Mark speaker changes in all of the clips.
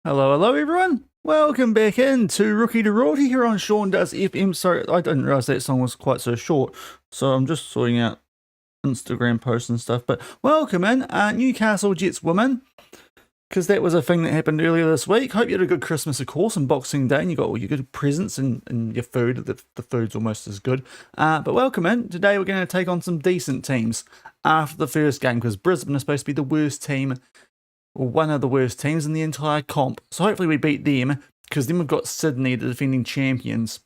Speaker 1: Hello everyone. Welcome back into Rookie to Royalty here on Shaun Does FM. Sorry, I didn't realise that song was quite so short, so I'm just sorting out Instagram posts and stuff. But welcome in, Newcastle Jets Women, because that was a thing that happened earlier this week. Hope you had a good Christmas, of course, and Boxing Day, and you got all your good presents and your food. The food's almost as good. But welcome in. Today we're going to take on some decent teams after the first game, because Brisbane is supposed to be the worst team, or one of the worst teams in the entire comp. So hopefully we beat them, because then we've got Sydney, the defending champions,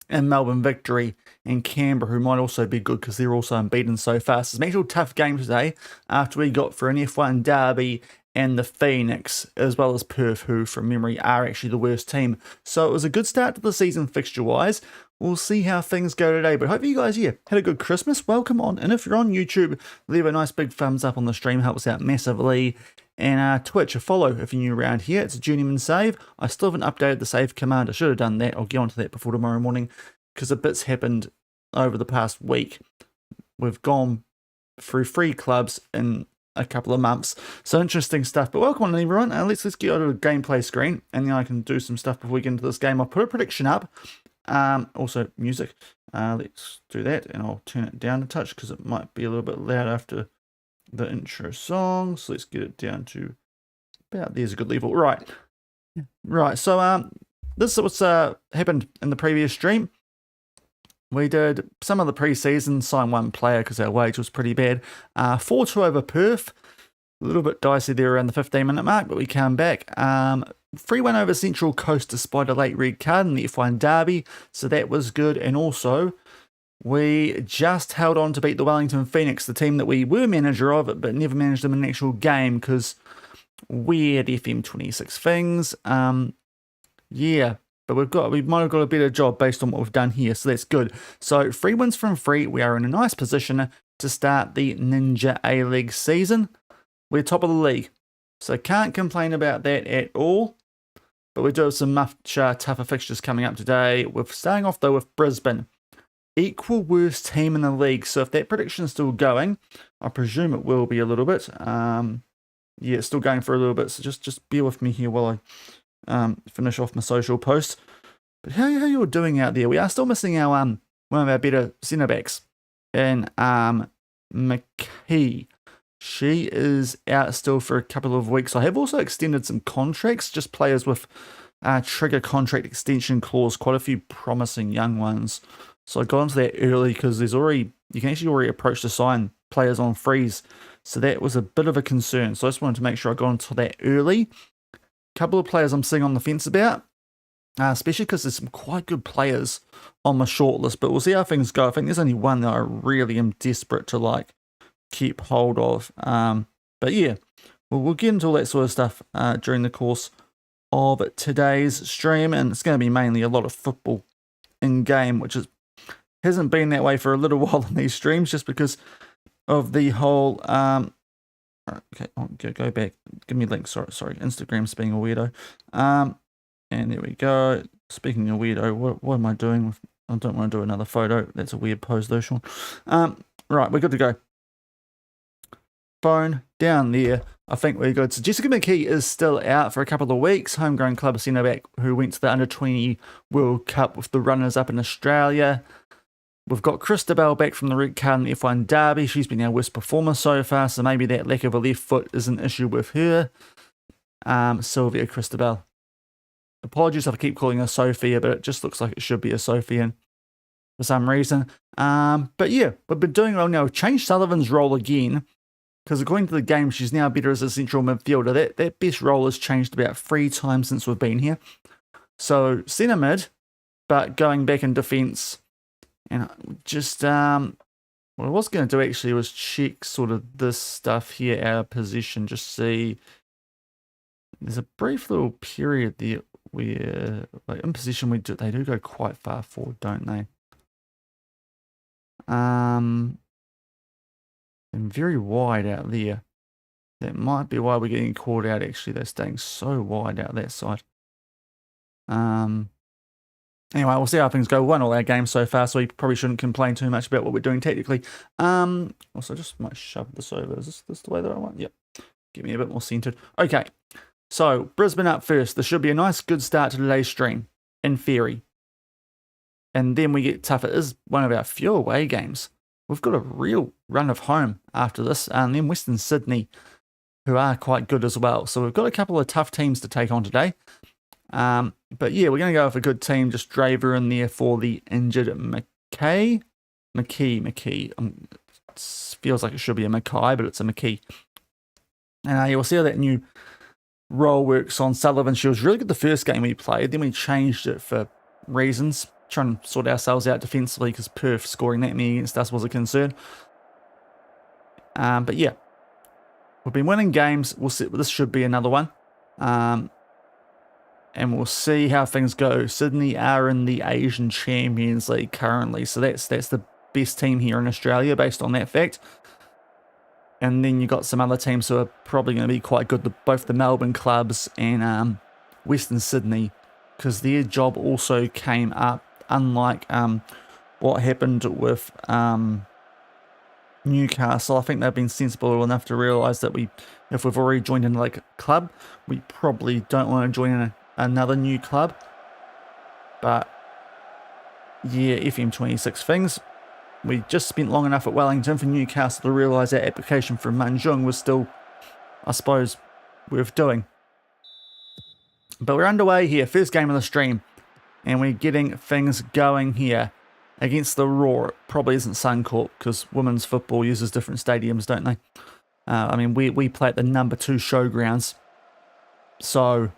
Speaker 1: and Melbourne Victory, and Canberra, who might also be good because they're also unbeaten so far. So it's an actual tough game today after we got for an F1 derby and the Phoenix, as well as Perth, who from memory are actually the worst team. So it was a good start to the season fixture-wise. We'll see how things go today, but hopefully you guys, had a good Christmas. Welcome on, and if you're on YouTube, leave a nice big thumbs up on the stream, helps out massively. And Twitch, a follow if you're new around here. It's a Journeyman save. I still haven't updated the save command. I should have done that. I'll get onto that before tomorrow morning, because a bit's happened over the past week. We've gone through 3 clubs in a couple of months. So interesting stuff. But welcome on everyone. Let's get out of the gameplay screen, and then I can do some stuff before we get into this game. I'll put a prediction up. Also music. Let's do that, and I'll turn it down a touch because it might be a little bit loud after the intro song. So let's get it down to about there's a good level. Right. So this is what's happened in the previous stream. We did some of the preseason, signed one player because our wage was pretty bad. 4-2 over Perth. A little bit dicey there around the 15-minute mark, but we came back. 3-1 over Central Coast despite a late red card in the F1 derby, so that was good. And also, we just held on to beat the Wellington Phoenix, the team that we were manager of, but never managed them in an actual game because we had FM26 things. But we might have got a better job based on what we've done here, so that's good. So 3 wins from 3. We are in a nice position to start the Ninja A-League season. We're top of the league, so can't complain about that at all. But we do have some much tougher fixtures coming up today. We're starting off though with Brisbane. Equal worst team in the league. So if that prediction is still going, I presume it will be a little bit. It's still going for a little bit. So just bear with me here while I finish off my social posts. But how you all doing out there? We are still missing our one of our better centre backs, and McKee. She is out still for a couple of weeks. I have also extended some contracts, just players with trigger contract extension clause. Quite a few promising young ones. So I got into that early because you can actually already approach to sign players on freeze. So that was a bit of a concern. So I just wanted to make sure I got into that early. A couple of players I'm seeing on the fence about, especially because there's some quite good players on my shortlist. But we'll see how things go. I think there's only one that I really am desperate to keep hold of. But yeah, we'll get into all that sort of stuff during the course of today's stream. And it's going to be mainly a lot of football in game, which hasn't been that way for a little while in these streams, just because of the whole okay, I'll go back, give me a link. Sorry, Instagram's being a weirdo. And there we go. Speaking of weirdo, what am I doing with, I don't want to do another photo. That's a weird pose though, Sean. Right, we're good to go. Phone down there. I think we're good. So Jessica McKee is still out for a couple of weeks. Homegrown club centre back who went to the Under-20 World Cup with the runners up in Australia. We've got Christabel back from the red card in the F1 derby. She's been our worst performer so far, so maybe that lack of a left foot is an issue with her. Sylvia Christabel. Apologies if I keep calling her Sophia, but it just looks like it should be a Sophian for some reason. But yeah, we've been doing well now. We've changed Sullivan's role again, because according to the game, she's now better as a central midfielder. That best role has changed about 3 times since we've been here. So centre mid, but going back in defence. And just, what I was going to do actually was check sort of this stuff here, our position, just see. There's a brief little period there where, in position, they do go quite far forward, don't they? And very wide out there. That might be why we're getting caught out, actually. They're staying so wide out that side. Anyway, we'll see how things go. Won all our games so far, so we probably shouldn't complain too much about what we're doing tactically. Also, just might shove this over. Is this the way that I want? Yep. Get me a bit more centered. Okay. So, Brisbane up first. This should be a nice, good start to today's stream, in theory. And then we get tough. It is one of our few away games. We've got a real run of home after this. And then Western Sydney, who are quite good as well. So we've got a couple of tough teams to take on today. But yeah, we're going to go with a good team. Just Draver in there for the injured McKee. It feels like it should be a Mackay, but it's a McKee. And you'll see how that new role works on Sullivan. She was really good the first game we played. Then we changed it for reasons. Trying to sort ourselves out defensively because Perth scoring that many against us was a concern. But yeah, we've been winning games. We'll see. This should be another one. And we'll see how things go. Sydney are in the Asian Champions League currently. So that's the best team here in Australia based on that fact. And then you got some other teams who are probably going to be quite good. Both the Melbourne clubs and Western Sydney. Because their job also came up. Unlike what happened with Newcastle, I think they've been sensible enough to realise that if we've already joined in like a club, we probably don't want to join in another new club. But yeah, FM26 things. We just spent long enough at Wellington for Newcastle to realise that application for Manjung was still, I suppose, worth doing. But we're underway here, first game of the stream. And we're getting things going here against the Roar. It probably isn't Suncorp because women's football uses different stadiums, don't they? I mean, we play at the number 2 showgrounds. So,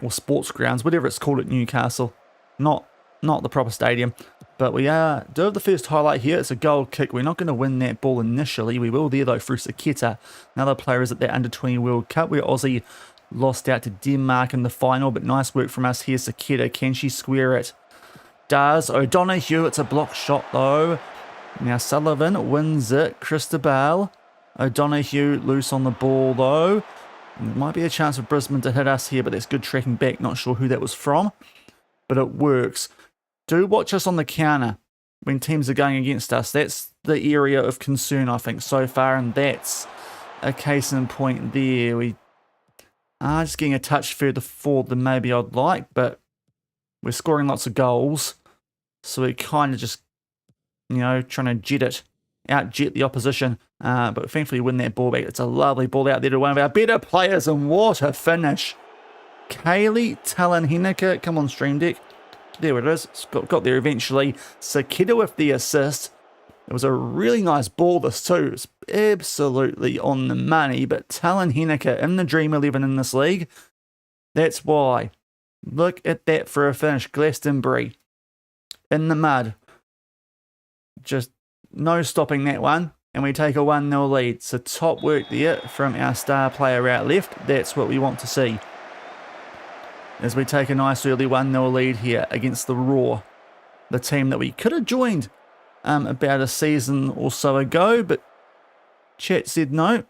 Speaker 1: or sports grounds, whatever it's called at Newcastle. Not the proper stadium. But we do have the first highlight here. It's a goal kick. We're not going to win that ball initially. We will there though through Saketa. Another player is at that under-20 World Cup where Aussie lost out to Denmark in the final, but nice work from us here. Saketa, can she square it? Does. O'Donoghue, it's a block shot though. Now Sullivan wins it. Christabel. O'Donoghue loose on the ball though. There might be a chance for Brisbane to hit us here, but that's good tracking back. Not sure who that was from, but it works. Do watch us on the counter when teams are going against us. That's the area of concern, I think, so far, and that's a case in point there. We just getting a touch further forward than maybe I'd like, but we're scoring lots of goals. So we're kind of just, trying to out-jet the opposition. But thankfully win that ball back. It's a lovely ball out there to one of our better players, and what a finish. Kaylee Talanheneka, come on stream deck. There it is. It's got there eventually. Saketa with the assist. It was a really nice ball, this too. It's absolutely on the money, but Talanheneka in the Dream 11 in this league. That's why. Look at that for a finish. Glastonbury in the mud. Just no stopping that one. And we take a 1-0 lead. So top work there from our star player out left. That's what we want to see. As we take a nice early 1-0 lead here against the Roar. The team that we could have joined about a season or so ago, but chat said no.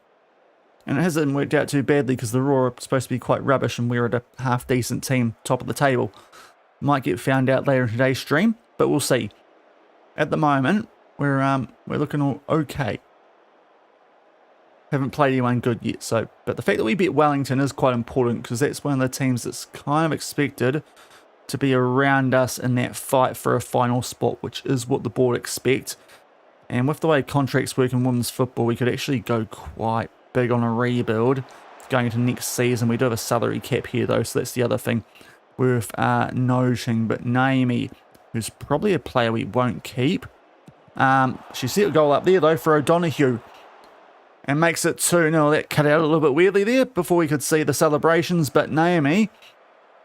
Speaker 1: And it hasn't worked out too badly because the Roar are supposed to be quite rubbish and we're at a half-decent team, top of the table. Might get found out later in today's stream, but we'll see. At the moment, we're looking all okay. Haven't played anyone good yet, but the fact that we beat Wellington is quite important because that's one of the teams that's kind of expected to be around us in that fight for a final spot, which is what the board expect. And with the way contracts work in women's football, we could actually go quite big on a rebuild going into next season. We do have a salary cap here though, so that's the other thing worth noting. But Naomi, who's probably a player we won't keep, she set a goal up there though for O'Donoghue and makes it 2-0. That cut out a little bit weirdly there before we could see the celebrations, but Naomi,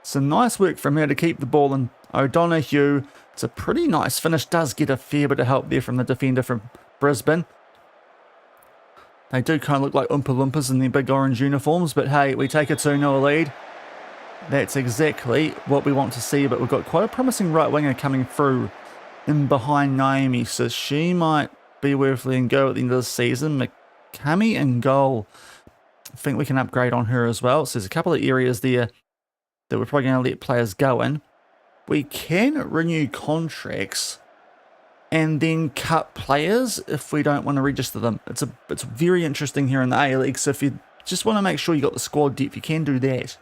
Speaker 1: some nice work from her to keep the ball in. O'Donoghue, it's a pretty nice finish, does get a fair bit of help there from the defender from Brisbane. They do kind of look like Oompa Loompas in their big orange uniforms, but hey, we take a 2-0 lead. That's exactly what we want to see, but we've got quite a promising right winger coming through in behind Naomi, so she might be worth letting go at the end of the season. McCamey in goal. I think we can upgrade on her as well. So there's a couple of areas there that we're probably going to let players go in. We can renew contracts and then cut players if we don't want to register them. It's very interesting here in the A-League, so if you just want to make sure you got the squad depth, you can do that.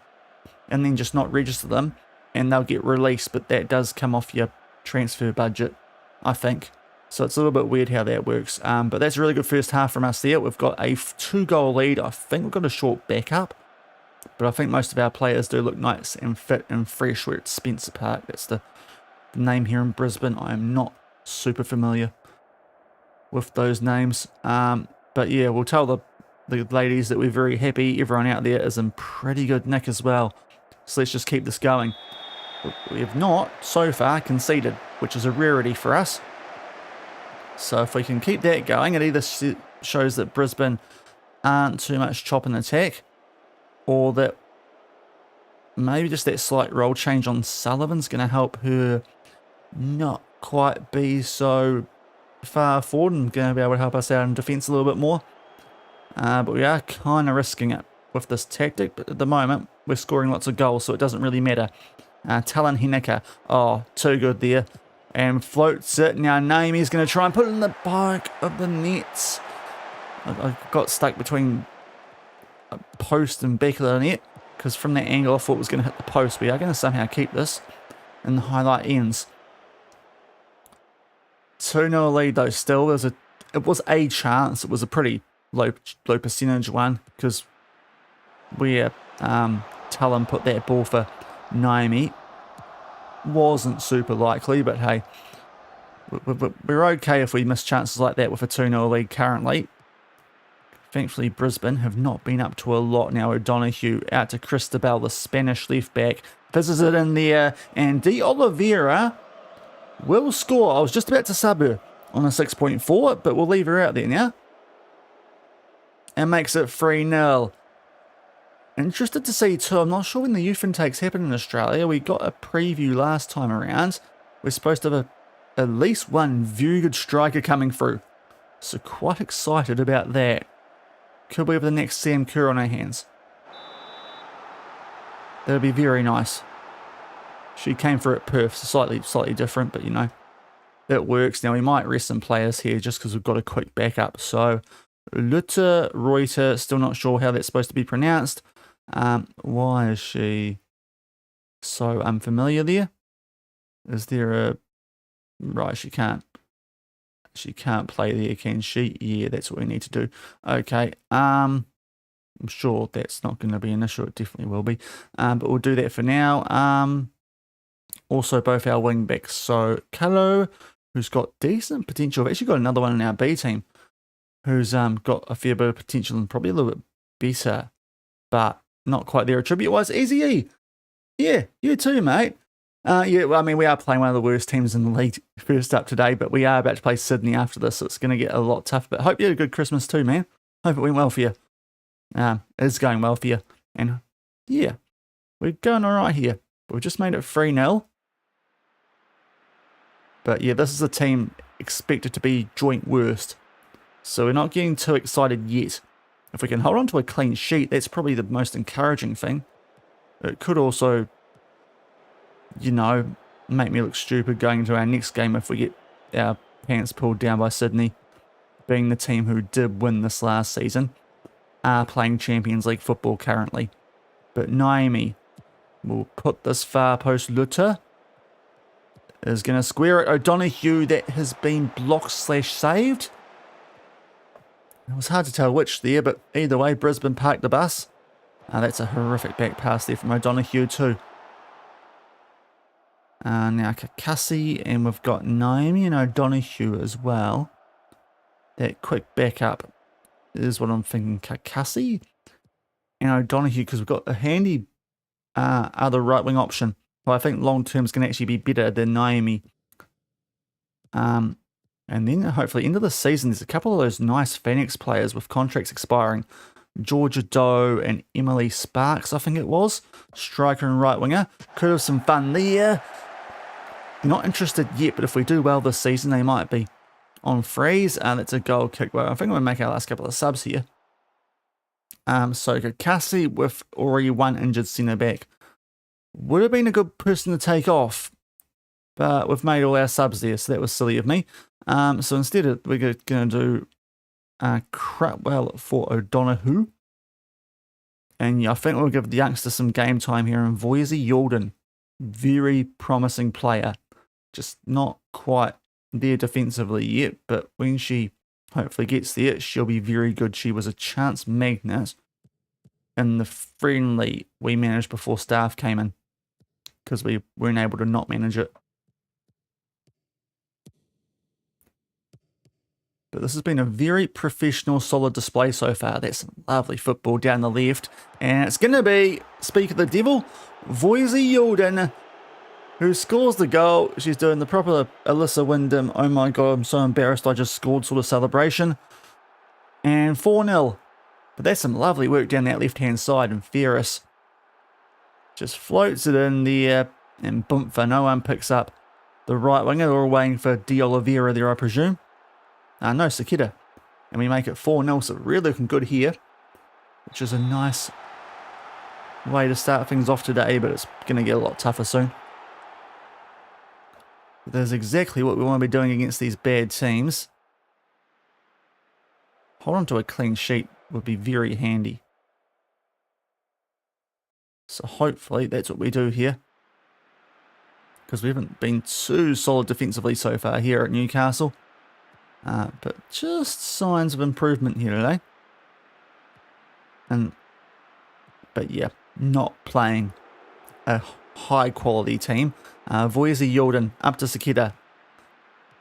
Speaker 1: and then just not register them, and they'll get released, but that does come off your transfer budget, I think. So it's a little bit weird how that works. But that's a really good first half from us there. We've got a 2-goal lead. I think we've got a short backup, but I think most of our players do look nice and fit and fresh. We're at Spencer Park. That's the name here in Brisbane. I am not super familiar with those names. But yeah, we'll tell the ladies that we're very happy. Everyone out there is in pretty good nick as well. So let's just keep this going. We have not, so far, conceded, which is a rarity for us. So if we can keep that going, it either shows that Brisbane aren't too much chop and attack, or that maybe just that slight role change on Sullivan's going to help her not quite be so far forward and going to be able to help us out in defence a little bit more. But we are kind of risking it with this tactic. But at the moment, we're scoring lots of goals, so it doesn't really matter. Talon Hineka, oh, too good there. And floats it. Now Naomi's going to try and put it in the back of the nets. I got stuck between a post and back of the net, because from that angle I thought it was going to hit the post. We are going to somehow keep this, and the highlight ends. 2-0 lead though still. It was a chance. It was a pretty low percentage one, because where Talon put that ball for Naomi wasn't super likely, but hey, we're okay if we miss chances like that with a 2-0 lead currently. Thankfully, Brisbane have not been up to a lot now. O'Donoghue out to Cristobal, the Spanish left back. Fizzes it in there, and De Oliveira will score. I was just about to sub her on a 6.4, but we'll leave her out there now. And makes it 3-0. Interested to see too, I'm not sure when the youth intakes happen in Australia. We got a preview last time around. We're supposed to have at least one very good striker coming through. So quite excited about that. Could we have the next Sam Kerr on our hands? That would be very nice. She came through at Perth, so slightly different, but you know, it works. Now we might rest some players here just because we've got a quick backup. So Lutta Reuter, still not sure how that's supposed to be pronounced. Why is she so unfamiliar there? Is there a... Right, she can't play there, can she? Yeah, that's what we need to do. Okay, I'm sure that's not going to be an issue. It definitely will be. But we'll do that for now. Also, both our wing backs. So, Kalo, who's got decent potential. We've actually got another one in our B team who's got a fair bit of potential and probably a little bit better, but not quite there attribute-wise. Easy E. Yeah, you too, mate. Yeah, well, I mean, we are playing one of the worst teams in the league first up today, but we are about to play Sydney after this, so it's going to get a lot tougher. But hope you had a good Christmas too, man. Hope it went well for you. It is going well for you. And yeah, we're going all right here. We've just made it 3-0. But yeah, this is a team expected to be joint worst. So we're not getting too excited yet. If we can hold on to a clean sheet, that's probably the most encouraging thing. It could also, you know, make me look stupid going into our next game if we get our pants pulled down by Sydney, being the team who did win this last season, are playing Champions League football currently. But Naomi will put this far post. Lutta is going to square it. O'Donoghue, that has been blocked/saved. It was hard to tell which there, but either way, Brisbane parked the bus. That's a horrific back pass there from O'Donoghue too. Now Kakasi, and we've got Naomi and O'Donoghue as well. That quick backup is what I'm thinking. Kakasi and O'Donoghue, because we've got a handy other right wing option. Well, I think long term is going to actually be better than Naomi. And then hopefully into the season, there's a couple of those nice Phoenix players with contracts expiring. Georgia Doe and Emily Sparks, I think it was. Striker and right winger. Could have some fun there. Not interested yet, but if we do well this season, they might be on freeze. That's a goal kick. Well, I think we'll make our last couple of subs here. So Kakasi with already one injured centre back would have been a good person to take off, but we've made all our subs there, so that was silly of me. So instead, we're going to do Crutwell for O'Donoghue. And yeah, I think we'll give the youngster some game time here. And Voisey Yalden, very promising player. Just not quite there defensively yet, but when she hopefully gets there, she'll be very good. She was a chance magnet in the friendly we managed before staff came in, because we weren't able to not manage it. But this has been a very professional, solid display so far. That's some lovely football down the left. And it's going to be, speak of the devil, Voisey Yalden, who scores the goal. She's doing the proper Alyssa Wyndham, oh my god, I'm so embarrassed I just scored sort of celebration. And 4-0. But that's some lovely work down that left-hand side. And Ferris just floats it in there. And Boomfa, no one picks up the right winger. They're all waiting for De Oliveira there, I presume. No, Sakita. And we make it 4-0, so really looking good here. Which is a nice way to start things off today, but it's going to get a lot tougher soon. There's exactly what we want to be doing against these bad teams. Hold on to a clean sheet would be very handy. So hopefully that's what we do here. Because we haven't been too solid defensively so far here at Newcastle. But just signs of improvement here today. But yeah, not playing a high quality team. Voisey Yalden up to Sakita.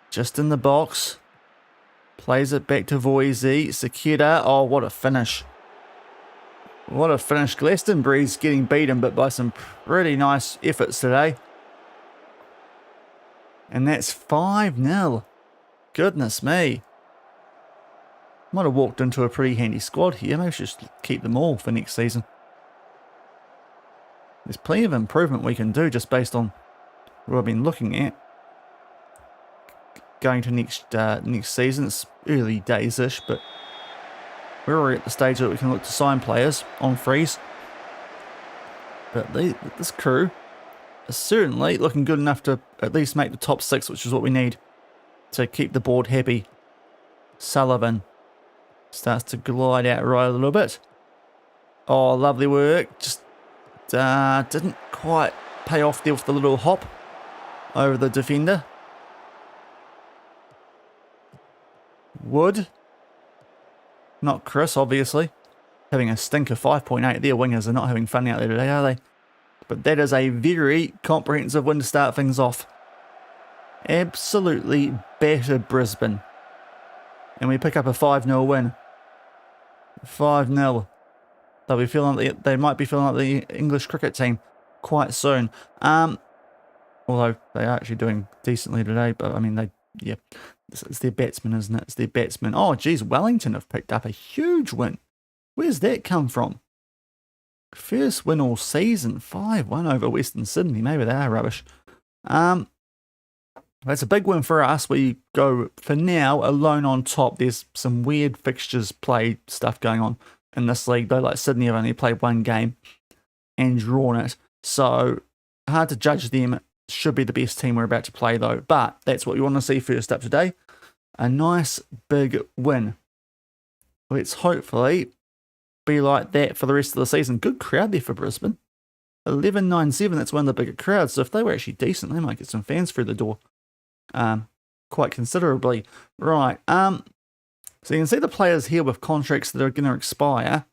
Speaker 1: Just in the box. Plays it back to Voisey. Sakita. Oh, what a finish. What a finish. Glastonbury's getting beaten, but by some pretty nice efforts today. And that's 5-0. Goodness me. Might have walked into a pretty handy squad here. Maybe we should just keep them all for next season. There's plenty of improvement we can do just based on what I've been looking at. Going to next season, it's early days-ish, but we're already at the stage that we can look to sign players on freeze. But this crew is certainly looking good enough to at least make the top 6, which is what we need to keep the board happy. Sullivan starts to glide out right a little bit. Oh, lovely work. Just didn't quite pay off there with the little hop over the defender. Wood. Not Chris, obviously. Having a stinker 5.8. Their wingers are not having fun out there today, are they? But that is a very comprehensive win to start things off. Absolutely battered Brisbane. And we pick up a 5-0 win. 5-0. They'll be feeling they might be feeling like the English cricket team quite soon. Although they are actually doing decently today, but I mean it's their batsmen, isn't it? It's their batsmen. Oh geez, Wellington have picked up a huge win. Where's that come from? First win all season, 5-1 over Western Sydney. Maybe they are rubbish. That's a big win for us. We go, for now, alone on top. There's some weird fixtures play stuff going on in this league, though. Like Sydney have only played one game and drawn it. So, hard to judge them. Should be the best team we're about to play, though. But that's what we want to see first up today. A nice big win. Let's hopefully be like that for the rest of the season. Good crowd there for Brisbane. 11,970, that's one of the bigger crowds. So if they were actually decent, they might get some fans through the door. Quite considerably. Right, so you can see the players here with contracts that are going to expire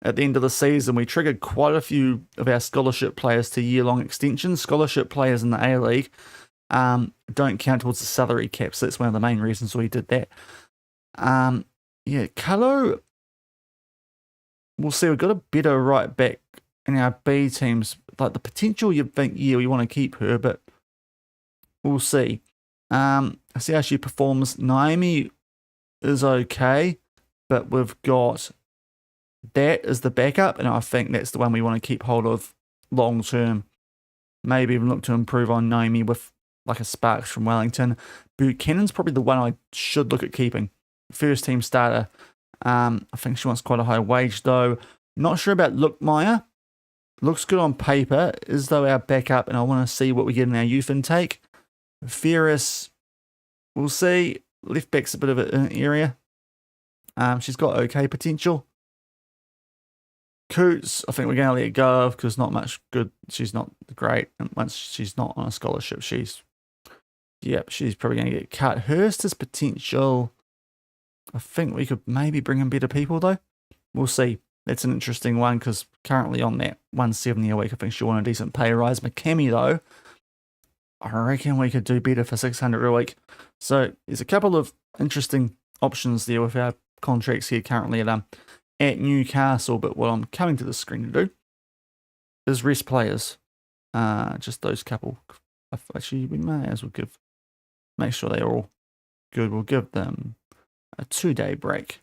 Speaker 1: at the end of the season. We triggered quite a few of our scholarship players to year-long extensions. Scholarship players in the A-League don't count towards the salary cap, so that's one of the main reasons we did that. Yeah, Calo, we'll see, we've got a better right back in our B teams. Like the potential, you'd think, yeah, we want to keep her, but we'll see. I see how she performs. Naomi is okay, but we've got that as the backup, and I think that's the one we want to keep hold of long term. Maybe even look to improve on Naomi with like a Sparks from Wellington. Buchanan's probably the one I should look at keeping. First team starter. I think she wants quite a high wage though. Not sure about Lookmeyer. Looks good on paper, as though our backup, and I want to see what we get in our youth intake. Ferris, we'll see. Left back's a bit of an area. She's got okay potential. Coots, I think we're going to let it go because not much good. She's not great. And once she's not on a scholarship, she's probably going to get cut. Hurst is potential. I think we could maybe bring in better people, though. We'll see. That's an interesting one because currently on that 170 a week, I think she'll want a decent pay rise. McKemmy, though, I reckon we could do better for 600 a week. So there's a couple of interesting options there with our contracts here currently at Newcastle. But what I'm coming to the screen to do is rest players. Just those couple. Actually, we may as well make sure they're all good. We'll give them a 2-day break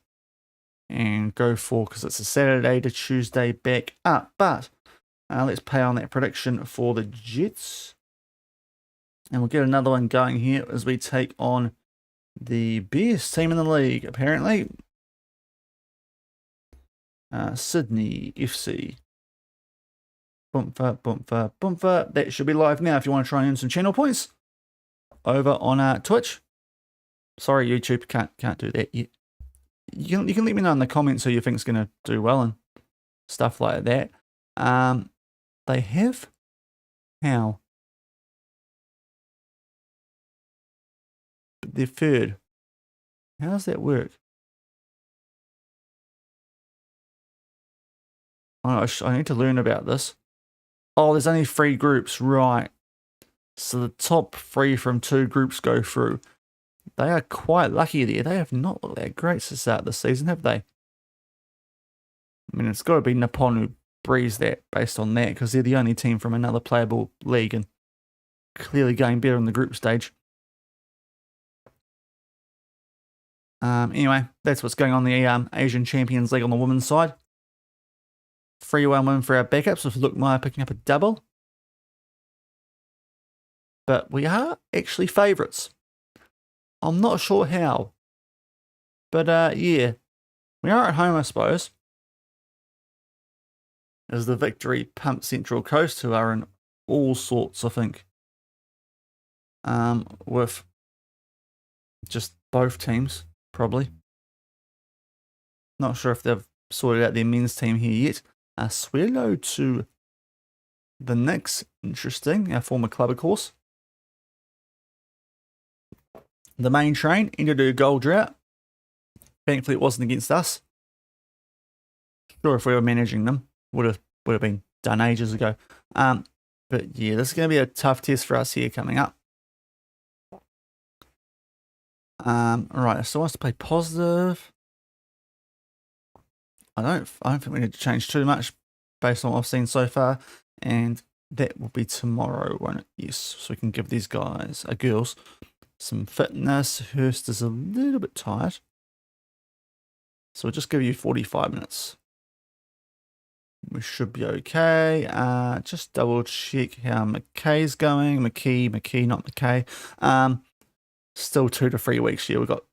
Speaker 1: and go for, because it's a Saturday to Tuesday back up. But let's pay on that prediction for the Jets. And we'll get another one going here as we take on the best team in the league, apparently. Sydney FC. Boomfa. That should be live now if you want to try and earn some channel points over on Twitch. Sorry, YouTube, can't do that yet. You can let me know in the comments who you think is going to do well and stuff like that. They have how? But they're third. How does that work? Oh, I need to learn about this. Oh, there's only 3 groups, right? So the top 3 from 2 groups go through. They are quite lucky there. They have not looked that great to start this season, have they? I mean, it's got to be Nippon who breeze that based on that, because they're the only team from another playable league and clearly going better in the group stage. Anyway, that's what's going on in the Asian Champions League on the women's side. 3-1 win for our backups with Luke Meyer picking up a double. But we are actually favourites. I'm not sure how. But yeah, we are at home, I suppose. As the victory pumps Central Coast, who are in all sorts, I think. With just both teams, probably. Not sure if they've sorted out their men's team here yet. Swear hello to the Knicks. Interesting. Our former club, of course. The main train ended a goal drought. Thankfully, it wasn't against us. Sure, if we were managing them, would have been done ages ago. But yeah, this is going to be a tough test for us here coming up. Right, I still wants to play positive. I don't think we need to change too much based on what I've seen so far, and that will be tomorrow, won't it? Yes, so we can give these guys, girls, some fitness. Hurst is a little bit tired, so we'll just give you 45 minutes. We should be okay. Just double check how McKay's going. McKee, not McKay. Still 2 to 3 weeks here. We've got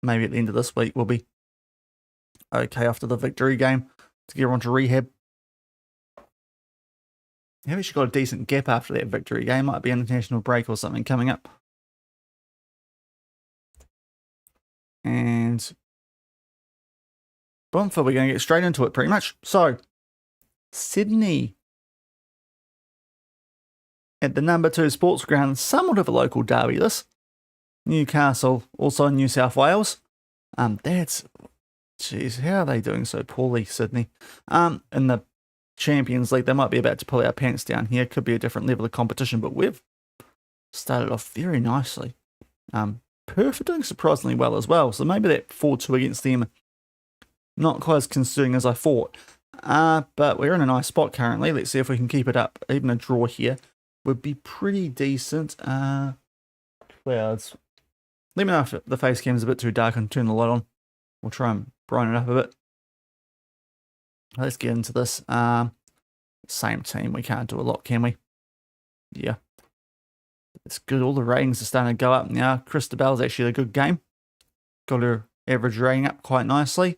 Speaker 1: maybe at the end of this week we'll be okay after the victory game to get on to rehab. Have actually got a decent gap after that victory game. Might be an international break or something coming up. And boom, we're going to get straight into it pretty much. So, Sydney at the number 2 sports ground, somewhat of a local derby this. Newcastle, also in New South Wales. Jeez, how are they doing so poorly, Sydney? In the Champions League, they might be about to pull our pants down here. Could be a different level of competition, but we've started off very nicely. Perth are doing surprisingly well as well, so maybe that 4-2 against them, not quite as concerning as I thought. But we're in a nice spot currently. Let's see if we can keep it up. Even a draw here would be pretty decent. Clouds. Let me know if the face cam is a bit too dark and turn the light on. We'll try and brighten it up a bit. Let's get into this. Same team. We can't do a lot, can we? Yeah. It's good. All the ratings are starting to go up now. Christabel's actually a good game. Got her average rating up quite nicely.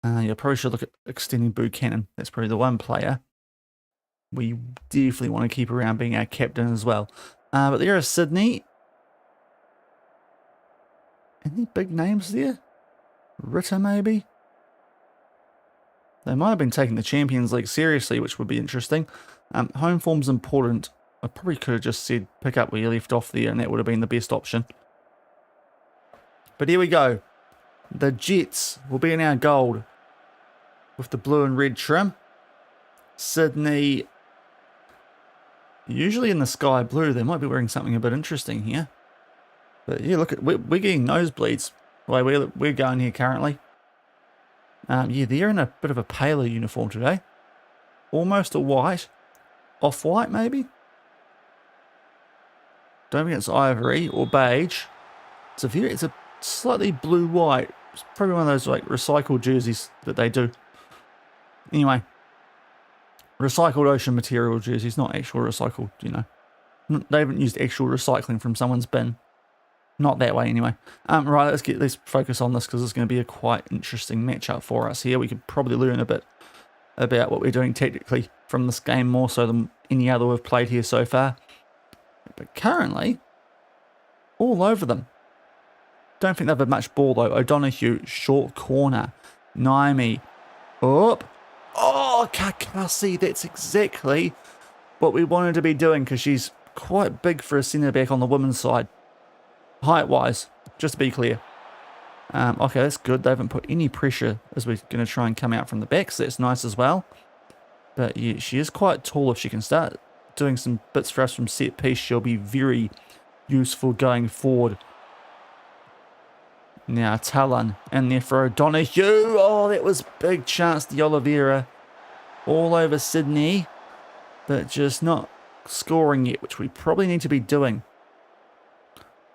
Speaker 1: You probably should look at extending Buchanan. That's probably the one player we definitely want to keep around being our captain as well. But there is Sydney. Any big names there? Ritter, maybe? They might have been taking the Champions League seriously, which would be interesting. Home form's important. I probably could have just said pick up where you left off there, and that would have been the best option. But here we go. The Jets will be in our gold with the blue and red trim. Sydney, usually in the sky blue. They might be wearing something a bit interesting here. But yeah, look, we're getting nosebleeds the way we're going here currently. Yeah, they're in a bit of a paler uniform today. Almost a white. Off-white, maybe? Don't think it's ivory or beige. It's a slightly blue-white. It's probably one of those like recycled jerseys that they do. Anyway. Recycled ocean material jerseys, not actual recycled, you know. They haven't used actual recycling from someone's bin. Not that way, anyway. Right, let's focus on this because it's going to be a quite interesting matchup for us here. We could probably learn a bit about what we're doing tactically from this game more so than any other we've played here so far. But currently, all over them. Don't think they've had much ball though. O'Donoghue, short corner. Naimi, up. Oh, Kakasi, that's exactly what we wanted to be doing because she's quite big for a centre back on the women's side. Height-wise, just to be clear. Okay, that's good. They haven't put any pressure as we're going to try and come out from the back, so that's nice as well. But yeah, she is quite tall. If she can start doing some bits for us from set piece, she'll be very useful going forward. Now, Talon in there for O'Donoghue. Oh, that was big chance to Oliveira. All over Sydney, but just not scoring yet, which we probably need to be doing.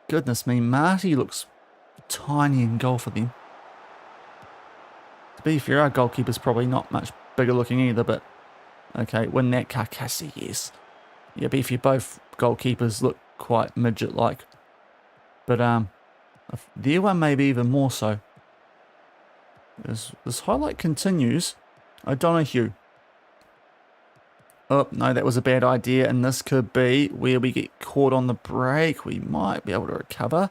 Speaker 1: Goodness me, Marty looks tiny in goal for them. To be fair, our goalkeeper's probably not much bigger looking either, but okay, win that Kakasi, yes. Yeah, beefy, both goalkeepers look quite midget-like. But their one maybe even more so. As this highlight continues, O'Donoghue. Oh, no, that was a bad idea, and this could be where we get caught on the break. We might be able to recover.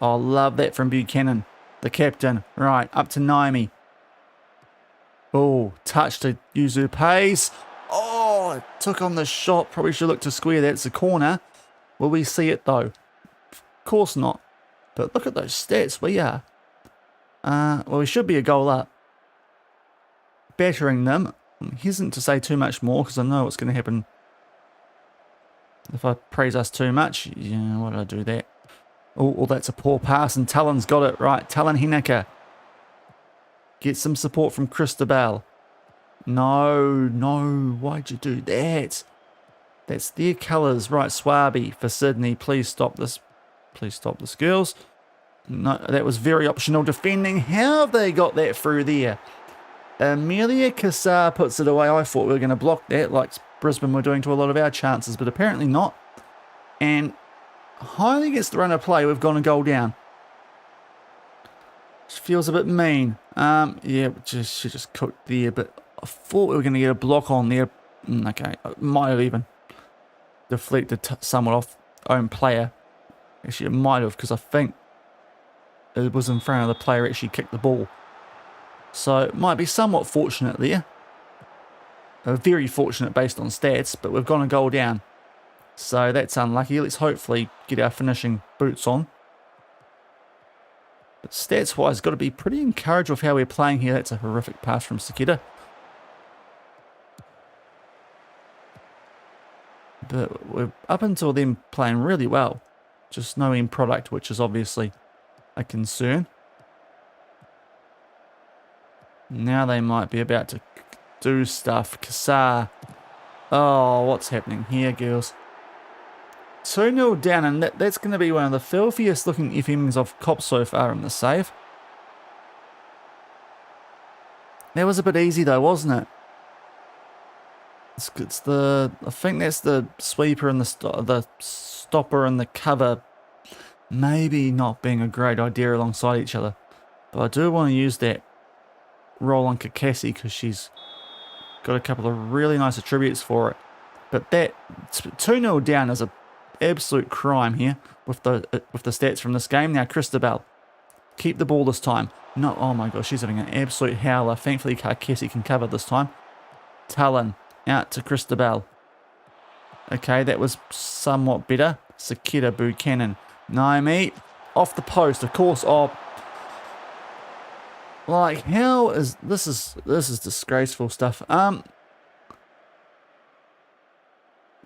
Speaker 1: Oh, love that from Buchanan, the captain. Right, up to Naimi. Oh, touch to Yuzu Pace. Oh, took on the shot. Probably should look to square that. It's a corner. Will we see it, though? Of course not. But look at those stats. We are. Well, we should be a goal up. Battering them. I'm hesitant to say too much more because I know what's going to happen if I praise us too much. Yeah, why did I do that? Oh, that's a poor pass, and Talon's got it. Right, Talon Hineka. Get some support from Christabel. No, why'd you do that? That's their colours. Right, Swaby for Sydney. Please stop this. Please stop this, girls. No, that was very optional defending. How have they got that through there? Amelia Kassar puts it away. I thought we were going to block that like Brisbane were doing to a lot of our chances, but apparently not. And Highly gets the run of play. We've gone a goal down. Which feels a bit mean. Yeah, she just cooked there, but I thought we were going to get a block on there. Okay, might have even deflected somewhat off own player. Actually, it might have, because I think it was in front of the player actually kicked the ball. So it might be somewhat fortunate there. Very fortunate based on stats, but we've gone a goal down. So that's unlucky. Let's hopefully get our finishing boots on. But stats-wise, got to be pretty encouraged with how we're playing here. That's a horrific pass from Sakita. But we're up until then playing really well. Just no end product, which is obviously a concern. Now they might be about to do stuff. Kassar. Oh, what's happening here, girls? 2-0 down, and that's going to be one of the filthiest looking FMs I've copped so far in the save. That was a bit easy though, wasn't it? It's the, I think that's the sweeper and the stopper and the cover maybe not being a great idea alongside each other. But I do want to use that roll on Kakasi because she's got a couple of really nice attributes for it. But that 2-0 down is a absolute crime here with the stats from this game. Now Christabel, keep the ball this time. No, oh my gosh, she's having an absolute howler. Thankfully, Carcassi can cover this time. Talon out to Christabel. Okay, that was somewhat better. Sakita Buchanan. Naomi off the post, of course. Oh, like how is this? Is disgraceful stuff.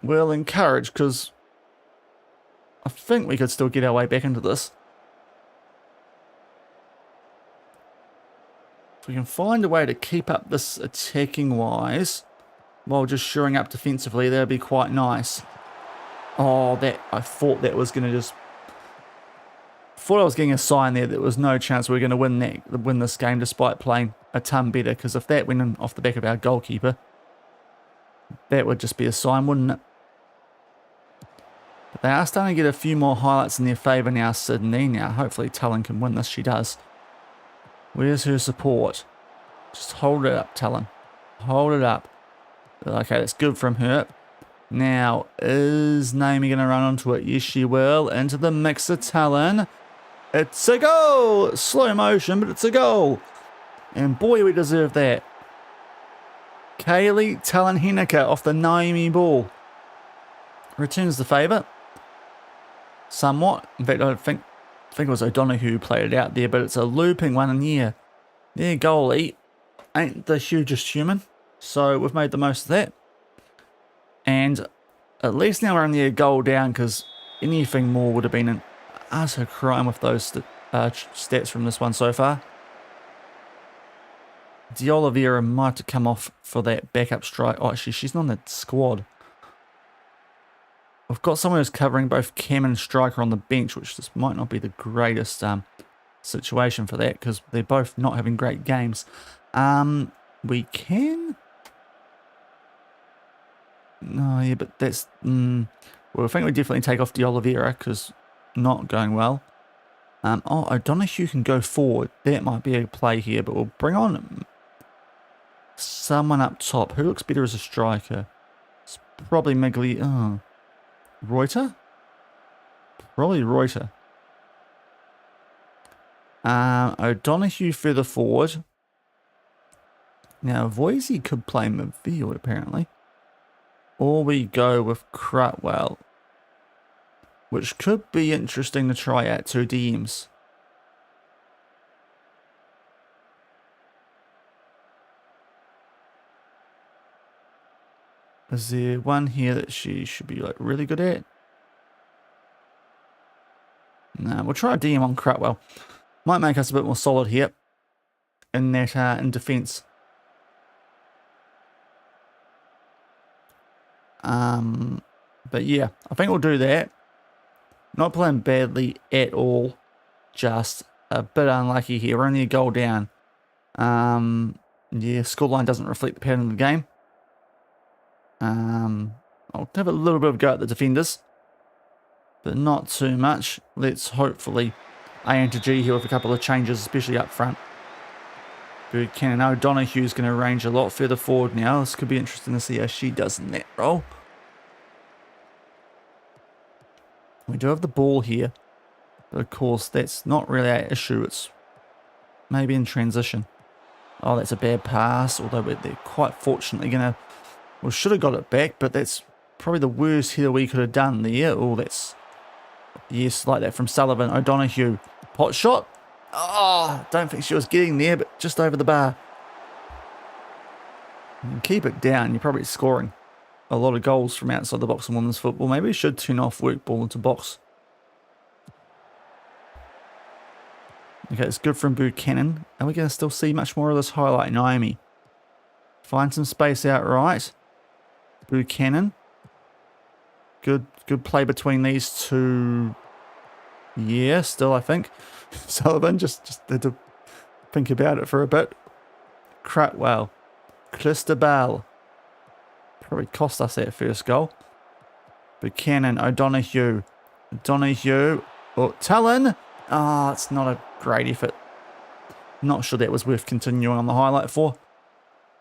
Speaker 1: We'll encourage because I think we could still get our way back into this. If we can find a way to keep up this attacking wise while just shoring up defensively, that'd be quite nice. Oh, that I thought that was going to just... thought I was getting a sign there that there was no chance we were going to win this game despite playing a ton better, because if that went in off the back of our goalkeeper, that would just be a sign, wouldn't it? But they are starting to get a few more highlights in their favour now, Sydney. Now, hopefully Talon can win this. She does. Where's her support? Just hold it up, Talon. Hold it up. Okay, that's good from her. Now, is Naomi going to run onto it? Yes, she will. Into the mixer, Talon. It's a goal! Slow motion, but it's a goal. And boy, we deserve that. Kaylee Talon Henniker off the Naomi ball. Returns the favour. Somewhat. In fact, I think it was O'Donoghue who played it out there, but it's a looping one in here. Their goalie ain't the hugest human, so we've made the most of that. And at least now we're only a goal down, because anything more would have been an utter crime with those stats from this one so far. D'Oliveira might have come off for that backup strike. Oh, actually, she's not in the squad. We've got someone who's covering both Cam and Striker on the bench, which just might not be the greatest situation for that, because they're both not having great games. We can... no, yeah, but that's... well, I think we definitely take off D'Oliveira, because not going well. Oh, O'Donoghue can go forward. That might be a play here, but we'll bring on someone up top. Who looks better as a striker? It's probably Migli... oh... Reuter? Probably Reuter. O'Donoghue further forward. Now, Voisey could play midfield, apparently. Or we go with Crutwell, which could be interesting to try out 2 DMs. Is there one here that she should be like really good at? No, we'll try a DM on Crutwell. Might make us a bit more solid here in that in defence. But yeah, I think we'll do that. Not playing badly at all. Just a bit unlucky here. We're only a goal down. Yeah, scoreline doesn't reflect the pattern of the game. I'll have a little bit of a go at the defenders, but not too much. Let's hopefully A into G here with a couple of changes, especially up front. Buchanan. O'Donoghue's going to range a lot further forward now. This could be interesting to see how she does in that role. We do have the ball here, but of course that's not really our issue. It's maybe in transition. Oh, that's a bad pass, although they're quite fortunately going to... well, should have got it back, but that's probably the worst hitter we could have done there. Oh, that's... yes, like that from Sullivan. O'Donoghue. Pot shot. Oh, don't think she was getting there, but just over the bar. And keep it down. You're probably scoring a lot of goals from outside the box in women's football. Maybe we should turn off work ball into box. Okay, it's good from Buchanan. Are we going to still see much more of this highlight? Naomi. Find some space out right. Buchanan. Good play between these two. Yeah, still I think. Sullivan just had to think about it for a bit. Crutwell. Christabel. Probably cost us that first goal. Buchanan. O'Donoghue. O'Donoghue. Oh, Talon. Ah, it's not a great effort. Not sure that was worth continuing on the highlight for.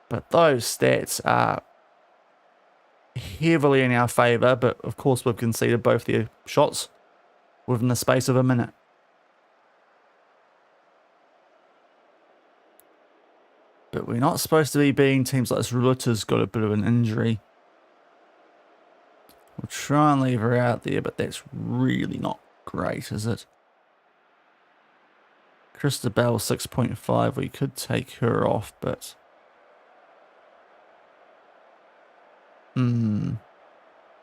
Speaker 1: But those stats are heavily in our favour. But of course we've conceded both their shots within the space of a minute. but we're not supposed to be beating teams like this. Ruluta's got a bit of an injury. We'll try and leave her out there, but that's really not great, is it? Christabel 6.5, we could take her off, but... yeah,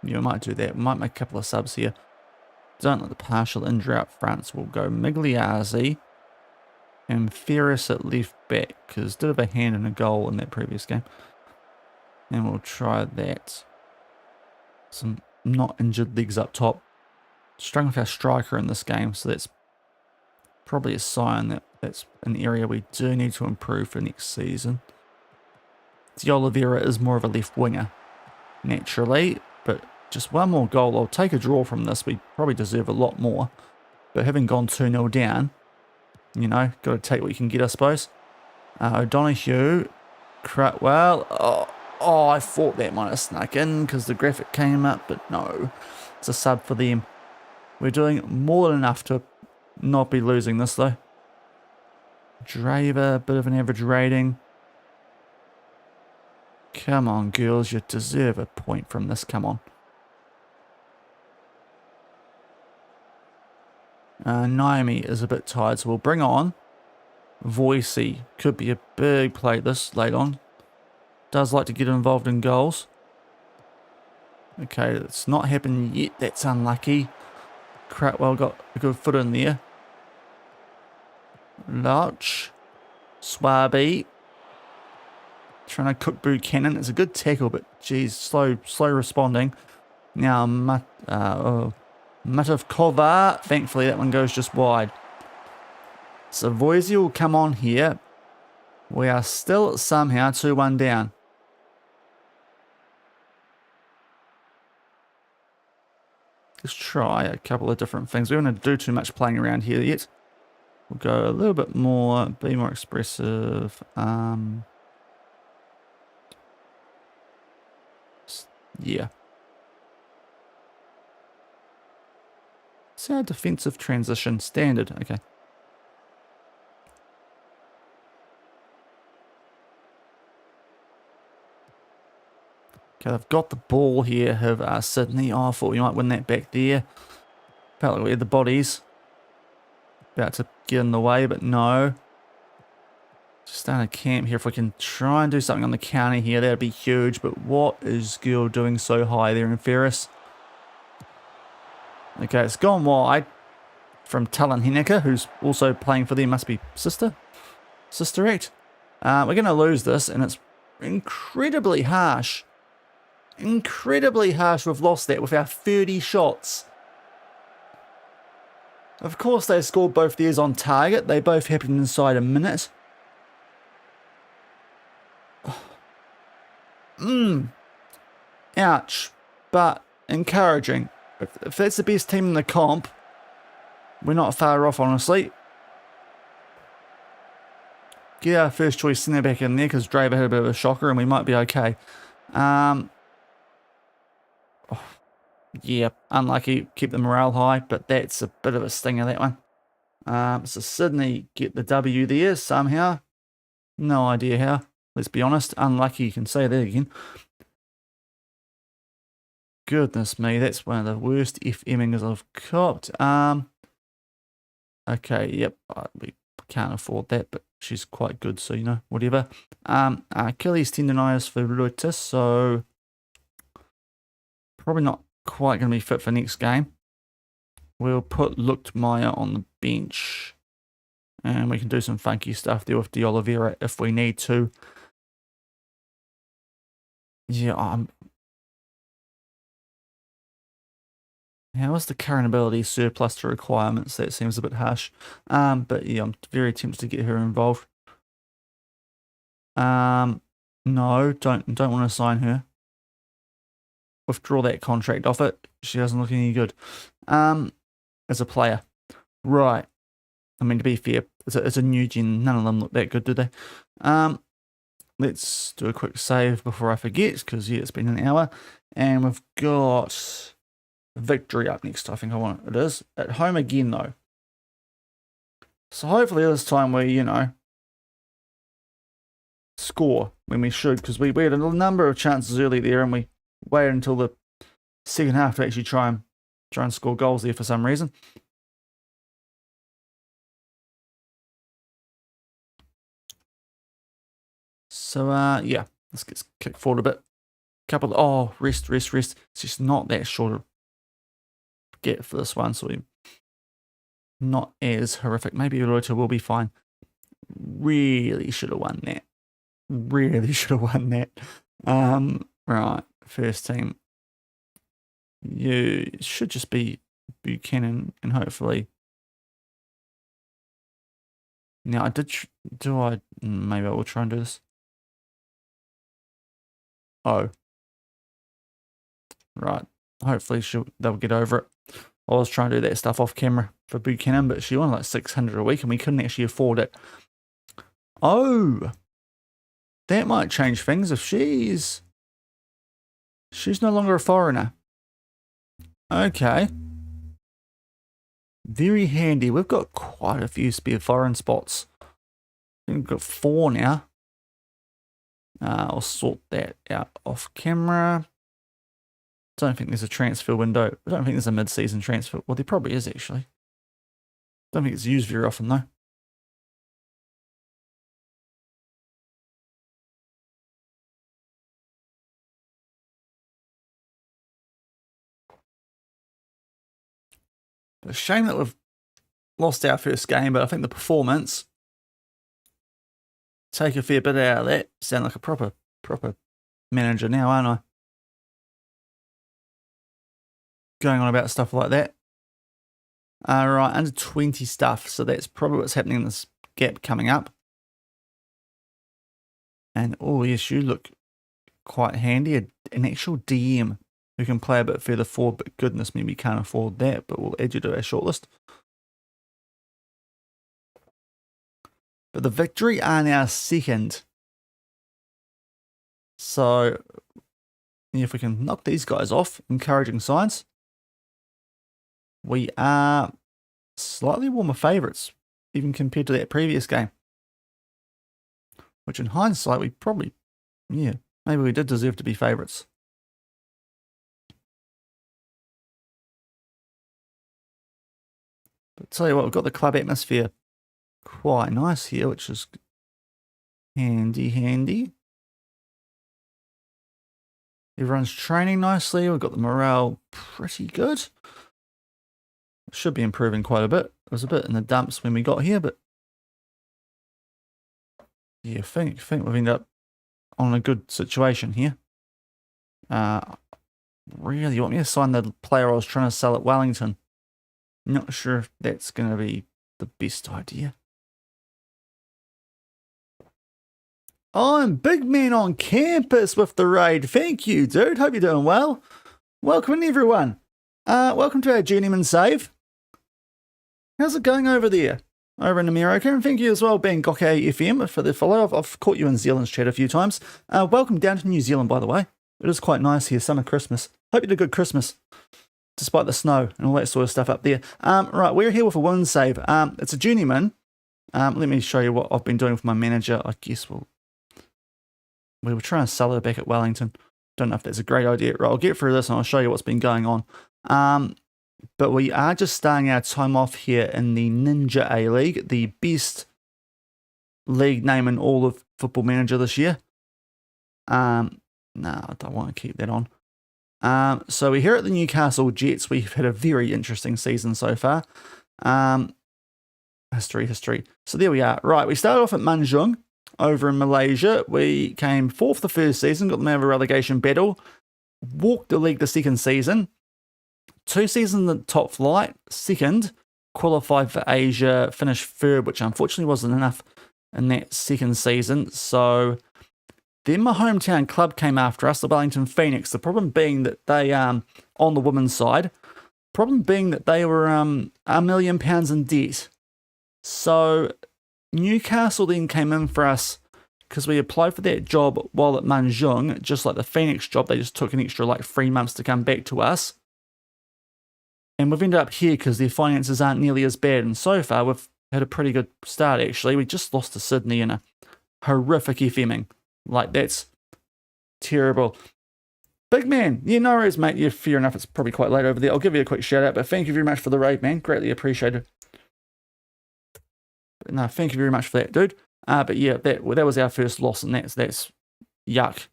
Speaker 1: we might do that. We might make a couple of subs here. Don't let the partial injury up front, so we'll go Migliazzi and Ferris at left back, because did have a hand and a goal in that previous game. And we'll try that. Some not injured legs up top. Struggling with our striker in this game, so that's probably a sign that that's an area we do need to improve for next season. De Oliveira is more of a left winger, naturally, but just one more goal. I'll take a draw from this. We probably deserve a lot more, but having gone 2-0 down, you know, got to take what you can get, I suppose. O'Donoghue, Crutwell. Oh, I thought that might have snuck in because the graphic came up, but no, it's a sub for them. We're doing more than enough to not be losing this, though. Draver, bit of an average rating. Come on, girls, you deserve a point from this. Come on. Naomi is a bit tired, so we'll bring on Voicey. Could be a big play this late on. Does like to get involved in goals. Okay, it's not happened yet. That's unlucky. Crutwell got a good foot in there. Lodge. Swaby. Trying to cook Buchanan. It's a good tackle, but geez, slow responding. Now, Matavkova. Thankfully, that one goes just wide. So Voisey will come on here. We are still somehow 2-1 down. Let's try a couple of different things. We don't want to do too much playing around here yet. We'll go a little bit more, be more expressive. Yeah. It's our defensive transition standard. Okay. Okay, they've got the ball here, have Sydney. Oh, I thought we might win that back there. Felt like we had the bodies. About to get in the way, but no. Just starting a camp here. If we can try and do something on the counter here, that'd be huge. But what is Gill doing so high there in Ferris? Okay, it's gone wide from Talon Henniker, who's also playing for them. Must be Sister Act. We're going to lose this, and it's incredibly harsh. Incredibly harsh we've lost that with our 30 shots. Of course they scored both theirs on target. They both happened inside a minute. Ouch. But encouraging. If that's the best team in the comp, we're not far off, honestly. Get our first choice centre back in there because Draver had a bit of a shocker and we might be okay. Yeah, unlucky. Keep the morale high, but that's a bit of a stinger, that one. So Sydney get the W there somehow. No idea how. Let's be honest. Unlucky, you can say that again. Goodness me, that's one of the worst FMings I've copped. Okay, yep, we can't afford that, but she's quite good, so, you know, whatever. Achilles tendonitis for Ruta, so probably not quite going to be fit for next game. We'll put Luchtmeyer on the bench, and we can do some funky stuff there with De Oliveira if we need to. Yeah, how is the current ability surplus to requirements? That seems a bit harsh. But yeah, I'm very tempted to get her involved. No, don't want to sign her. Withdraw that contract off it. She doesn't look any good. As a player. Right. I mean, to be fair, it's a new gen. None of them look that good, do they? Let's do a quick save before I forget, because yeah, it's been an hour. And we've got Victory up next, I think it is. At home again, though. So hopefully this time we, you know, score when we should, because we had a number of chances early there and we waited until the second half to actually try and score goals there for some reason. So yeah, let's get kicked forward a bit. Rest. It's just not that short of get for this one, so we not as horrific. Maybe Elgato will be fine. Really should have won that. Right, first team. You should just be Buchanan and hopefully. Now maybe I will try and do this. Oh. Right. Hopefully they'll get over it. I was trying to do that stuff off camera for Buchanan, but she won like 600 a week and we couldn't actually afford it. Oh. That might change things if she's no longer a foreigner. Okay. Very handy. We've got quite a few spare foreign spots. We've got 4 now. I'll sort that out off camera. Don't think there's a transfer window. I don't think there's a mid-season transfer. Well, there probably is actually. Don't think it's used very often though. But a shame that we've lost our first game, but I think the performance take a fair bit out of that. Sound like a proper manager now, aren't I? Going on about stuff like that. Right, under 20 stuff. So that's probably what's happening in this gap coming up. And oh yes, you look quite handy. An actual DM who can play a bit further forward, but goodness me, we can't afford that, but we'll add you to our shortlist. But the Victory are now second. So if we can knock these guys off, encouraging signs. We are slightly warmer favourites, even compared to that previous game. Which in hindsight, we probably, maybe we did deserve to be favourites. But tell you what, we've got the club atmosphere quite nice here, which is handy. Everyone's training nicely. We've got the morale pretty good. Should be improving quite a bit. It was a bit in the dumps when we got here, but yeah, I think we've ended up on a good situation here. Really, you want me to sign the player I was trying to sell at Wellington? Not sure if that's going to be the best idea. I'm Big Man on campus with the raid. Thank you, dude. Hope you're doing well. Welcome in, everyone. Welcome to our Journeyman save. How's it going over there? Over in America, and thank you as well, Bangkok FM, for the follow. I've caught you in Zealand's chat a few times. Welcome down to New Zealand, by the way. It is quite nice here, summer Christmas. Hope you had a good Christmas, despite the snow and all that sort of stuff up there. Right, we're here with a women's save. It's a Journeyman. Let me show you what I've been doing with my manager. I guess we were trying to sell her back at Wellington. Don't know if that's a great idea. Right, I'll get through this and I'll show you what's been going on. But we are just starting our time off here in the Ninja A-League, the best league name in all of Football Manager this year. No, I don't want to keep that on. So we're here at the Newcastle Jets. We've had a very interesting season so far. History. So there we are. Right, we started off at Manjung over in Malaysia. We came fourth the first season, got them out of a relegation battle, walked the league the second season. 2 seasons in the top flight, second, qualified for Asia, finished third, which unfortunately wasn't enough in that second season. So then my hometown club came after us, the Wellington Phoenix. The problem being that they, on the women's side, problem being that they were £1 million in debt. So Newcastle then came in for us because we applied for that job while at Manjung, just like the Phoenix job. They just took an extra 3 months to come back to us. And we've ended up here because their finances aren't nearly as bad. And so far, we've had a pretty good start, actually. We just lost to Sydney in a horrific FMing. Like, that's terrible. Big man, yeah, no worries, mate. Yeah, fair enough. It's probably quite late over there. I'll give you a quick shout out, but thank you very much for the raid, man. Greatly appreciated. But no, thank you very much for that, dude. But yeah, that was our first loss, and that's yuck.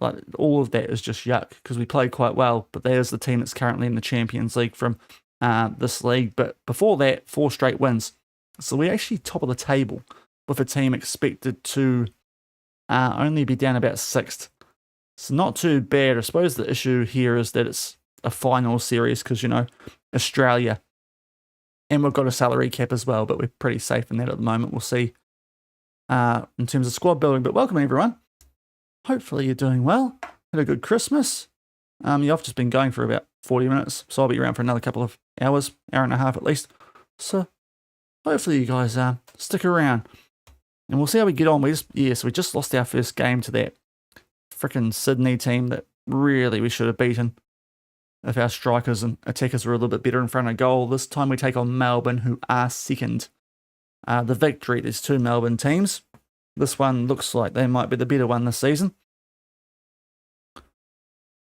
Speaker 1: Like, all of that is just yuck because we played quite well. But there's the team that's currently in the Champions League from this league. But before that, 4 straight wins. So we're actually top of the table with a team expected to only be down about 6th. So not too bad. I suppose the issue here is that it's a final series because, you know, Australia. And we've got a salary cap as well, but we're pretty safe in that at the moment. We'll see in terms of squad building. But welcome, everyone. Hopefully you're doing well. Had a good Christmas. Yeah, I've just been going for about 40 minutes, so I'll be around for another couple of hours, hour and a half at least. So hopefully you guys stick around. And we'll see how we get on. So we just lost our first game to that freaking Sydney team that really we should have beaten if our strikers and attackers were a little bit better in front of goal. This time we take on Melbourne, who are second. The victory, there's 2 Melbourne teams. This one looks like they might be the better one this season.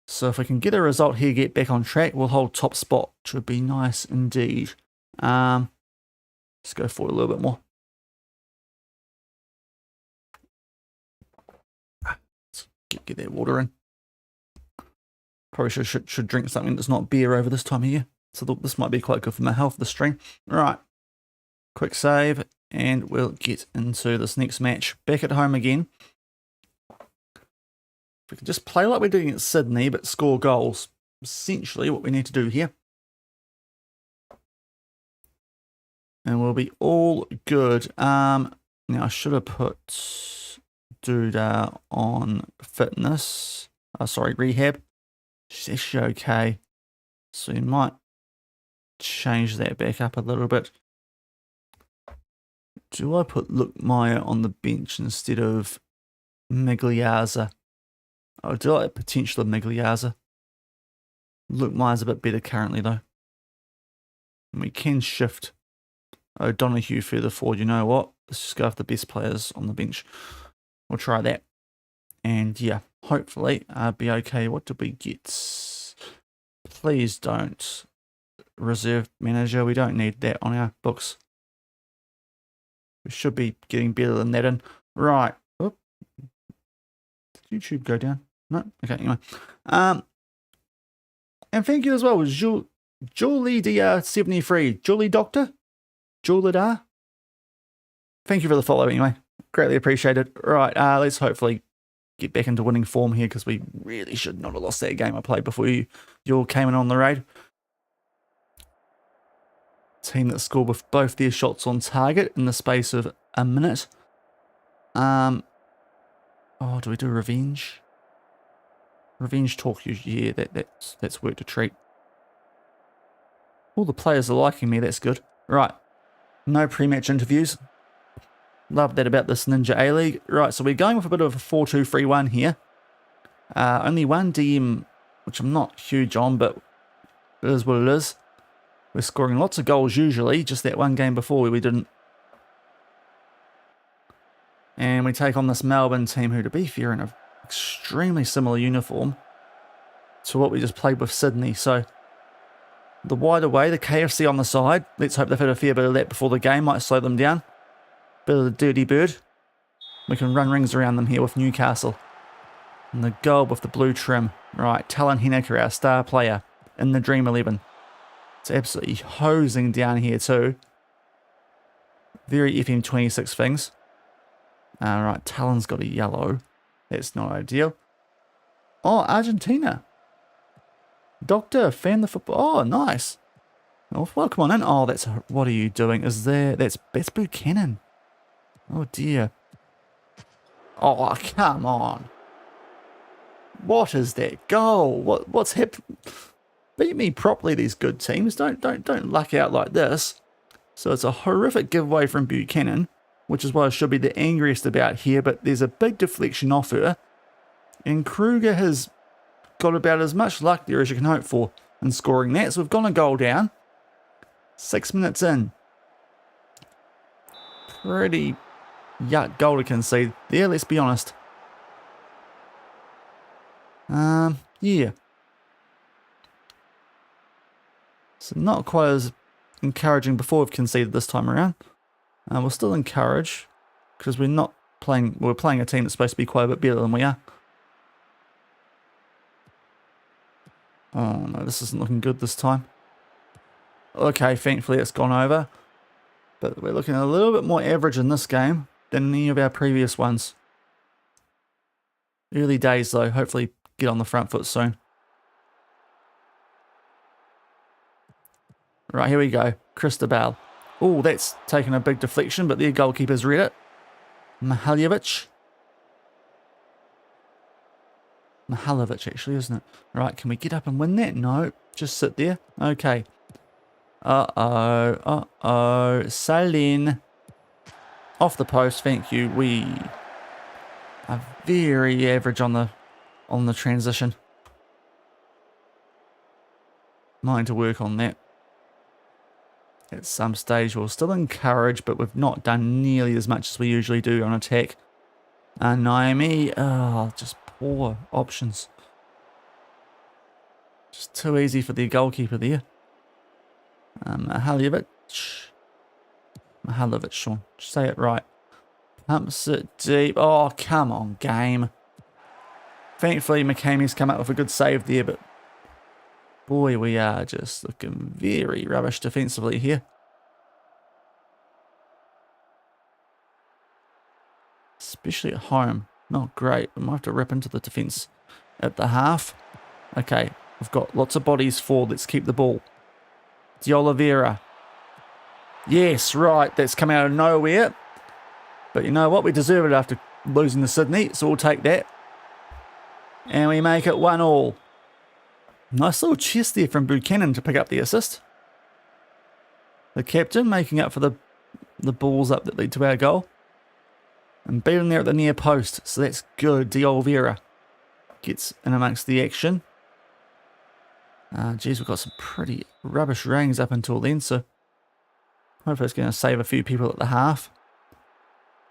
Speaker 1: So if we can get a result here, get back on track, we'll hold top spot, which would be nice indeed. Let's go forward a little bit more. Get that water in. Probably should drink something that's not beer over this time of year. So this might be quite good for my health, the stream. All right. Quick save, and we'll get into this next match. Back at home again. If we can just play like we're doing at Sydney, but score goals. Essentially what we need to do here. And we'll be all good. Now, I should have put Duda on fitness. Rehab. She's actually okay. So you might change that back up a little bit. Do I put Lukmaya on the bench instead of Migliazza? Oh, do I like the potential of Migliazza? Lukmaya's a bit better currently, though. And we can shift O'Donoghue further forward. You know what? Let's just go for the best players on the bench. We'll try that. And yeah, hopefully be okay. What did we get? Please don't. Reserve manager. We don't need that on our books. We should be getting better than that in. Right. Oop. Did YouTube go down? No? Okay, anyway. And thank you as well. Julie DR73. Julie Doctor? Julie Dar? Thank you for the follow anyway. Greatly appreciated. Right, let's hopefully get back into winning form here because we really should not have lost that game I played before you all came in on the raid. Team that scored with both their shots on target in the space of a minute. Oh, do we do revenge? Revenge talk, yeah, that's worked a treat. All the players are liking me, that's good. Right, no pre-match interviews. Love that about this Ninja A-League. Right, so we're going with a bit of a 4-2-3-1 here. Only one DM, which I'm not huge on, but it is what it is. We're scoring lots of goals usually, just that one game before we didn't. And we take on this Melbourne team who, to be fair, in an extremely similar uniform to what we just played with Sydney. So the wide away, the KFC on the side. Let's hope they've had a fair bit of that before the game. Might slow them down. Bit of the dirty bird. We can run rings around them here with Newcastle. And the goal with the blue trim. Right, Talon Henniker, our star player in the Dream 11. It's absolutely hosing down here too. Very FM26 things. Right, Talon's got a yellow. That's not ideal. Oh, Argentina. Doctor, fan the football. Oh, nice. Well, come on in. Oh, what are you doing? That's Buchanan. Oh dear. Oh, come on. What is that goal? What's happened? Beat me properly, these good teams. Don't luck out like this. So it's a horrific giveaway from Buchanan, which is what I should be the angriest about here, but there's a big deflection off her. And Kruger has got about as much luck there as you can hope for in scoring that. So we've gone a goal down. 6 minutes in. Pretty Yuck, goal to concede there, let's be honest. Yeah. So not quite as encouraging before we've conceded this time around. We're still encouraged because we're playing a team that's supposed to be quite a bit better than we are. Oh no, this isn't looking good this time. Okay, thankfully it's gone over. But we're looking a little bit more average in this game than any of our previous ones. Early days though, hopefully get on the front foot soon. Right, here we go. Christabel. Oh, that's taken a big deflection, but their goalkeeper's read it. Mihalovic, actually, isn't it? Right, can we get up and win that? No, just sit there. Okay. Salin. Off the post, thank you. We are very average on the transition. Mind to work on that. At some stage, we'll still encourage, but we've not done nearly as much as we usually do on attack. Naomi, just poor options. Just too easy for the goalkeeper there. Mihalovic, Shaun, say it right. Pumps it deep. Oh, come on, game. Thankfully, McCamey's come up with a good save there, but boy, we are just looking very rubbish defensively here. Especially at home. Not great. We might have to rip into the defence at the half. Okay, we've got lots of bodies forward. Let's keep the ball. De Oliveira. Yes, right. That's come out of nowhere. But you know what? We deserve it after losing to Sydney, so we'll take that. And we make it 1-1. Nice little chest there from Buchanan to pick up the assist. The captain making up for the balls up that lead to our goal. And beating there at the near post, so that's good. De Oliveira gets in amongst the action. Geez, we've got some pretty rubbish rings up until then, so hopefully it's going to save a few people at the half.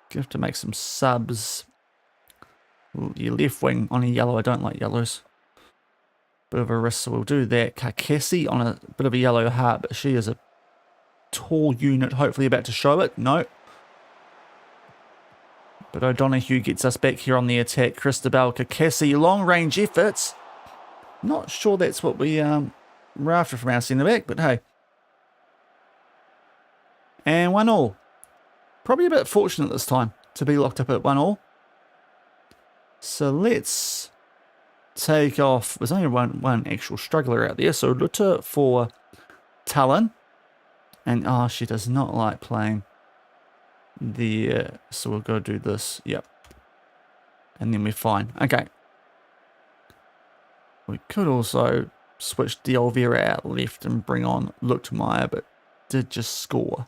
Speaker 1: Gonna have to make some subs. Ooh, your left wing on a yellow. I don't like yellows. Bit of a risk, so we'll do that. Kakesi on a bit of a yellow heart, but she is a tall unit, hopefully about to show it. No. But O'Donoghue gets us back here on the attack. Christabel, Kakesi, long-range efforts. Not sure that's what we were after from our centre-back, but hey. And 1-1. Probably a bit fortunate this time to be locked up at 1-1. So let's take off. There's only one actual struggler out there. So Lutta for Talon. And she does not like playing there. So we'll go do this. Yep. And then we're fine. Okay. We could also switch De Oliveira out left and bring on Luchtmeyer, but did just score.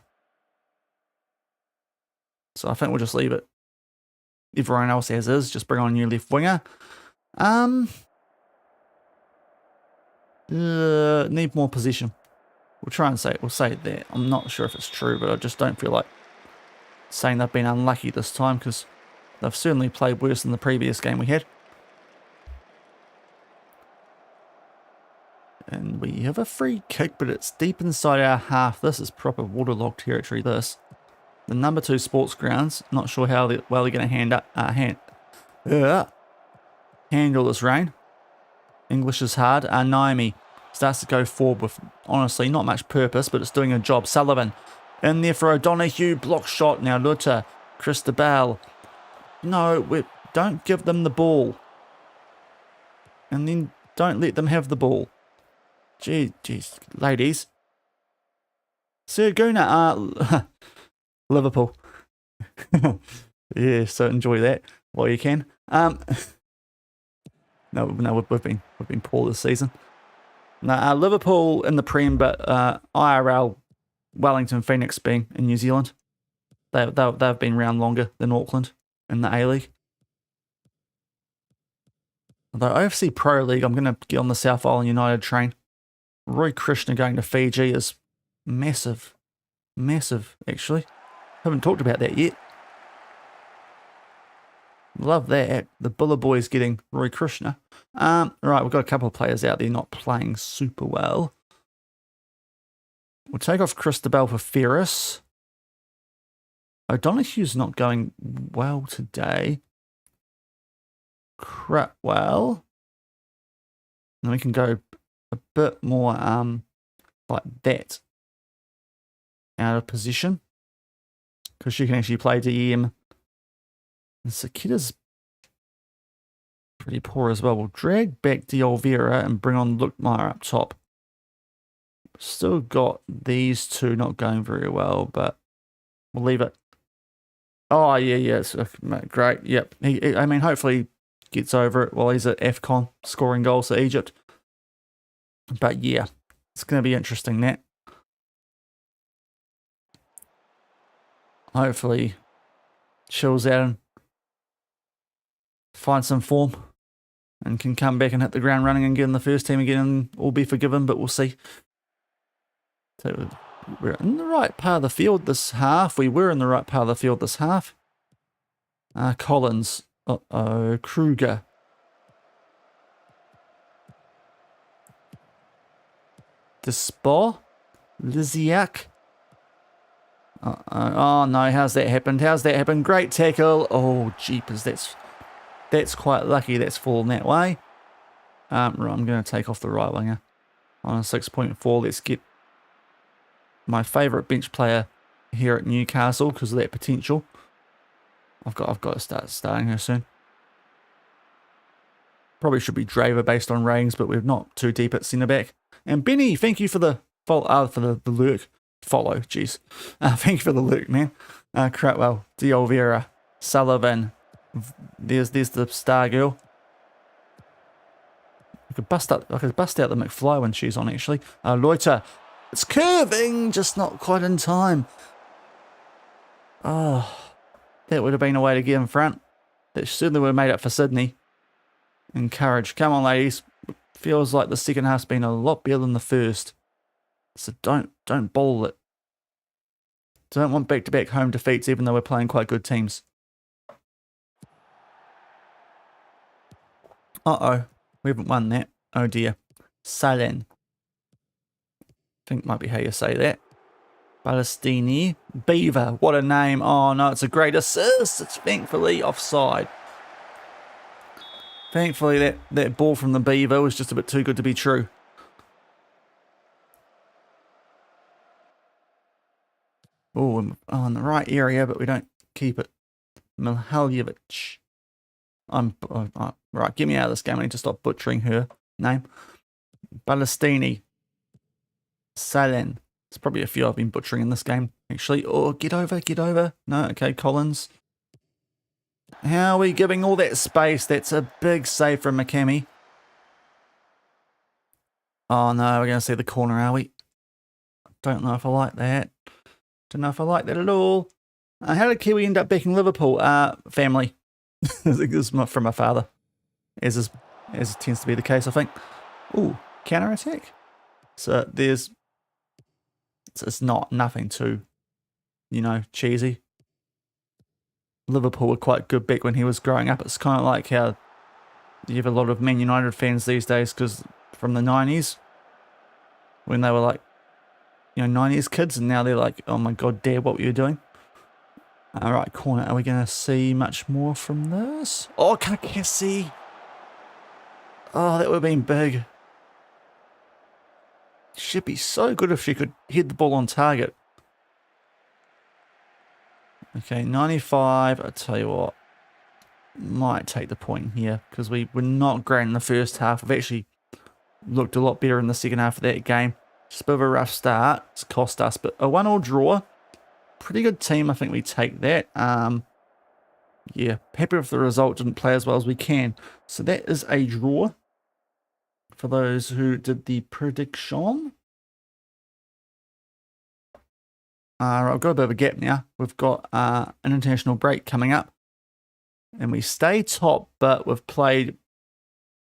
Speaker 1: So I think we'll just leave it. Everyone else as is, just bring on a new left winger. Need more possession. We'll say that. I'm not sure if it's true, but I just don't feel like saying they've been unlucky this time, because they've certainly played worse than the previous game we had. And we have a free kick, but it's deep inside our half. This is proper waterlogged territory, this. The number 2 sports grounds. Not sure how well they're going to handle this rain. English is hard. Naomi starts to go forward with, honestly, not much purpose, but it's doing a job. Sullivan in there for O'Donoghue. Block shot. Now Lutta. Christabel. No, don't give them the ball. And then don't let them have the ball. Jeez, ladies. Serguna, Liverpool. Yeah, so enjoy that while you can. No, we've been poor this season. No, Liverpool in the Prem, but IRL, Wellington Phoenix being in New Zealand. They've been around longer than Auckland in the A-League. Although OFC Pro League, I'm going to get on the South Island United train. Roy Krishna going to Fiji is massive. Massive, actually. Haven't talked about that yet. Love that. The Buller Boys getting Roy Krishna. Right, we've got a couple of players out there not playing super well. We'll take off Christabel for Ferris. O'Donoghue's not going well today. Cratwell. And we can go a bit more like that. Out of position. Because she can actually play DM. And Sakita's pretty poor as well. We'll drag back De Oliveira and bring on Lukmeyer up top. Still got these two not going very well, but we'll leave it. Oh, yeah, it's great. Yep. I mean, hopefully gets over it while he's at AFCON scoring goals for Egypt. But yeah, it's going to be interesting, that. Hopefully chills out and find some form and can come back and hit the ground running and get in the first team again and all be forgiven, but we'll see. So we're in the right part of the field this half. We were in the right part of the field this half. Collins. Uh-oh. Kruger. Despo. Liziak. Oh no, how's that happened? Great tackle. Oh, jeepers, that's quite lucky that's fallen that way. Right, I'm going to take off the right winger on a 6.4. Let's get my favourite bench player here at Newcastle because of that potential. I've got to start starting her soon. Probably should be Draver based on ratings, but we're not too deep at centre back. And Benny, thank you for the lurk. Follow, jeez. Thank you for the lurk, man. Cratwell, De Oliveira, Sullivan. There's the star girl. I could bust out the McFly when she's on, actually. Loiter. It's curving, just not quite in time. Oh, that would have been a way to get in front. That certainly would have made up for Sydney. Encourage. Come on, ladies. Feels like the second half's been a lot better than the first. So don't bowl it. Don't want back-to-back home defeats, even though we're playing quite good teams. Uh-oh. We haven't won that. Oh, dear. Salen. I think might be how you say that. Balestini. Beaver. What a name. Oh, no, it's a great assist. It's thankfully offside. Thankfully, that ball from the Beaver was just a bit too good to be true. Oh, in the right area, but we don't keep it. Milhaljevic. Right, get me out of this game. I need to stop butchering her name. Balestini. Salen. There's probably a few I've been butchering in this game, actually. Oh, get over. No, okay, Collins. How are we giving all that space? That's a big save from McCamey. Oh, no, we're going to see the corner, are we? Don't know if I like that. Don't know if I like that at all. How did Kiwi end up backing Liverpool? Family. I think this is from my father. As tends to be the case, I think. Ooh, counter-attack. So it's not nothing too, cheesy. Liverpool were quite good back when he was growing up. It's kind of like how you have a lot of Man United fans these days because from the 90s, when they were like, 90s kids, and now they're like, oh my god, Dad, what were you doing? All right, corner. Are we going to see much more from this? Oh, Kakesi. Oh, that would have been big. She'd be so good if she could hit the ball on target. Okay, 95. I tell you what, might take the point here because we were not great in the first half. We've actually looked a lot better in the second half of that game. Just a bit of a rough start. It's cost us, but a 1-1 draw. Pretty good team. I think we take that. Yeah, happy with the result. Didn't play as well as we can. So that is a draw. For those who did the prediction. I've got a bit of a gap now. We've got an international break coming up. And we stay top, but we've played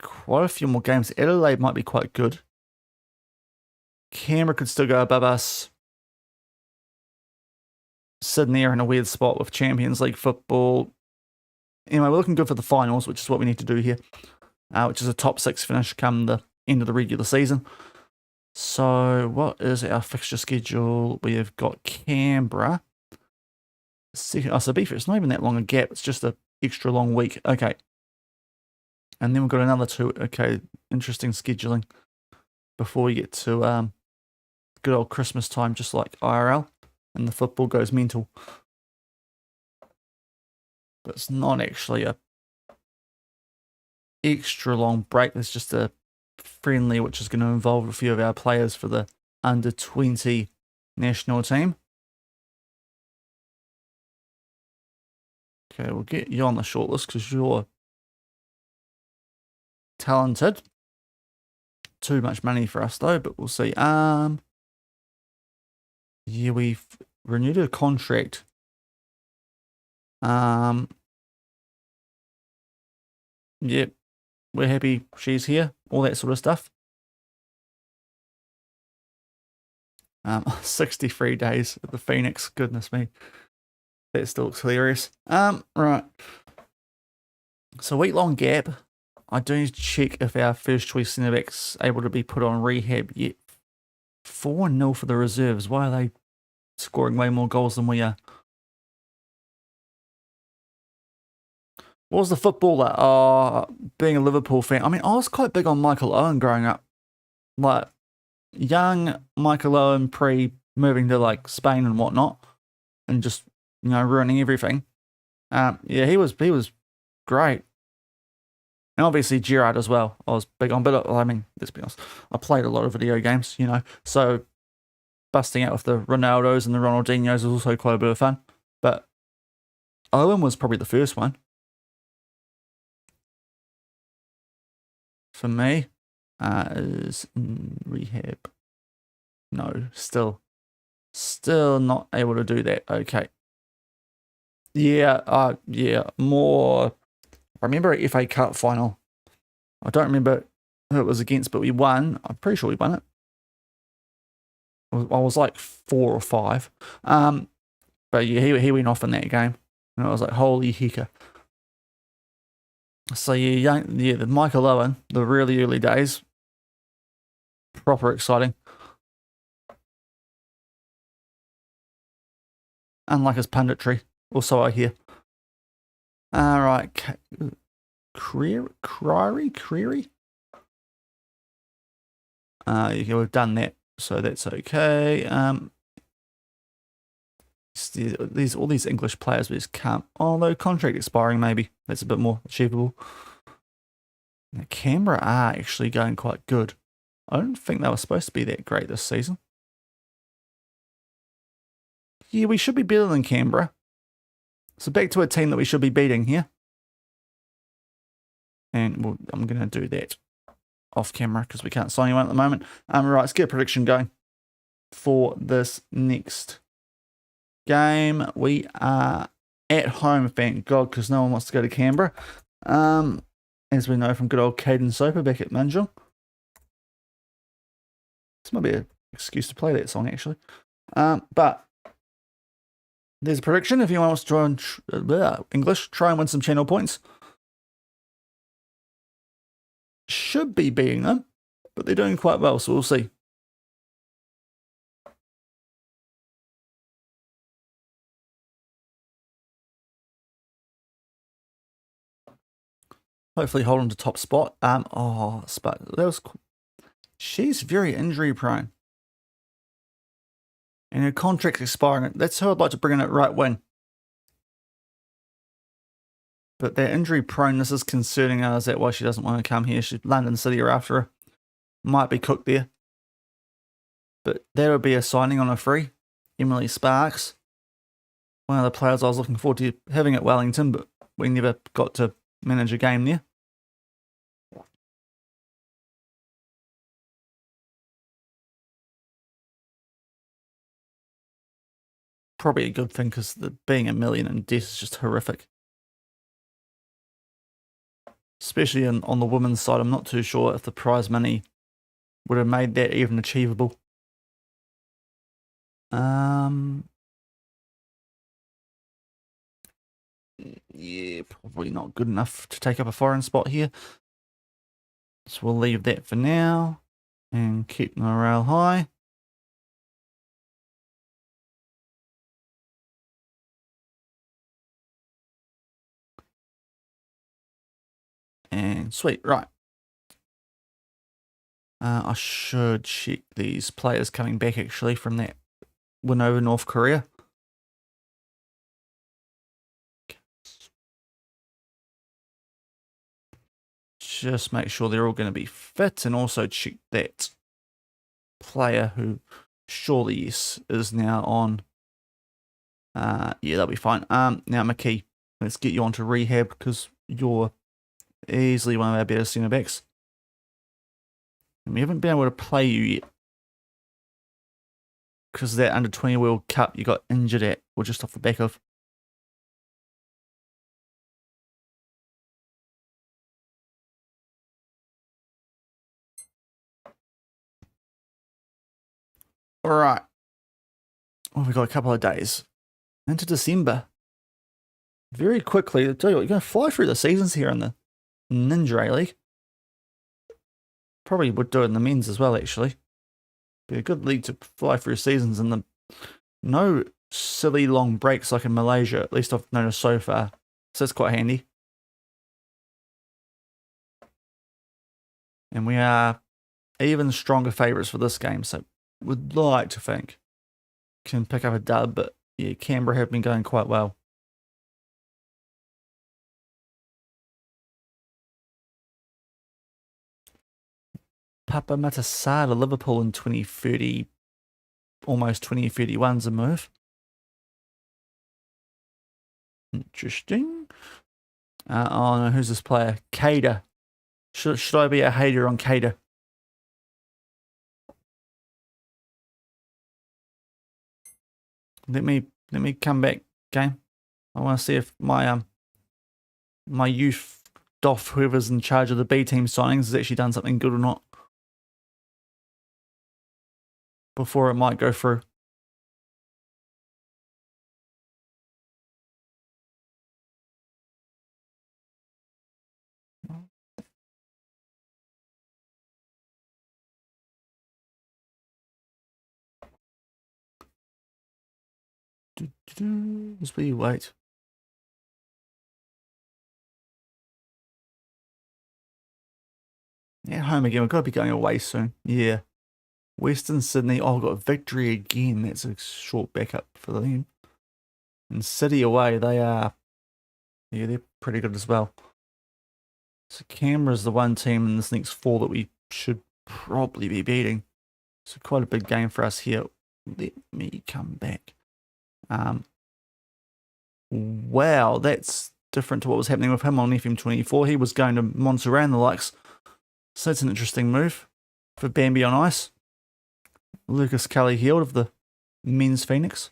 Speaker 1: quite a few more games. Adelaide might be quite good. Canberra could still go above us. Sydney are in a weird spot with Champions League football. Anyway, we're looking good for the finals, which is what we need to do here, which is a top 6 finish come the end of the regular season. So what is our fixture schedule? We have got Canberra. So beef, it's not even that long a gap. It's just an extra long week. Okay. And then we've got another 2. Okay, interesting scheduling before we get to good old Christmas time, just like IRL, and the football goes mental. But it's not actually a extra long break. It's just a friendly, which is going to involve a few of our players for the under 20 national team. Okay, we'll get you on the shortlist because you're talented. Too much money for us though, but we'll see. Yeah, we've renewed a contract. Yep, we're happy she's here, all that sort of stuff. 63 days at the Phoenix, goodness me. That still looks hilarious. Right. So week-long gap. I do need to check if our first choice centre back's able to be put on rehab yet. 4-0 for the reserves. Why are they scoring way more goals than we are? What was the footballer? Being a Liverpool fan. I mean, I was quite big on Michael Owen growing up. Like, young Michael Owen pre-moving to, like, Spain and whatnot. And just, you know, ruining everything. Yeah, he was great. And obviously Gerrard as well, I was big on. But, I mean, let's be honest, I played a lot of video games, you know. So, busting out with the Ronaldos and the Ronaldinhos was also quite a bit of fun. But Owen was probably the first one. For me, is rehab. No, still not able to do that. Okay. Yeah, more. I remember an FA Cup final. I don't remember who it was against, but we won. I'm pretty sure we won it. I was like 4 or 5. But yeah, he went off in that game, and I was like, holy hecker. So yeah, the Michael Owen, the really early days, proper exciting. Unlike his punditry, also I hear. All right, Creary. Yeah, we've done that, so that's okay. All these English players we just can't. Although contract expiring, maybe that's a bit more achievable. Now, Canberra are actually going quite good. I don't think they were supposed to be that great this season. Yeah, we should be better than Canberra. So back to a team that we should be beating here. And I'm going to do that off camera because we can't sign anyone at the moment. Right, let's get a prediction going for this next game. We are at home, thank God, because no one wants to go to Canberra. As we know from good old Caden Soper back at Munjung. This might be an excuse to play that song, actually. But there's a prediction. If anyone wants to try and English, try and win some channel points. Should be beating them, but they're doing quite well, so we'll see. Hopefully hold on to top spot. She's very injury prone. And her contract's expiring. That's who I'd like to bring in at right wing. But that injury proneness is concerning her. Is that why she doesn't want to come here? London City are after her. Might be cooked there. But that would be a signing on a free. Emily Sparks. One of the players I was looking forward to having at Wellington, but we never got to manage a game there. Probably a good thing because being a million in debt is just horrific. Especially on the women's side, I'm not too sure if the prize money would have made that even achievable. Yeah, probably not good enough to take up a foreign spot here. So we'll leave that for now and keep morale high. And sweet, right. I should check these players coming back actually from that win over North Korea. Just make sure they're all going to be fit, and also check that player who surely yes is now on. Yeah, that'll be fine. Now McKee, let's get you onto rehab because you're easily one of our better centre backs. And we haven't been able to play you yet because that under 20 World Cup you got injured at, or just off the back of. All right. Well, we've got a couple of days into December. Very quickly, I tell you what, you're going to fly through the seasons here in the Ninja A League. Probably would do it in the men's as well, actually. Be a good league to fly through seasons, and no silly long breaks like in Malaysia, at least I've noticed so far. So it's quite handy. And we are even stronger favourites for this game, so would like to think can pick up a dub, but yeah, Canberra have been going quite well. Papa Matasada, Liverpool in 2030, almost 2031's a move. Interesting. Oh no, who's this player? Cater. Should I be a hater on Cater? Let me come back, game. I want to see if my my youth doff, whoever's in charge of the B team signings, has actually done something good or not before it might go through. As we wait. Yeah, home again. We've got to be going away soon. Yeah. Western Sydney. Oh, we've got victory again. That's a short backup for them. And City away, they are. Yeah, they're pretty good as well. So Canberra's the one team in this next four that we should probably be beating. So quite a big game for us here. Let me come back. Wow, that's different to what was happening with him on FM24. He was going to Montserrat and the likes. So that's an interesting move for Bambi on ice. Lucas Kelly healed of the men's Phoenix.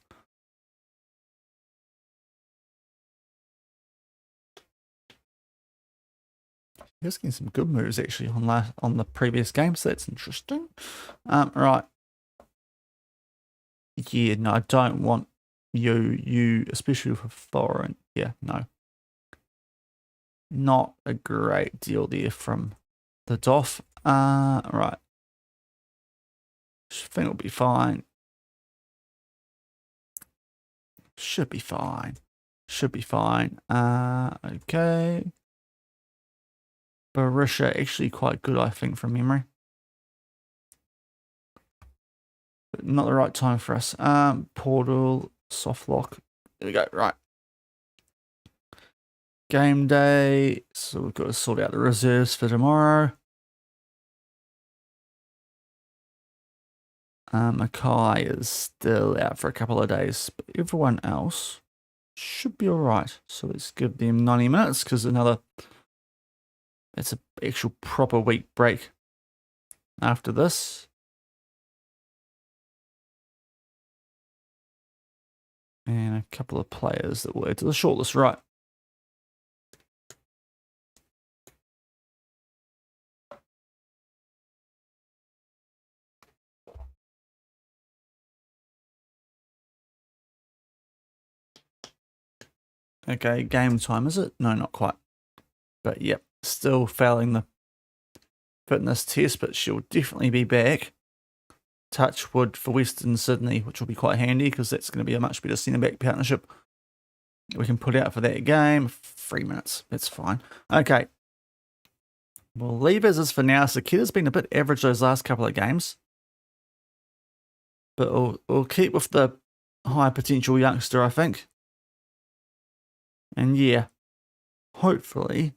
Speaker 1: He was getting some good moves actually on the previous game, so that's interesting. Right. Yeah, no, I don't want you, especially for foreign. Yeah, no. Not a great deal there from the Doff. Right. I think it'll be fine. Should be fine. Should be fine. Okay. Barisha, actually quite good, I think, from memory. But not the right time for us. Portal, soft lock. There we go. Right. Game day. So we've got to sort out the reserves for tomorrow. Mackay is still out for a couple of days, but everyone else should be all right. So let's give them 90 minutes because it's an actual proper week break after this. And a couple of players that will add to the shortlist, right? Okay, game time, is it? No, not quite. But yep, still failing the fitness test, but she'll definitely be back. Touch wood for Western Sydney, which will be quite handy because that's going to be a much better centre-back partnership we can put out for that game. 3 minutes, that's fine. Okay. We'll leave as is for now. Sakita's been a bit average those last couple of games. But we'll keep with the high potential youngster, I think. And yeah, hopefully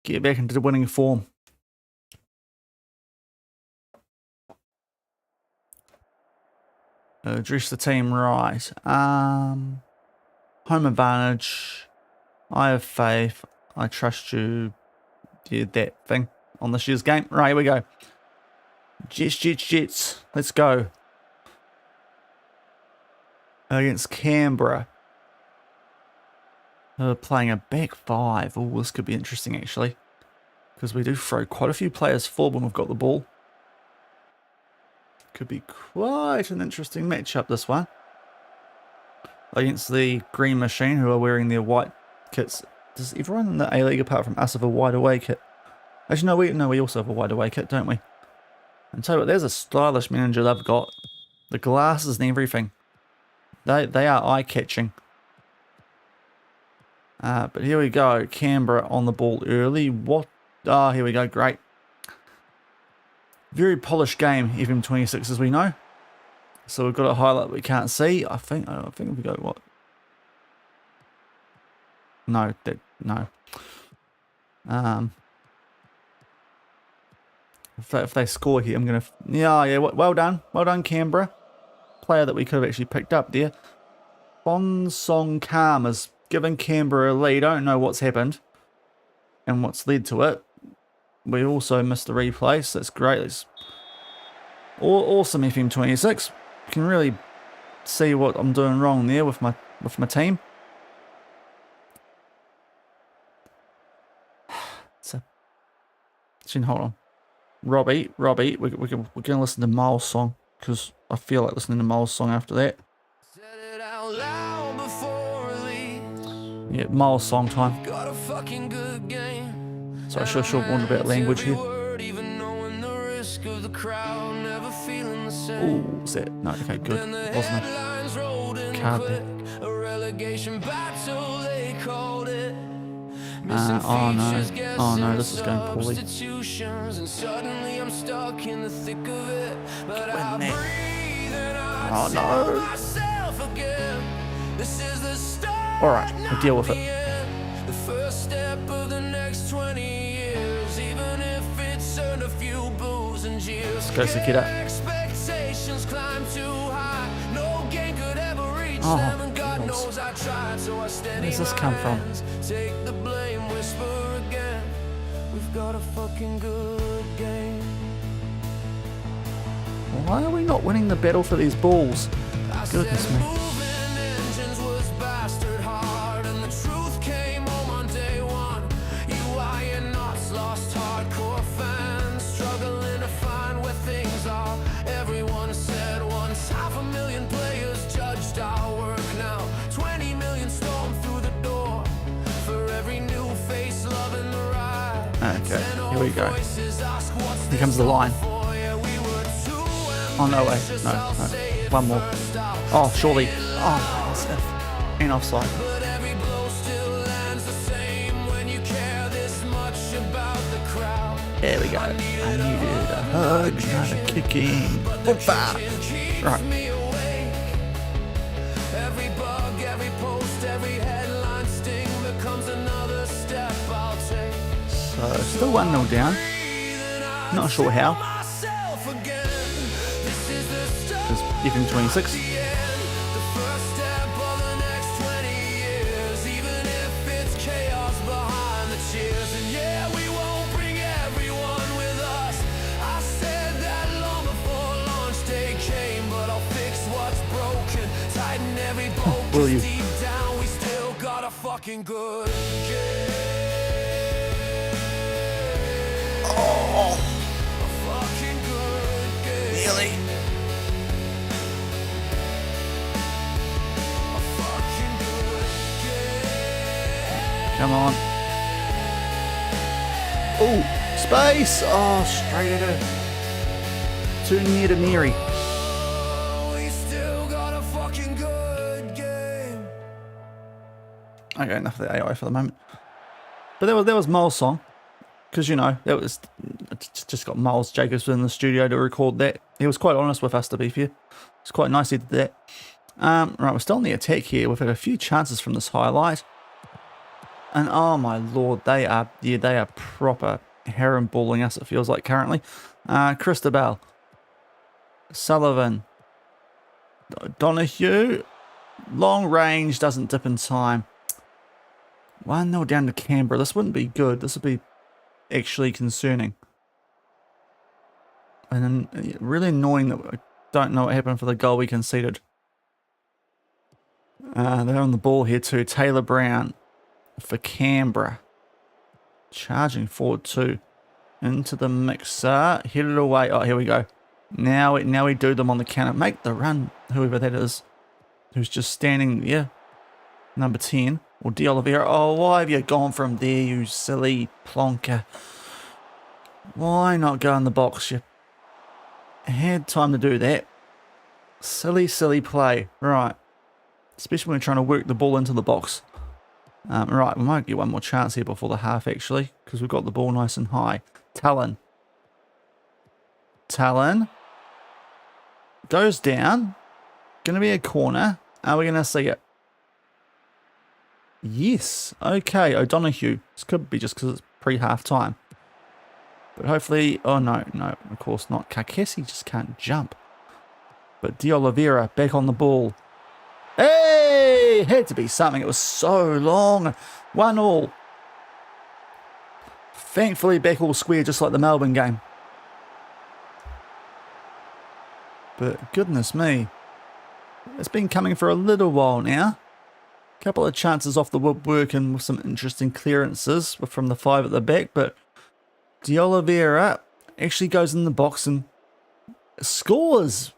Speaker 1: get back into the winning form. Address the team right. Home advantage. I have faith. I trust you. Yeah, that thing on this year's game. Right, here we go. Jets. Let's go. Against Canberra. Playing a back five. Oh, this could be interesting actually. Because we do throw quite a few players forward when we've got the ball. Could be quite an interesting matchup, this one. Against the Green Machine, who are wearing their white kits. Does everyone in the A-League, apart from us, have a wide away kit? Actually, no, we also have a wide away kit, don't we? And tell you what, there's a stylish manager they've got. The glasses and everything. They are eye-catching. But here we go. Canberra on the ball early. What? Oh, here we go. Great. Very polished game, FM26, as we know. So we've got a highlight we can't see. I think we go what? No. If they score here, I'm gonna. Yeah. Well done, Canberra. Player that we could have actually picked up there. Bon Song Kam has given Canberra a lead. I don't know what's happened and what's led to it. We also missed the replay, so that's great. It's awesome, FM26. You can really see what I'm doing wrong there with my team. Hold on. Robbie, we're gonna listen to Miles' song because I feel like listening to Miles' song after that. Yeah, Miles' song time. So I sure warned about language here. Oh, was that? No, okay, good. Wasn't it? Card there. Oh no, this is going poorly. Oh no. Alright, we'll deal with it. Let's go, Sakita. Oh, where's this come from? Why are we not winning the battle for these balls? Goodness me. Okay, here we go. Here comes the line. Oh, no way. No. One more. Oh, surely. Oh, that's it. And offside. There we go. I needed a hug, not a kicking. Oopa. Right. Still 1-0 down. Not sure how. It's FM26. Will you? Oh, nearly. Come on. Oh, space. Oh, straight at her. Too near to Mary. Okay, enough of the AI for the moment. But there was Miles' song. Because, you know, just got Miles Jacobs in the studio to record that. He was quite honest with us, to be fair. It's quite nice he did that. Right, we're still on the attack here. We've had a few chances from this highlight. And oh my lord, they are proper herring-balling us, it feels like currently. Christabel. Sullivan. Donahue. Long range, doesn't dip in time. 1-0 down to Canberra. This wouldn't be good. This would be actually concerning. And then really annoying that I don't know what happened for the goal we conceded. They're on the ball here too. Taylor Brown for Canberra. Charging forward too. Into the mixer. Hit it away. Oh, here we go. Now we do them on the counter. Make the run, whoever that is. Who's just standing there. Number 10. Or De Oliveira. Oh, why have you gone from there, you silly plonker? Why not go in the box? You had time to do that. Silly, silly play. Right. Especially when we're trying to work the ball into the box. Right, we might get one more chance here before the half, actually. Because we've got the ball nice and high. Talon. Goes down. Going to be a corner. Are we going to see it? Yes. Okay, O'Donoghue. This could be just because it's pre-half time. But hopefully... Oh, no, of course not. Karkesi just can't jump. But De Oliveira back on the ball. Hey! Had to be something. It was so long. 1-1. Thankfully, back all square, just like the Melbourne game. But goodness me. It's been coming for a little while now. Couple of chances off the woodwork and with some interesting clearances from the 5 at the back, but De Oliveira actually goes in the box and scores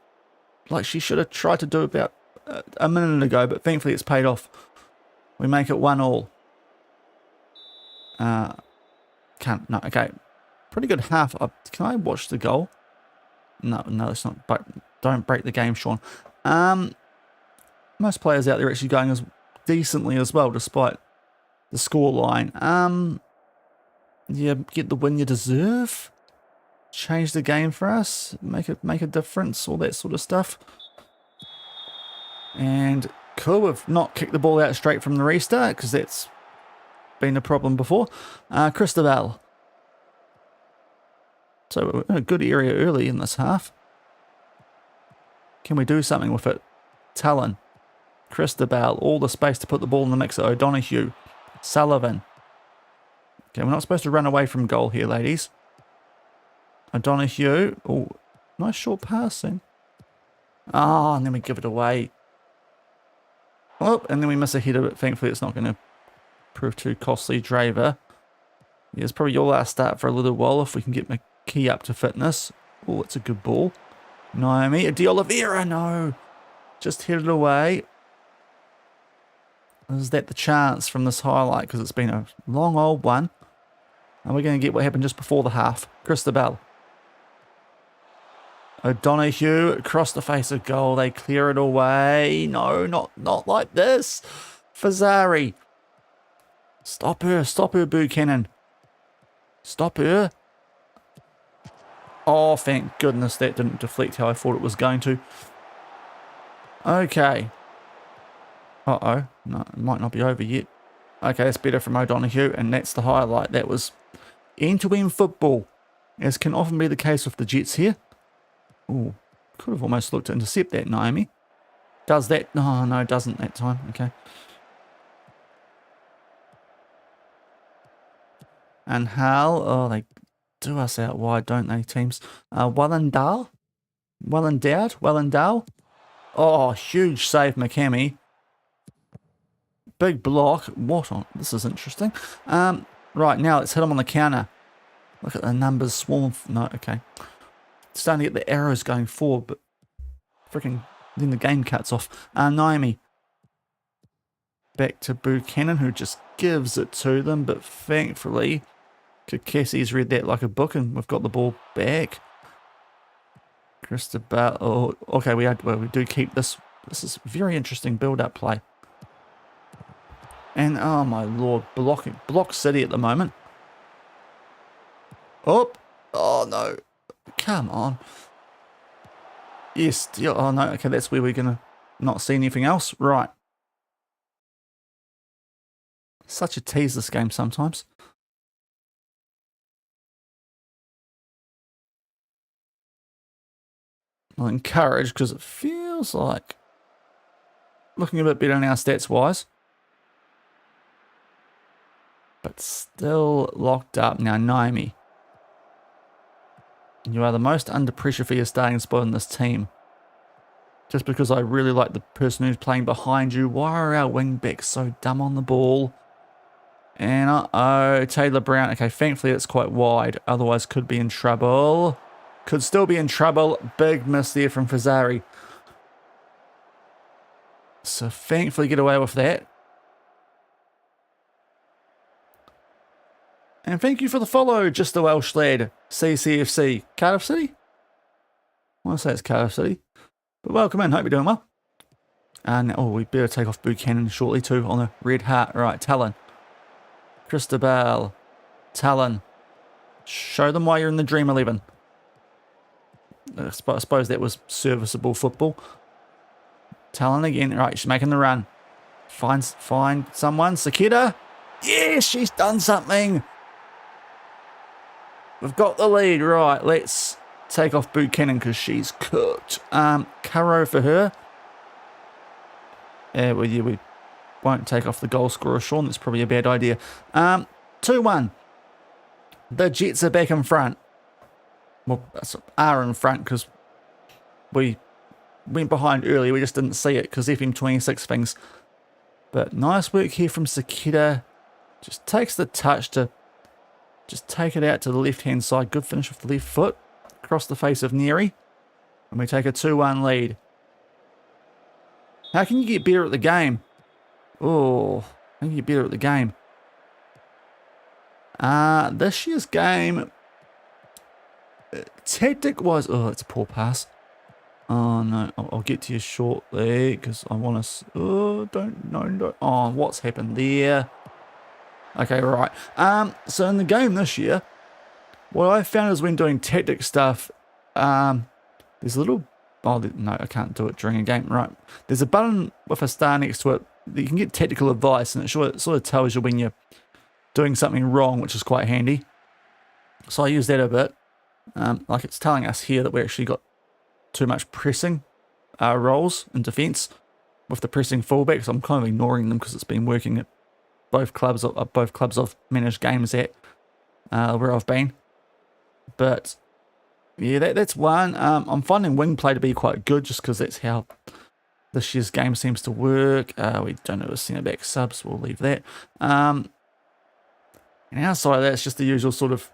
Speaker 1: like she should have tried to do about a minute ago, but thankfully it's paid off. We make it 1-1. Okay. Pretty good half. Can I watch the goal? No, it's not. But don't break the game, Shaun. Most players out there actually going as decently as well, despite the scoreline. Yeah, get the win you deserve. Change the game for us. Make a difference. All that sort of stuff. And cool, we've not kicked the ball out straight from the restart because that's been a problem before. Christabel. So a good area early in this half. Can we do something with it? Talon. Christabel. All the space to put the ball in the mixer. O'Donoghue. Sullivan. Okay, we're not supposed to run away from goal here, ladies. O'Donoghue. Oh, nice short passing. Ah, and then we give it away. Oh, and then we miss a header, but thankfully it's not going to prove too costly. Draver. Yeah, it's probably your last start for a little while if we can get McKee up to fitness. Oh, it's a good ball. Naomi. De Oliveira, no. Just hit it away. Is that the chance from this highlight? Because it's been a long old one. And we're going to get what happened just before the half. Christabel. O'Donoghue across the face of goal. They clear it away. No, not like this. Fazari. Stop her, Buchanan. Stop her. Oh, thank goodness that didn't deflect how I thought it was going to. Okay. Uh-oh. No, it might not be over yet. Okay, that's better from O'Donoghue, and that's the highlight. That was end-to-end football, as can often be the case with the Jets here. Oh, could have almost looked to intercept that, Naomi. Does that? Oh, no, doesn't that time. Okay. And Hal, oh, they do us out wide, don't they, teams? Wellendale? Oh, huge save, McCammy. Big block. What on? This is interesting. Right, now let's hit him on the counter. Look at the numbers swarm. No, okay. Starting to get the arrows going forward, but freaking then the game cuts off. Naomi. back to Buchanan, who just gives it to them. But thankfully, Kakesi's read that like a book, and we've got the ball back. Christopher, oh, okay, we do keep this. This is very interesting build-up play. And oh my lord, block city at the moment. Oh no, come on. Yes, oh no, okay, that's where we're gonna not see anything else. Right. Such a tease, this game sometimes. I'm encouraged because it feels like looking a bit better now stats-wise. But still locked up. Now, Naomi, you are the most under pressure for your starting spot in this team. Just because I really like the person who's playing behind you. Why are our wing backs so dumb on the ball? And uh-oh, Taylor Brown. Okay, thankfully it's quite wide. Otherwise could be in trouble. Could still be in trouble. Big miss there from Fazari. So thankfully get away with that. And thank you for the follow, just a Welsh lad. CCFC. Cardiff City? I want to say it's Cardiff City. But welcome in, hope you're doing well. And oh, we better take off Buchanan shortly too on the red heart. Right, Talon. Christabel. Talon. Show them why you're in the Dream 11. I suppose that was serviceable football. Talon again. Right, she's making the run. Find someone. Sakita. Yes, she's done something. We've got the lead. Right, let's take off Buchanan because she's cooked. Caro for her. Yeah, we won't take off the goal scorer, Shaun. That's probably a bad idea. 2-1. The Jets are back in front. Well, are in front because we went behind earlier. We just didn't see it because FM26 things. But nice work here from Sakita. Just takes the touch to just take it out to the left-hand side. Good finish with the left foot. Across the face of Neri. And we take a 2-1 lead. How can you get better at the game? Oh, how can you get better at the game? This year's game, tactic-wise, oh, it's a poor pass. Oh, no, I'll get to you shortly because I want to, oh, don't, oh, what's happened there? Okay, right. So in the game this year, what I found is when doing tactic stuff, there's a little, oh, no, I can't do it during a game, right. There's a button with a star next to it that you can get tactical advice, and it sort of tells you when you're doing something wrong, which is quite handy. So I use that a bit. Like it's telling us here that we actually got too much pressing roles in defence with the pressing fullbacks. I'm kind of ignoring them because it's been working at both clubs I've managed games at where I've been. But yeah, that's one. I'm finding wing play to be quite good just because that's how this year's game seems to work. We don't have a centre back subs, we'll leave that. And outside of that, it's just the usual sort of,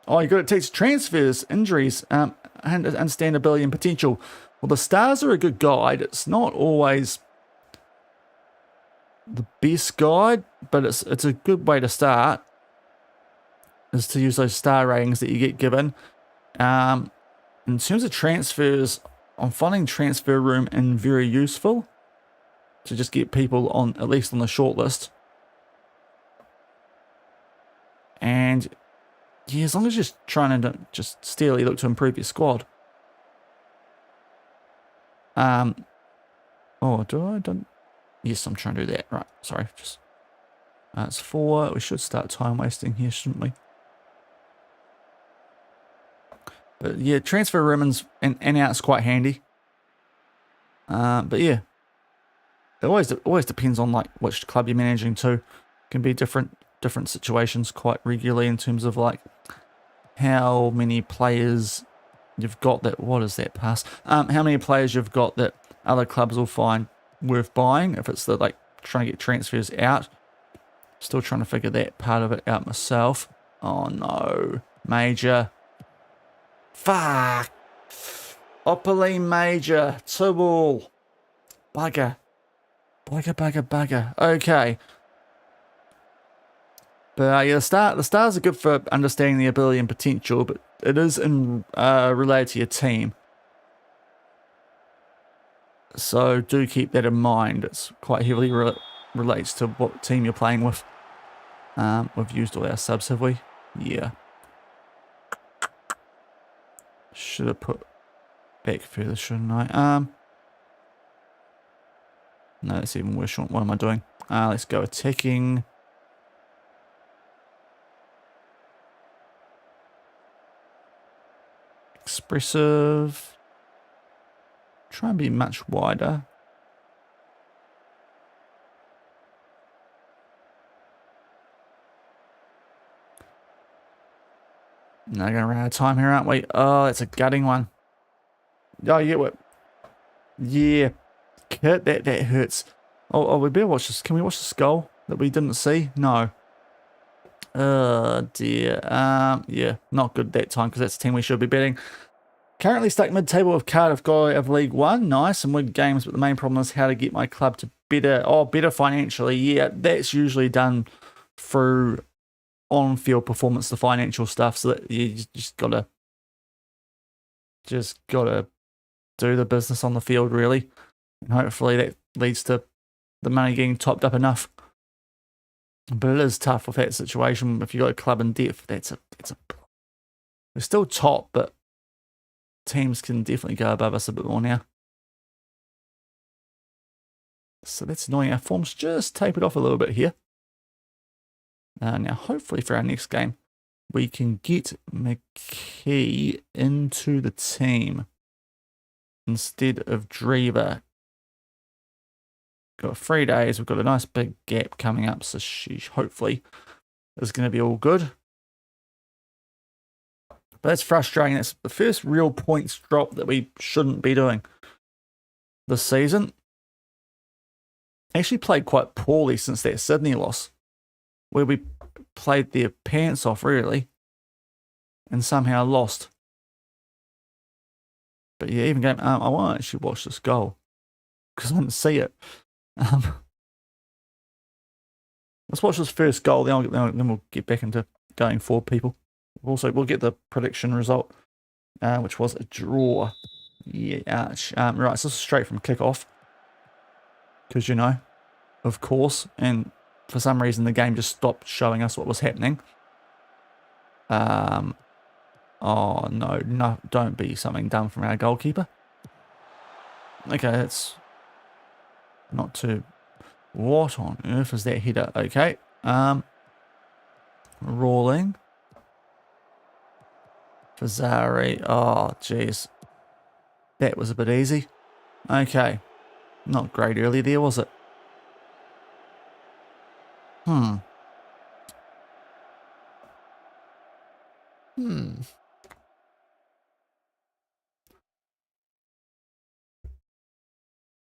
Speaker 1: oh, you got to teach transfers, injuries, and understandability and potential. Well, the stars are a good guide. It's not always the best guide, but it's a good way to start, is to use those star ratings that you get given. In terms of transfers, I'm finding transfer room in very useful to just get people on, at least on the short list. And yeah, as long as you're trying to just steadily look to improve your squad. Oh, don't. Yes, I'm trying to do that. Right, sorry. Just it's 4. We should start time wasting here, shouldn't we? But yeah, transfer room and out's quite handy. But yeah, it always depends on like which club you're managing too. Can be different situations quite regularly in terms of like how many players you've got that, what is that pass? How many players you've got that other clubs will find worth buying if it's the like trying to get transfers out. Still trying to figure that part of it out myself. Oh no, Major. Fuck. Opaline Major. 2-all. Bugger. Bugger. Okay. But yeah, the stars are good for understanding the ability and potential, but it is related to your team. So do keep that in mind. It's quite heavily relates to what team you're playing with. We've used all our subs, have we? Yeah. Should have put back further, shouldn't I? No, that's even worse. What am I doing? Let's go attacking. Expressive. Try and be much wider. Now going to run out of time here, aren't we? Oh, that's a gutting one. Oh, yeah, what? Yeah. Kit, that hurts. Oh, we better watch this. Can we watch the skull that we didn't see? No. Oh, dear. Yeah, not good that time because that's the team we should be betting. Currently stuck mid-table with Cardiff Guy of League One. Nice and win games, but the main problem is how to get my club to better financially. Yeah, that's usually done through on-field performance, the financial stuff, so that you just gotta do the business on the field, really. And hopefully that leads to the money getting topped up enough. But it is tough with that situation. If you've got a club in depth, we're still top, but teams can definitely go above us a bit more now. So that's annoying. Our form's just tapered off a little bit here. Now, hopefully for our next game, we can get McKee into the team instead of Drever. Got 3 days. We've got a nice big gap coming up, so she hopefully is going to be all good. But it's frustrating. It's the first real points drop that we shouldn't be doing this season. Actually played quite poorly since that Sydney loss, where we played their pants off, really, and somehow lost. But yeah, even game, I want to actually watch this goal because I didn't see it. Let's watch this first goal, then we'll get back into going forward, people. Also, we'll get the prediction result, which was a draw. Yeah, right, so this is straight from kickoff. Because, of course, and for some reason the game just stopped showing us what was happening. Oh, no, don't be something done from our goalkeeper. Okay, that's not too... What on earth is that header? Okay, rolling. Fazari. Oh, jeez. That was a bit easy. Okay. Not great early there, was it?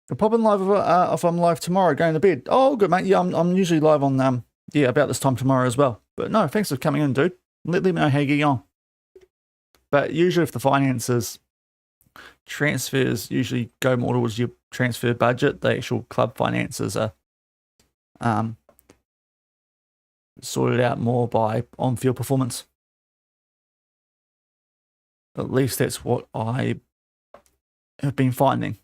Speaker 1: The popping live if I'm live tomorrow, going to bed. Oh, good, mate. Yeah, I'm usually live on about this time tomorrow as well. But no, thanks for coming in, dude. Let me know how you get on. But usually if the finances transfers usually go more towards your transfer budget, the actual club finances are sorted out more by on-field performance. At least that's what I have been finding.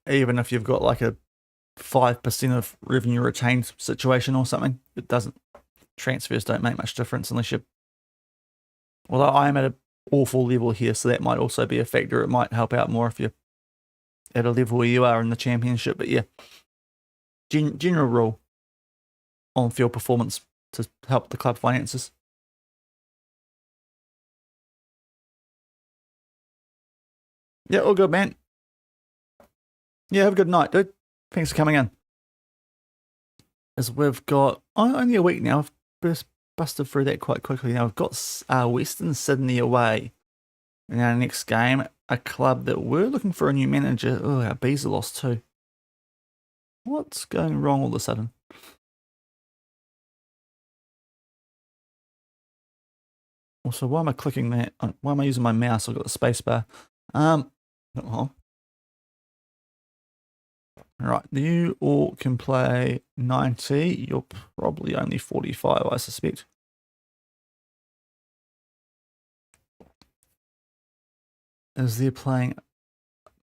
Speaker 1: Even if you've got like a 5% of revenue retained situation or something, transfers don't make much difference unless you're, although I am at an awful level here, so that might also be a factor. It might help out more if you're at a level where you are in the championship. But yeah, general rule on field performance to help the club finances. Yeah, all good, man. Yeah, have a good night, dude. Thanks for coming in. As we've got only a week now, I've busted through that quite quickly. Now we've got Western Sydney away in our next game, a club that we're looking for a new manager. Oh, our bees are lost too. What's going wrong all of a sudden? Also, why am I clicking that? Why am I using my mouse? I've got the space bar. Oh. Right, you all can play 90. You're probably only 45, I suspect. Is there playing?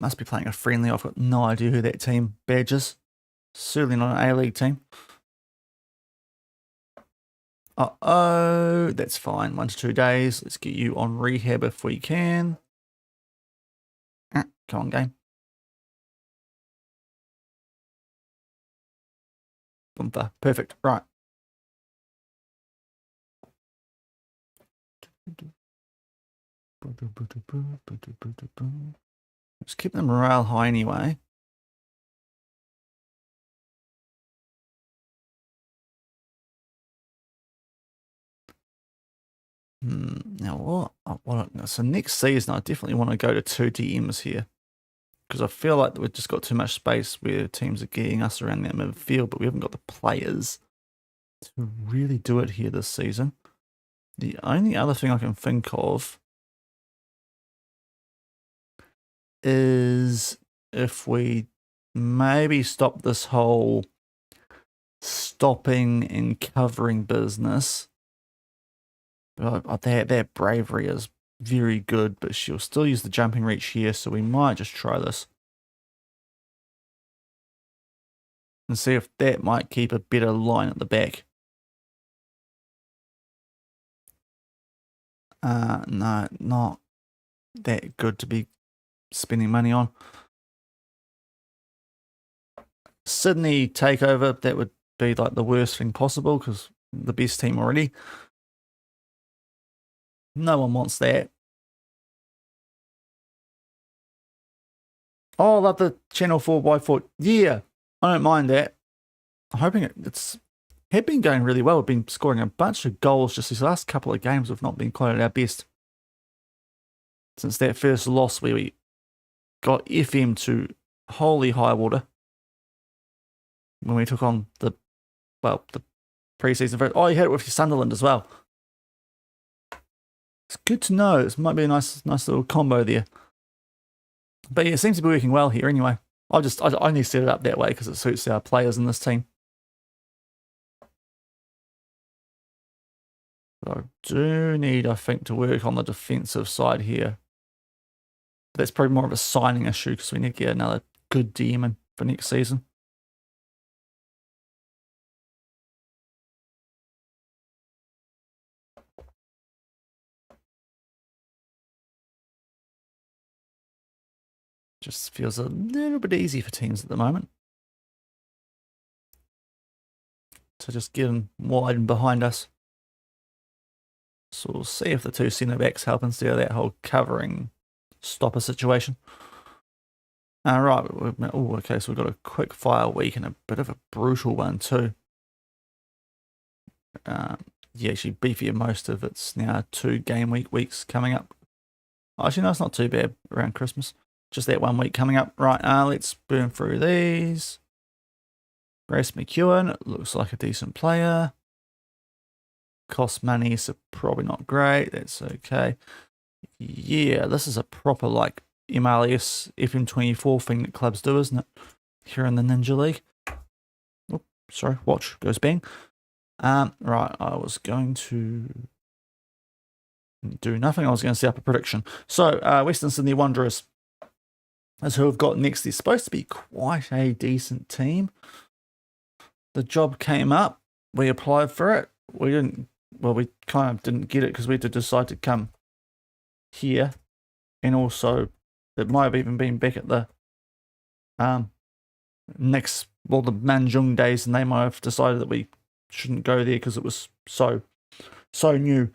Speaker 1: Must be playing a friendly. I've got no idea who that team badges. Certainly not an A-League team. Uh-oh, that's fine. 1 to 2 days. Let's get you on rehab if we can. Come on, game. Bumper. Perfect. Right. Let's keep the morale high anyway. Now what? So next season, I definitely want to go to 2 DMs here, because I feel like we've just got too much space where teams are getting us around that midfield, but we haven't got the players to really do it here this season. The only other thing I can think of is if we maybe stop this whole stopping and covering business. Their bravery is very good, but she'll still use the jumping reach here, so we might just try this. And see if that might keep a better line at the back. No, not that good to be spending money on. Sydney takeover, that would be like the worst thing possible, because the best team already. No one wants that. Oh, I love the Channel 4x4. Yeah, I don't mind that. I'm hoping it's had been going really well. We've been scoring a bunch of goals just these last couple of games. We've not been quite at our best. Since that first loss where we got FM to holy high water. When we took on the pre-season. Oh, you had it with your Sunderland as well. It's good to know. This might be a nice little combo there. But yeah, it seems to be working well here anyway. I need to set it up that way because it suits our players in this team. But I do need, I think, to work on the defensive side here. But that's probably more of a signing issue because we need to get another good DM in for next season. Just feels a little bit easy for teams at the moment. To just get them wide and behind us. So we'll see if the 2 centre backs help instead of that whole covering stopper situation. Right. Oh, okay. So we've got a quick fire week and a bit of a brutal one too. Yeah, actually beefier most of it's now 2 game weeks coming up. Actually, no, it's not too bad around Christmas. Just that 1 week coming up. Right, let's burn through these. Grace McEwen looks like a decent player. Cost money, so probably not great. That's okay. Yeah, this is a proper like MLS FM24 thing that clubs do, isn't it? Here in the Ninja League. Oh, sorry, watch goes bang. Right, I was going to do nothing. I was going to set up a prediction. So, Western Sydney Wanderers is who we've got next. They're supposed to be quite a decent team. The job came up. We applied for it. We didn't. Well, we kind of didn't get it because we had to decide to come here, and also it might have even been back at the the Manjung days, and they might have decided that we shouldn't go there because it was so new.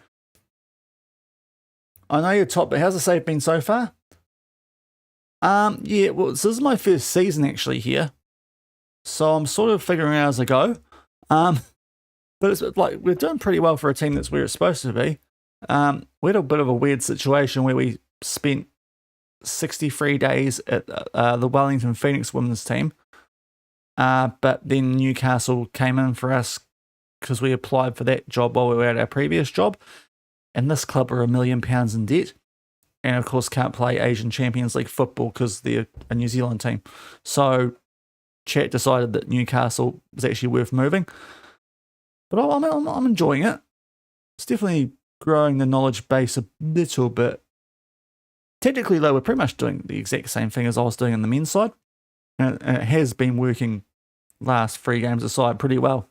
Speaker 1: I know you're top, but how's the save been so far? Yeah, well, so this is my first season actually here, so I'm sort of figuring out as I go. But it's like we're doing pretty well for a team that's where it's supposed to be. We had a bit of a weird situation where we spent 63 days at the Wellington Phoenix women's team, but then Newcastle came in for us because we applied for that job while we were at our previous job. and this club are £1 million in debt, and of course can't play Asian Champions League football because they're a New Zealand team. So chat decided that Newcastle was actually worth moving. But I'm enjoying it. It's definitely growing the knowledge base a little bit. Technically, though, we're pretty much doing the exact same thing as I was doing on the men's side. And it has been working last 3 games aside pretty well.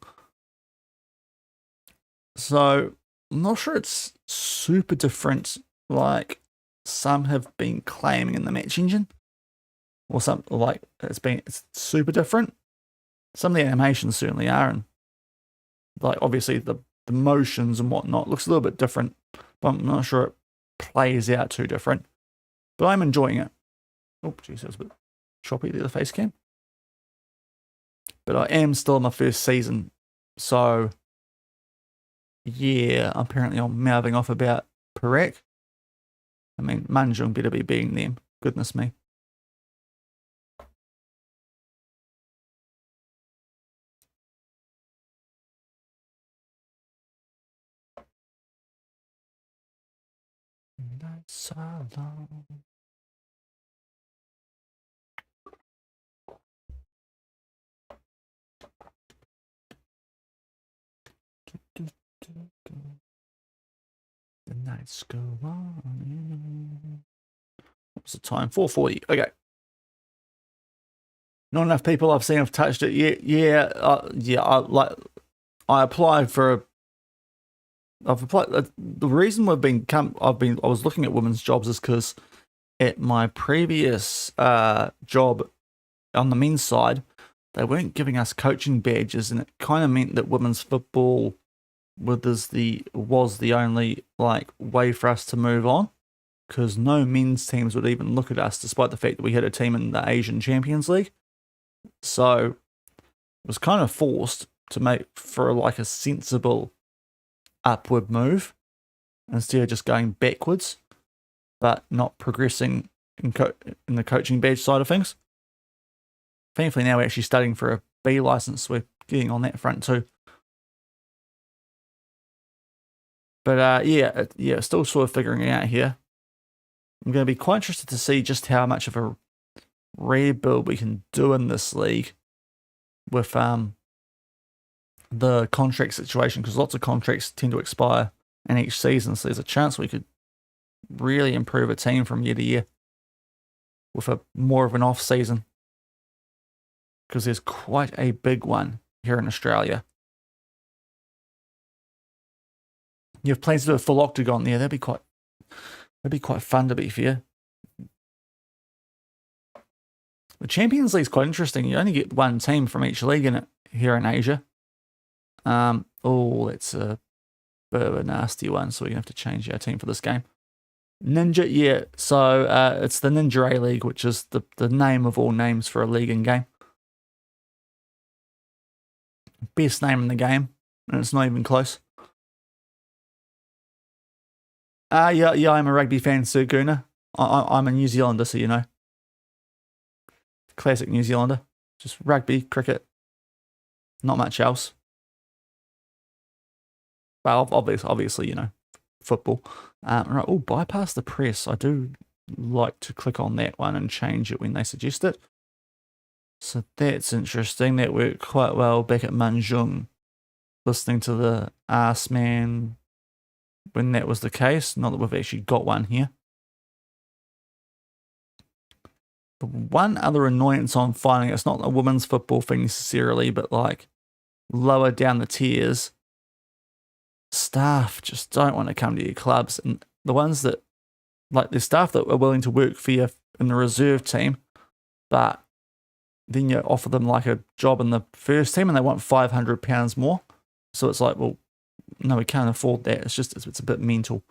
Speaker 1: So I'm not sure it's super different like some have been claiming in the match engine. Or something like it's super different. Some of the animations certainly are, and like obviously the motions and whatnot looks a little bit different, but I'm not sure it plays out too different. But I'm enjoying it. Oh, geez, that was a bit choppy there, the face cam. But I am still in my first season, so yeah, apparently I'm mouthing off about Perak. I mean, Manjung better be beating them. Goodness me. Nights so long. The nights go on. What's the time? 4:40. Okay. Not enough people I've seen have touched it yet. Yeah, I applied for. I've applied. The reason I was looking at women's jobs is because at my previous job on the men's side, they weren't giving us coaching badges, and it kind of meant that women's football was the only way for us to move on, because no men's teams would even look at us, despite the fact that we had a team in the Asian Champions League. So it was kind of forced to make for a sensible upward move instead of just going backwards, but not progressing in the coaching badge side of things. Thankfully, now we're actually studying for a B license. We're getting on that front too. But yeah, still sort of figuring it out here. I'm going to be quite interested to see just how much of a rebuild we can do in this league with the contract situation, because lots of contracts tend to expire in each season, so there's a chance we could really improve a team from year to year with a more of an off season, because there's quite a big one here in Australia. You have plans to do a full octagon there. That'd be quite fun, to be fair. The Champions League's quite interesting. You only get one team from each league in it here in Asia. That's a bit of a nasty one, so we're going to have to change our team for this game. Ninja, yeah. So it's the Ninja A League, which is the name of all names for a league in game. Best name in the game, and it's not even close. Yeah, I'm a rugby fan, Sir Gooner. I'm a New Zealander, so you know. Classic New Zealander. Just rugby, cricket, not much else. Well, obviously, you know, football. Right, bypass the press. I do like to click on that one and change it when they suggest it. So that's interesting. That worked quite well back at Manjung, listening to the Arse Man when that was the case. Not that we've actually got one here. The one other annoyance I'm finding, it's not a women's football thing necessarily, but lower down the tiers, staff just don't want to come to your clubs. And the ones that, there's staff that are willing to work for you in the reserve team, but then you offer them a job in the first team and they want £500 more. So it's well, no, we can't afford that. It's a bit mental.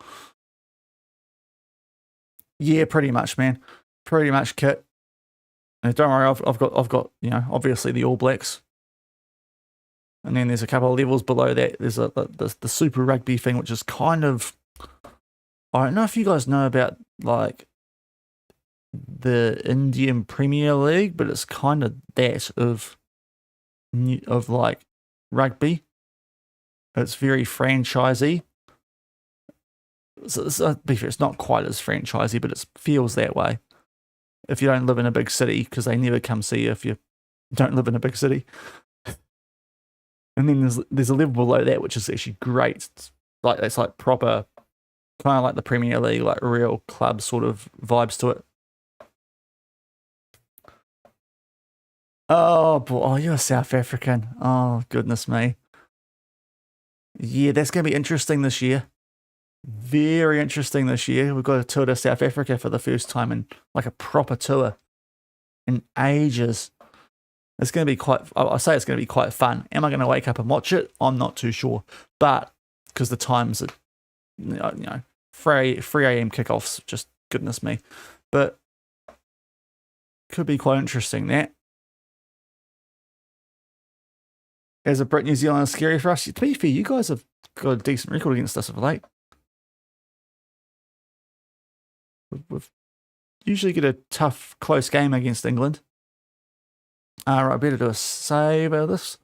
Speaker 1: Yeah, pretty much, man. Pretty much, Kit. And don't worry, I've got obviously the All Blacks, and then there's a couple of levels below that. There's the Super Rugby thing, which is kind of, I don't know if you guys know about the Indian Premier League, but it's kind of that of rugby. It's very franchisey. So to be fair, it's not quite as franchisey, but it feels that way. If you don't live in a big city, because they never come see you if you don't live in a big city. And then there's a level below that, which is actually great. It's like proper, kind of like the Premier League, like real club sort of vibes to it. Oh boy, oh, you're South African. Oh goodness me. Yeah, that's going to be interesting this year. Very interesting this year. We've got a tour to South Africa for the first time in like a proper tour in ages. It's going to be I say it's going to be quite fun. Am I going to wake up and watch it? I'm not too sure. But because the times are, 3 a.m. kickoffs, just goodness me. But could be quite interesting, that. As a Brit, New Zealand is scary for us. To be fair, you guys have got a decent record against us of late. We've usually get a tough, close game against England. Right, better do a save out of this.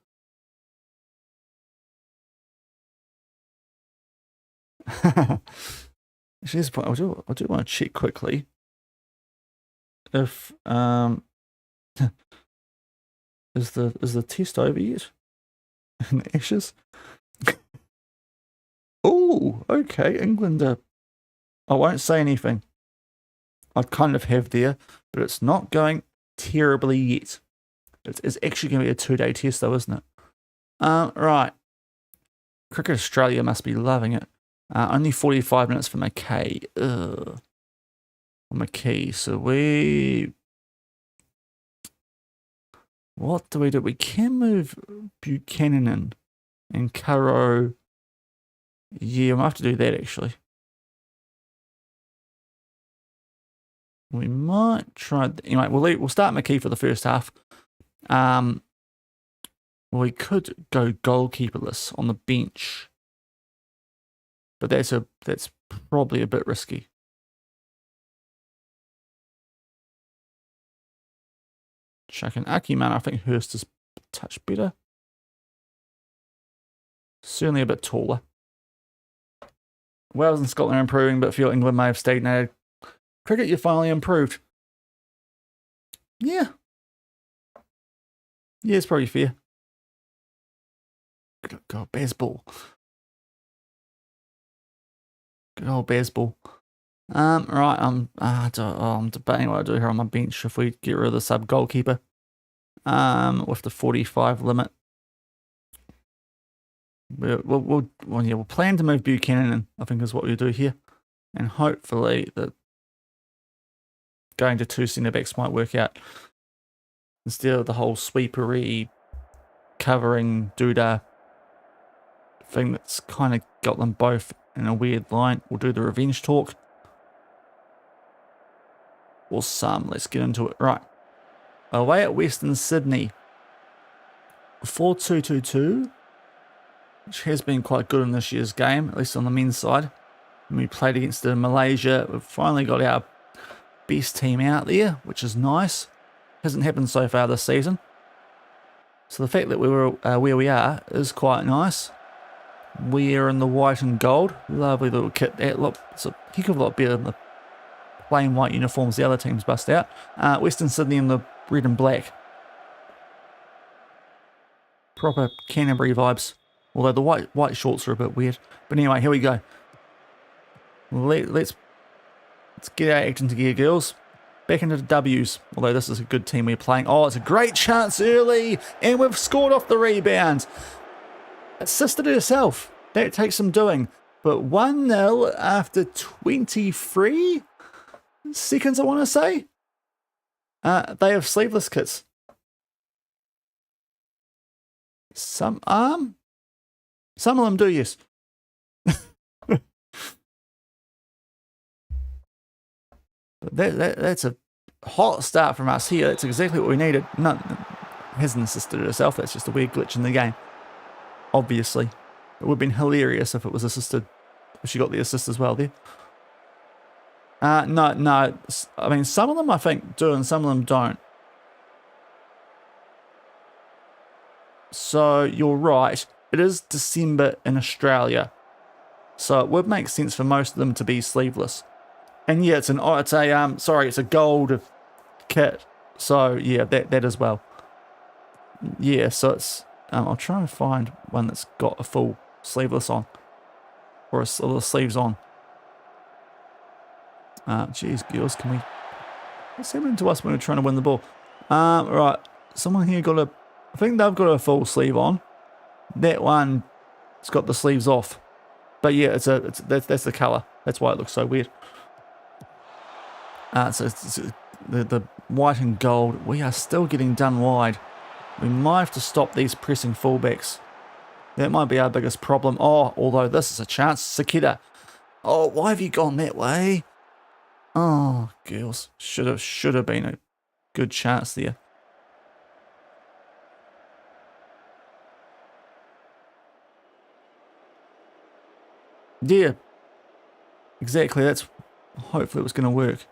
Speaker 1: Here's the point. I do want to check quickly if is the test over yet? In the Ashes. Oh, okay. England. I won't say anything. I kind of have there, but it's not going terribly yet. It's actually going to be a 2-day test, though, isn't it? Right. Cricket Australia must be loving it. Only 45 minutes for McKay. McKay. So what do? We can move Buchanan in and Caro. Yeah, we'll have to do that, actually. We might try. Anyway, we'll start McKee for the first half. We could go goalkeeperless on the bench, but that's probably a bit risky. Chucking Akiman, I think Hurst is a touch better. Certainly a bit taller. Wales and Scotland are improving, but feel England may have stagnated. Cricket, you finally improved. Yeah. Yeah, it's probably fair. Good old baseball. Good old baseball. Right, I'm debating what I do here on my bench if we get rid of the sub goalkeeper. With the 45 limit. We'll plan to move Buchanan in, I think is what we'll do here. And hopefully that going to 2 centre backs might work out. Instead of the whole sweepery covering doodah thing that's kind of got them both in a weird line. We'll do the revenge talk. Or some. Let's get into it. Right. Away at Western Sydney. 4-2-2-2. Which has been quite good in this year's game, at least on the men's side. When we played against Malaysia, we've finally got our best team out there, which is nice. Hasn't happened so far this season. So the fact that we were where we are is quite nice. We are in the white and gold. Lovely little kit. It's a heck of a lot better than the plain white uniforms the other teams bust out. Western Sydney in the red and black. Proper Canterbury vibes. Although the white shorts are a bit weird. But anyway, here we go. Let's get our act into gear, girls. Back into the W's. Although this is a good team we're playing. Oh, it's a great chance early. And we've scored off the rebound. Assisted herself. That takes some doing. But 1-0 after 23 seconds, I want to say. They have sleeveless kits. Some of them do, yes. But that's a hot start from us here. That's exactly what we needed. No, hasn't assisted herself. That's just a weird glitch in the game. Obviously. It would have been hilarious if it was assisted. If she got the assist as well there. No. I mean, some of them I think do and some of them don't. So, you're right. It is December in Australia. So it would make sense for most of them to be sleeveless. And yeah, it's a gold kit. So yeah, that as well. Yeah, so it's I'll try and find one that's got a full sleeveless on, or a little sleeves on. Geez, girls, can we? What's happening to us when we're trying to win the ball? Right, someone here got I think they've got a full sleeve on. That one's got the sleeves off. But yeah, that's the colour. That's why it looks so weird. So it's the white and gold. We are still getting done wide. We might have to stop these pressing fullbacks. That might be our biggest problem. Oh, although this is a chance. Sakita. Oh, why have you gone that way? Oh, girls. Should have been a good chance there. Yeah. Exactly. That's hopefully it was going to work.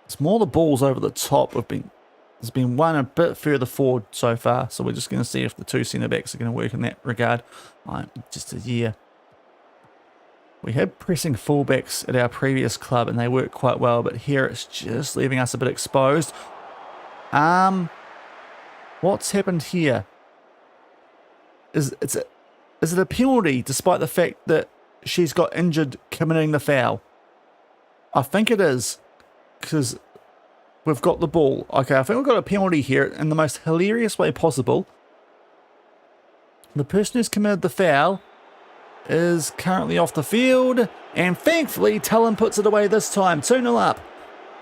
Speaker 1: It's more the balls over the top. There's been one a bit further forward so far, so we're just going to see if the two centre backs are going to work in that regard. We had pressing fullbacks at our previous club, and they worked quite well, but here it's just leaving us a bit exposed. What's happened here? Is it a penalty, despite the fact that she's got injured committing the foul? I think it is, because we've got the ball. Okay, I think we've got a penalty here in the most hilarious way possible. The person who's committed the foul is currently off the field, and thankfully Talon puts it away this time, 2-0 up,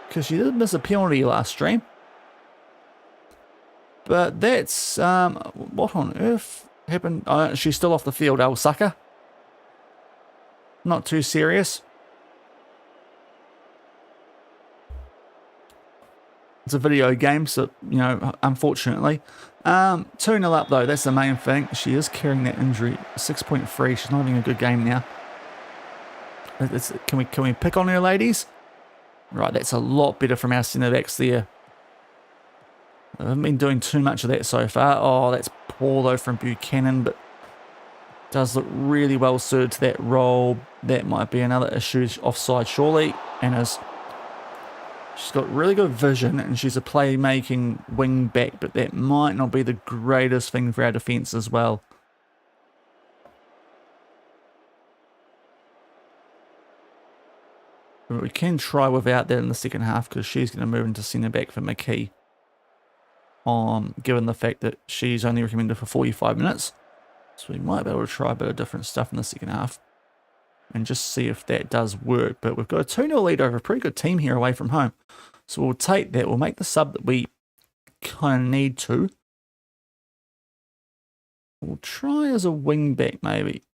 Speaker 1: because she did miss a penalty last stream. But that's, what on earth happened? She's still off the field, old sucker. Not too serious. It's a video game, so, you know, unfortunately. 2-0 up, though. That's the main thing. She is carrying that injury. 6.3. She's not having a good game now. Can we pick on her, ladies? Right, that's a lot better from our centre backs there. I haven't been doing too much of that so far. Oh, that's poor, though, from Buchanan, but does look really well suited to that role. That might be another issue. Offside, surely. And she's got really good vision, and she's a playmaking wing back, but that might not be the greatest thing for our defence as well. But we can try without that in the second half, because she's going to move into centre back for McKee. Given the fact that she's only recommended for 45 minutes. So we might be able to try a bit of different stuff in the second half and just see if that does work. But we've got a 2-0 lead over a pretty good team here away from home. So we'll take that. We'll make the sub that we kind of need to. We'll try as a wing back maybe.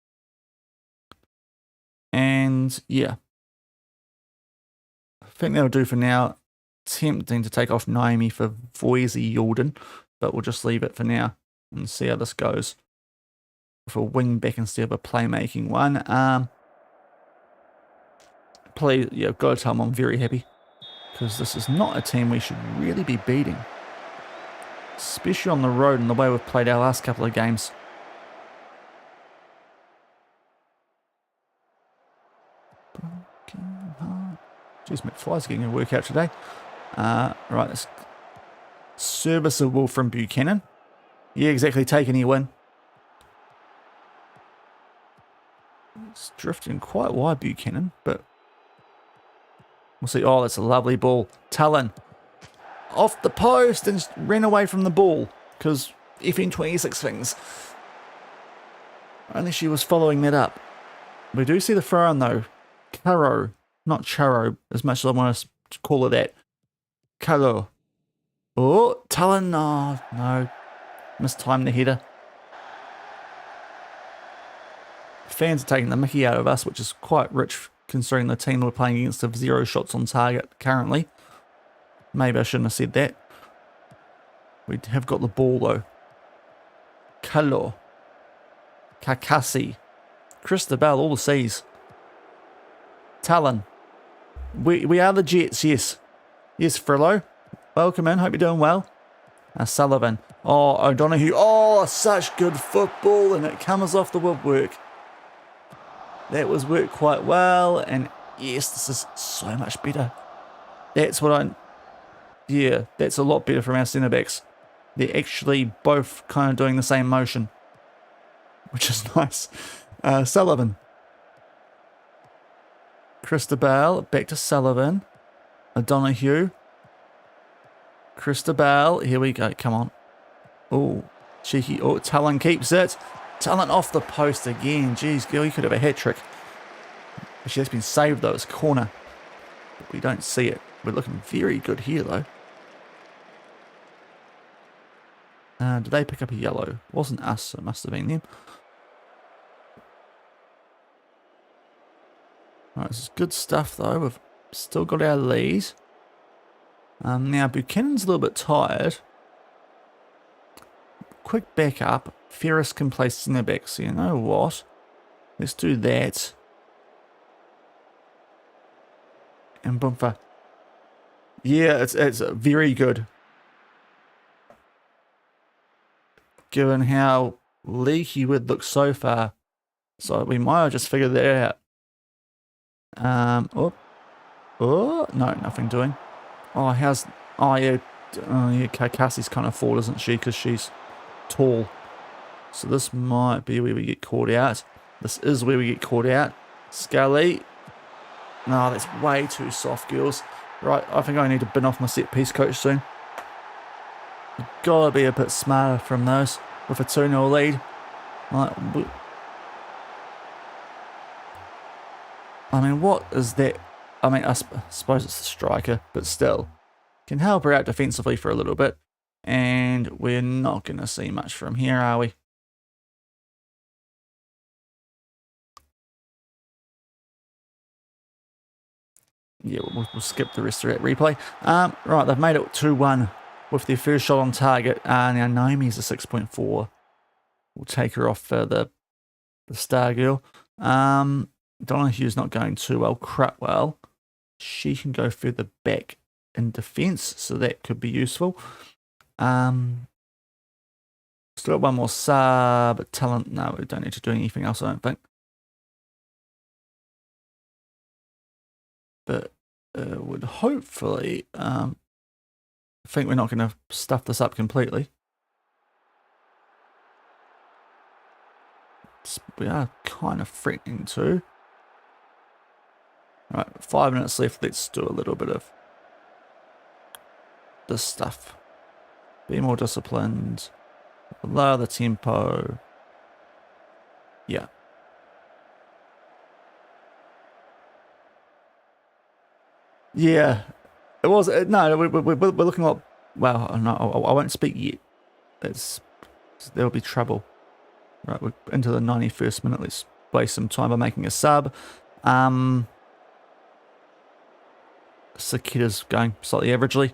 Speaker 1: And yeah. I think that'll do for now. Tempting to take off Naomi for Voisey Yalden, but we'll just leave it for now and see how this goes. With a wing back instead of a playmaking one. Please, yeah, I've got to tell them I'm very happy, because this is not a team we should really be beating, especially on the road and the way we've played our last couple of games. Jeez, McFly's getting a workout today. Right, it's serviceable from Buchanan. Yeah, exactly, take any win. It's drifting quite wide, Buchanan, but we'll see. Oh, that's a lovely ball. Talon off the post and just ran away from the ball, because FN26 things. Only she was following that up. We do see the throw in though. Caro, not Charo, as much as I want to call it that. Caro. Oh, Talon. Oh, no. Mistimed the header. Fans are taking the mickey out of us, which is quite rich considering the team we're playing against have 0 shots on target currently. Maybe I shouldn't have said that. We have got the ball though. Kalo. Kakasi. Christabel, all the C's. Talon. We are the Jets, yes. Yes, Frillo. Welcome in, hope you're doing well. Sullivan. Oh, O'Donoghue. Oh, such good football, and it comes off the woodwork. That was worked quite well, and yes, this is so much better. That's what yeah, that's a lot better from our centre backs. They're actually both kind of doing the same motion, which is nice. Sullivan. Cristobal, back to Sullivan. O'Donoghue. Cristobal, here we go, come on. Oh, cheeky. Oh, Talon keeps it. Talon off the post again. Jeez, girl, you could have a hat trick. Actually, that's been saved though, it's corner. But we don't see it. We're looking very good here though. Did they pick up a yellow? Wasn't us, so it must have been them. Alright, this is good stuff though. We've still got our lead. Now Buchanan's a little bit tired. Quick backup. Ferris can play centre back, so you know what? Let's do that. And Bumfa. Yeah, it's very good. Given how leaky we'd look so far. So we might have just figured that out. Oh, no, nothing doing. Oh, yeah, Cassie's kind of fault, isn't she? Because she's tall. So this might be where we get caught out. This is where we get caught out. Scully. No, that's way too soft, girls. Right, I think I need to bin off my set piece coach soon. You've got to be a bit smarter from those with a 2-0 lead. I mean, what is that? I mean, I suppose it's the striker, but still. Can help her out defensively for a little bit. And we're not going to see much from here, are we? Yeah, we'll skip the rest of that replay. Right, they've made it 2-1 with their first shot on target. Now Naomi's a 6.4. We'll take her off for the star girl. Donohue's not going too well. Crutwell, she can go further back in defence, so that could be useful. Still got one more sub. Talent, no, we don't need to do anything else, I don't think. But would hopefully, I think we're not going to stuff this up completely. We are kind of threatening to. Right, 5 minutes left. Let's do a little bit of this stuff. Be more disciplined. Lower the tempo. Yeah. Yeah. It was. No, we're looking like. Well, no, I won't speak yet. There'll be trouble. Right, we're into the 91st minute. Let's waste some time by making a sub. Sakita's going slightly averagely.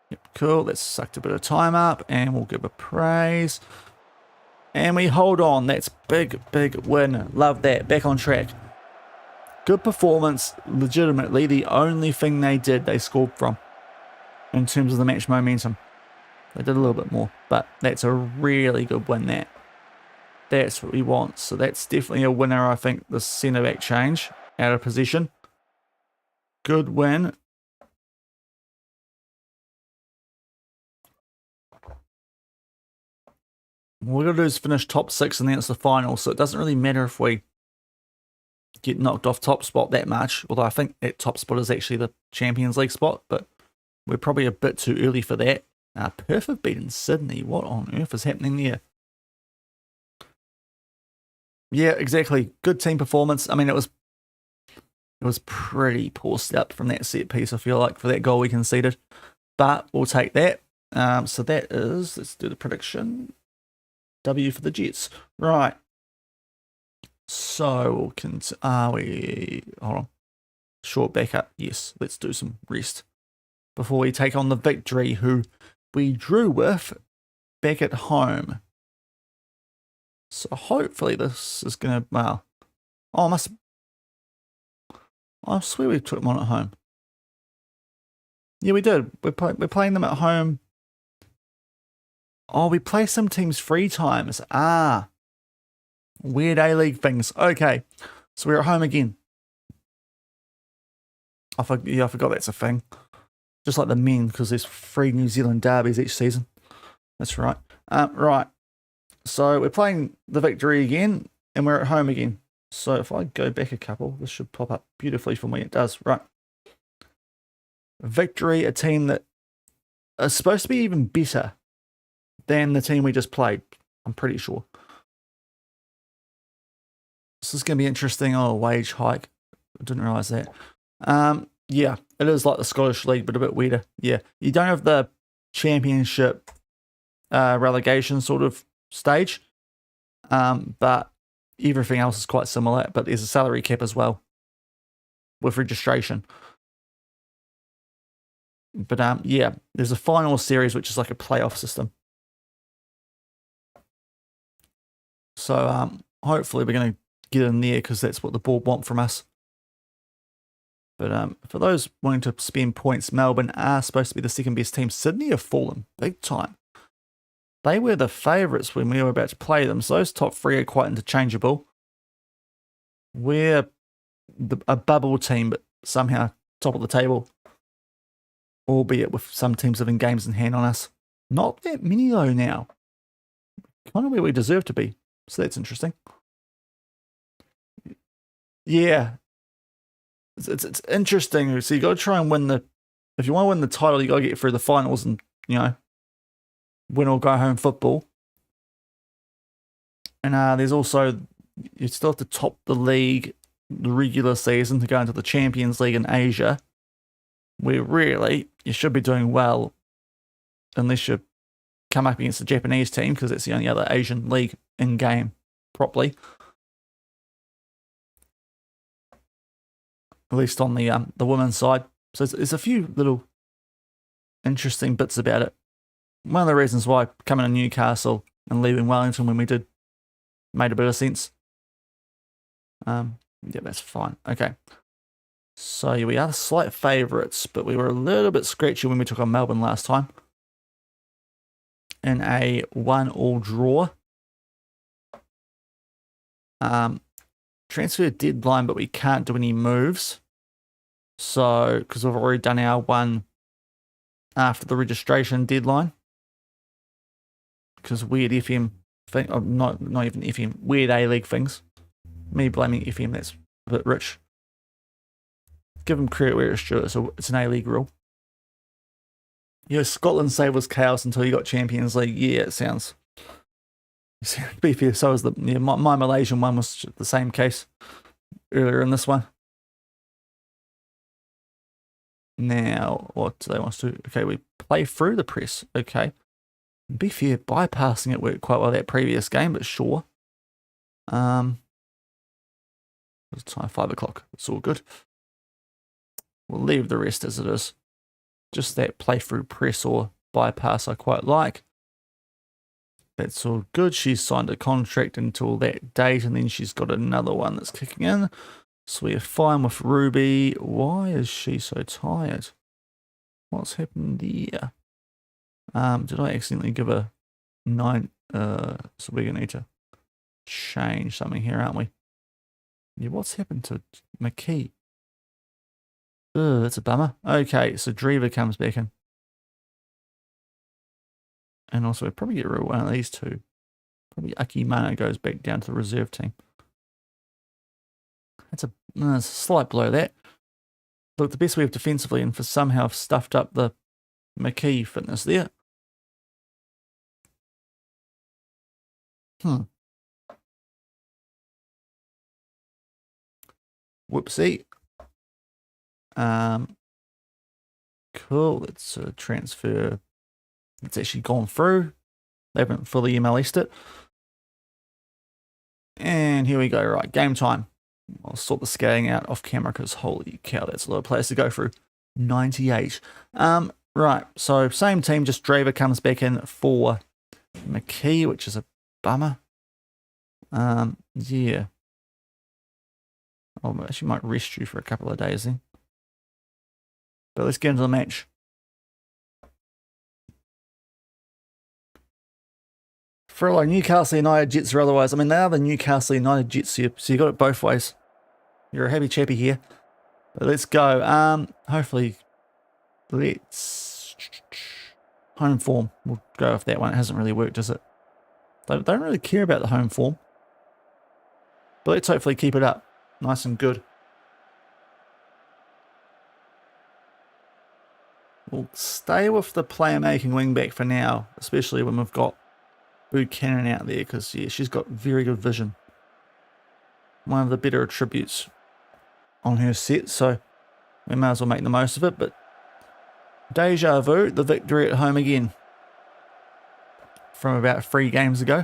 Speaker 1: Yep, cool. That's sucked a bit of time up, and we'll give a praise. And we hold on. That's big, big win. Love that. Back on track. Good performance. Legitimately, the only thing they scored from in terms of the match momentum. They did a little bit more, but that's a really good win, That's what we want. So that's definitely a winner, I think, the centre-back change out of position. Good win. What we're going to do is finish top 6 and then it's the final. So it doesn't really matter if we get knocked off top spot that much. Although I think that top spot is actually the Champions League spot. But we're probably a bit too early for that. Perth have beaten Sydney. What on earth is happening there? Yeah, exactly. Good team performance. I mean, it was pretty poor step from that set piece, I feel like, for that goal we conceded. But we'll take that. So that is, let's do the prediction. W for the Jets. Right. So, hold on. Short backup. Yes, let's do some rest before we take on the Victory, who we drew with back at home. So hopefully this is going to, well, I swear we took them on at home. Yeah, we did. We're playing them at home. Oh, we play some teams 3 times. Ah. Weird A-League things. Okay. So we're at home again. I forgot that's a thing. Just like the men, because there's 3 New Zealand derbies each season. That's right. Right. So we're playing the Victory again, and we're at home again. So if I go back a couple, this should pop up beautifully for me. It does. Right. Victory, a team that is supposed to be even better than the team we just played. I'm pretty sure. This is going to be interesting. Oh, wage hike. I didn't realise that. Yeah, it is like the Scottish League, but a bit weirder. Yeah, you don't have the championship relegation sort of stage, but everything else is quite similar. But there's a salary cap as well with registration. But yeah, there's a final series which is like a playoff system. So hopefully we're going to get in there because that's what the board want from us. But for those wanting to spend points, Melbourne are supposed to be the second best team. Sydney have fallen big time. They were the favourites when we were about to play them, so those top 3 are quite interchangeable. We're a bubble team, but somehow top of the table, albeit with some teams having games in hand on us. Not that many though now. Kind of where we deserve to be, so that's interesting. Yeah. It's interesting. So you got to try and win if you want to win the title, you got to get through the finals and, win or go home football. And there's also, you still have to top the league, the regular season, to go into the Champions League in Asia, where really you should be doing well unless you come up against the Japanese team, because it's the only other Asian league in game properly. At least on the women's side. So there's a few little interesting bits about it. One of the reasons why coming to Newcastle and leaving Wellington when we did made a bit of sense. Yeah, that's fine. Okay. So yeah, we are the slight favourites, but we were a little bit scratchy when we took on Melbourne last time. In a 1-1 draw. Transfer deadline, but we can't do any moves. So, because we've already done our one after the registration deadline. Because weird FM thing, not even FM, weird A-League things. Me blaming FM, that's a bit rich. Give them credit where it's due, so it's an A-League rule. Scotland save was chaos until you got Champions League. Yeah, it sounds. To be fair, so was my Malaysian one was the same case earlier in this one. Now, what do they want us to do? Okay, we play through the press. Okay. Be fair, bypassing it worked quite well that previous game, but sure. What's the time? 5 o'clock. It's all good. We'll leave the rest as it is. Just that play through press or bypass I quite like. That's all good. She's signed a contract until that date, and then she's got another one that's kicking in. So we're fine with Ruby. Why is she so tired? What's happened there? Did I accidentally give her 9? So we're going to need to change something here, aren't we? Yeah, what's happened to McKee? Ugh, that's a bummer. Okay, so Drever comes back in. And also, we'll probably get rid of one of these two. Probably Akimana goes back down to the reserve team. That's a slight blow, that. Look, the best we have defensively, and for somehow I've stuffed up the McKee fitness there. Whoopsie. Cool, let's transfer. It's actually gone through. They haven't fully MLS'd it. And here we go. Right, game time. I'll sort the scaling out off camera because holy cow, that's a lot of players to go through. 98. Right, so same team, just Draver comes back in for McKee, which is a bummer. Yeah. I actually might rest you for a couple of days then. But let's get into the match. for like Newcastle United Jets or otherwise. I mean, they are the Newcastle United Jets here, so you got it both ways. You're a happy chappy here. But let's go. Hopefully, let's home form. We'll go with that one. It hasn't really worked, does it? They don't really care about the home form. But let's hopefully keep it up. Nice and good. We'll stay with the player-making wingback for now, especially when we've got Buchanan out there, because yeah, she's got very good vision. One of the better attributes on her set, so we might as well make the most of it. But deja vu, the victory at home again from about 3 games ago.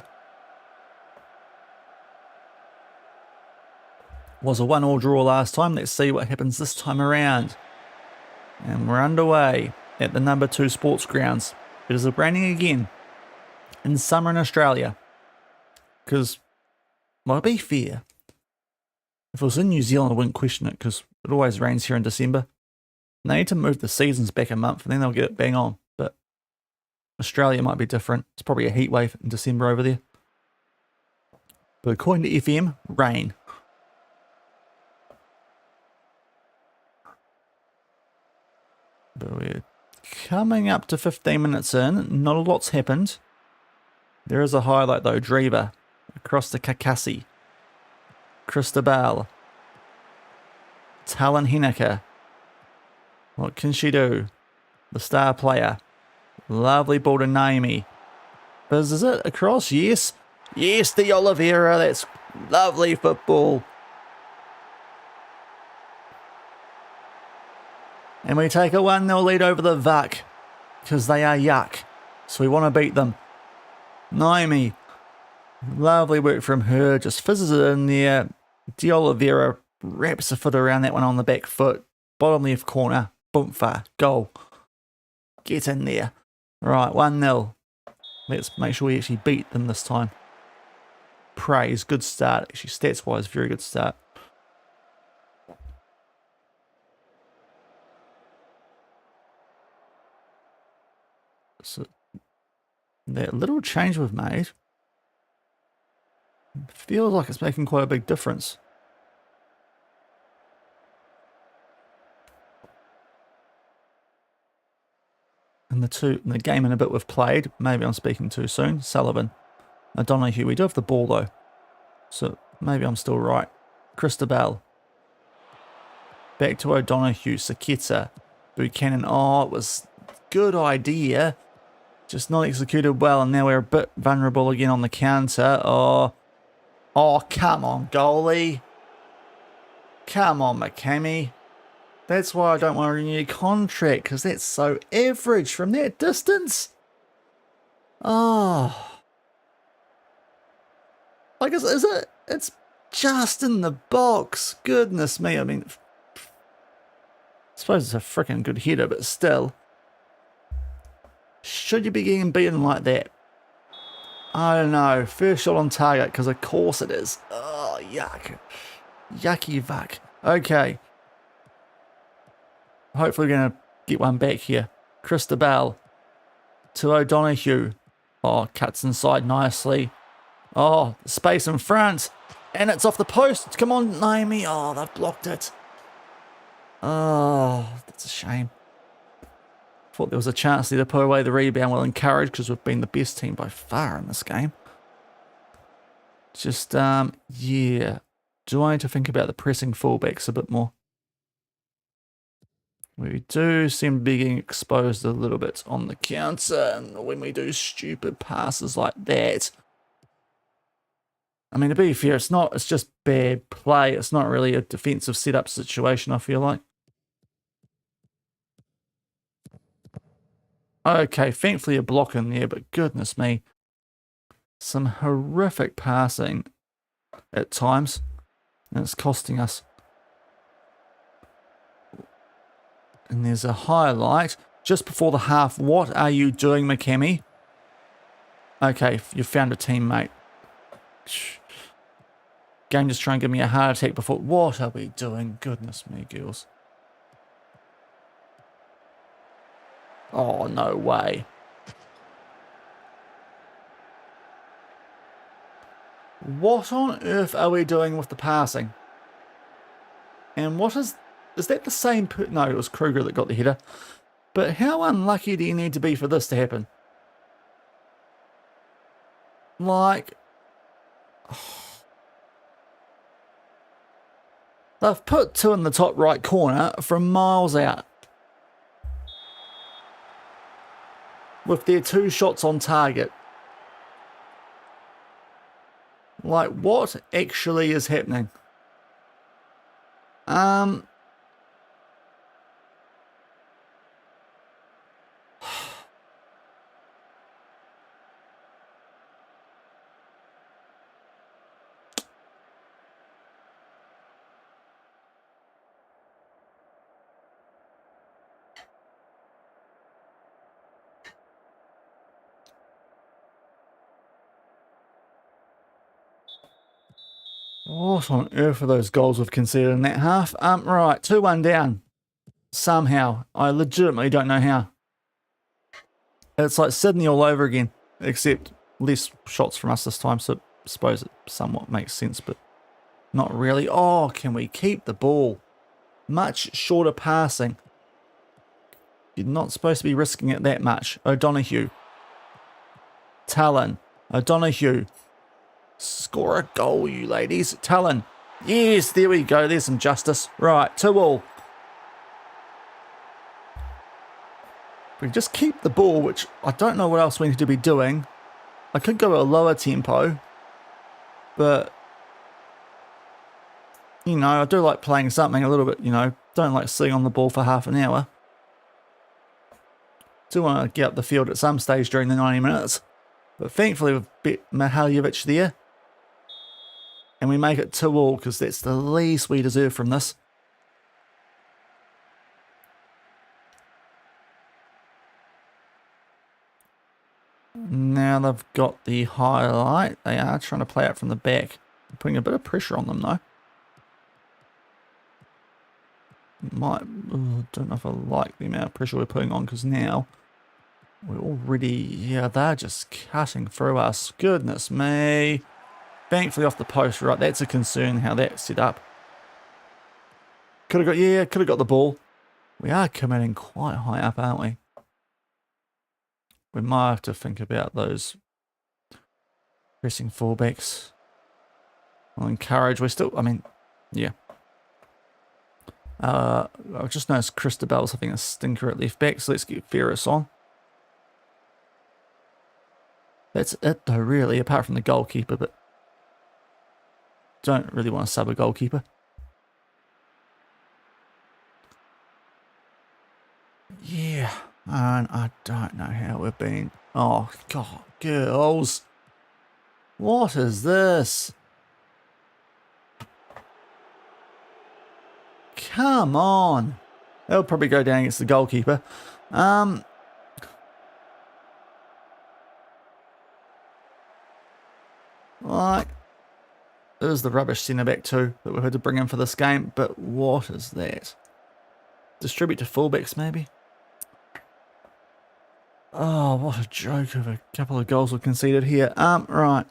Speaker 1: Was a 1-1 draw last time. Let's see what happens this time around. And we're underway at the number 2 sports grounds. It is raining again in summer in Australia. Because, well, to be fair, if it was in New Zealand, I wouldn't question it, because it always rains here in December. And they need to move the seasons back a month, and then they'll get it bang on. But Australia might be different. It's probably a heat wave in December over there. But according to FM, rain. But we're coming up to 15 minutes in. Not a lot's happened. There is a highlight though. Drever across the Kakasi. Christabel. Talon Henniker. What can she do? The star player. Lovely ball to Naomi. Is it across? Yes. Yes, the Oliveira. That's lovely football. And we take a 1-0 lead over the Vuck, because they are yuck. So we want to beat them. Naomi. Lovely work from her. Just fizzes it in there. De Oliveira wraps a foot around that one on the back foot. Bottom left corner. Boomfa. Goal. Get in there. Right, 1-0. Let's make sure we actually beat them this time. Praise. Good start. Actually, stats-wise, very good start. So that little change we've made feels like it's making quite a big difference. And the game in a bit we've played, maybe I'm speaking too soon. Sullivan, O'Donoghue, we do have the ball though, so maybe I'm still right. Christabel, back to O'Donoghue, Saketa, Buchanan. Oh, it was a good idea. Just not executed well, and now we're a bit vulnerable again on the counter. Oh, come on, goalie. Come on, McCamey. That's why I don't want to renew your contract, because that's so average from that distance. Oh. Like, is it? It's just in the box. Goodness me. I mean, I suppose it's a freaking good header, but still. Should you be getting beaten like that? I don't know. First shot on target, because of course it is. Oh, yuck. Yucky fuck. Okay. Hopefully we're going to get one back here. Christabel to O'Donoghue. Oh, cuts inside nicely. Oh, space in front. And it's off the post. Come on, Naomi. Oh, they've blocked it. Oh, that's a shame. Thought there was a chance there to put away the rebound. Well encouraged, because we've been the best team by far in this game. Just, yeah. Do I need to think about the pressing fullbacks a bit more? We do seem to be getting exposed a little bit on the counter, and when we do stupid passes like that. I mean, to be fair, it's just bad play. It's not really a defensive setup situation, I feel like. Okay, thankfully a block in there, but goodness me. Some horrific passing at times, and it's costing us. And there's a highlight just before the half. What are you doing, McCamey? Okay, you found a teammate. Game just trying to give me a heart attack before. What are we doing? Goodness me, girls. Oh, no way. What on earth are we doing with the passing? And what is that the same no, it was Kruger that got the header. But how unlucky do you need to be for this to happen? Like, they've put two in the top right corner from miles out. With their 2 shots on target. Like, what actually is happening? What on earth are those goals we've conceded in that half? Right, 2-1 down. Somehow. I legitimately don't know how. It's like Sydney all over again, except less shots from us this time, so I suppose it somewhat makes sense, but not really. Oh, can we keep the ball? Much shorter passing. You're not supposed to be risking it that much. O'Donoghue. Talon. O'Donoghue. Score a goal, you ladies. Talon. Yes, there we go. There's some justice. Right, 2-2. We just keep the ball, which I don't know what else we need to be doing. I could go at a lower tempo, but, you know, I do like playing something a little bit, you know, don't like sitting on the ball for half an hour. Do want to get up the field at some stage during the 90 minutes, but thankfully we've beat Mihaljevic there. And we make it 2-2 because that's the least we deserve from this. Now they've got the highlight. They are trying to play out from the back. Putting a bit of pressure on them though. Don't know if I like the amount of pressure we're putting on because now we're already, yeah, they're just cutting through us. Goodness me. Thankfully off the post, right? That's a concern how that's set up. Could have got the ball. We are committing quite high up, aren't we? We might have to think about those pressing fullbacks. Well, encourage. We're still, I mean, yeah. I've just noticed Christabel's having a stinker at left back, so let's get Ferris on. That's it though, really, apart from the goalkeeper, but don't really want to sub a goalkeeper. Yeah, and I don't know how we've been. Oh, God, girls. What is this? Come on. They'll probably go down against the goalkeeper. Like, there's the rubbish centre back too that we had to bring in for this game, but what is that? Distribute to fullbacks maybe? Oh, what a joke of a couple of goals we conceded here. Right.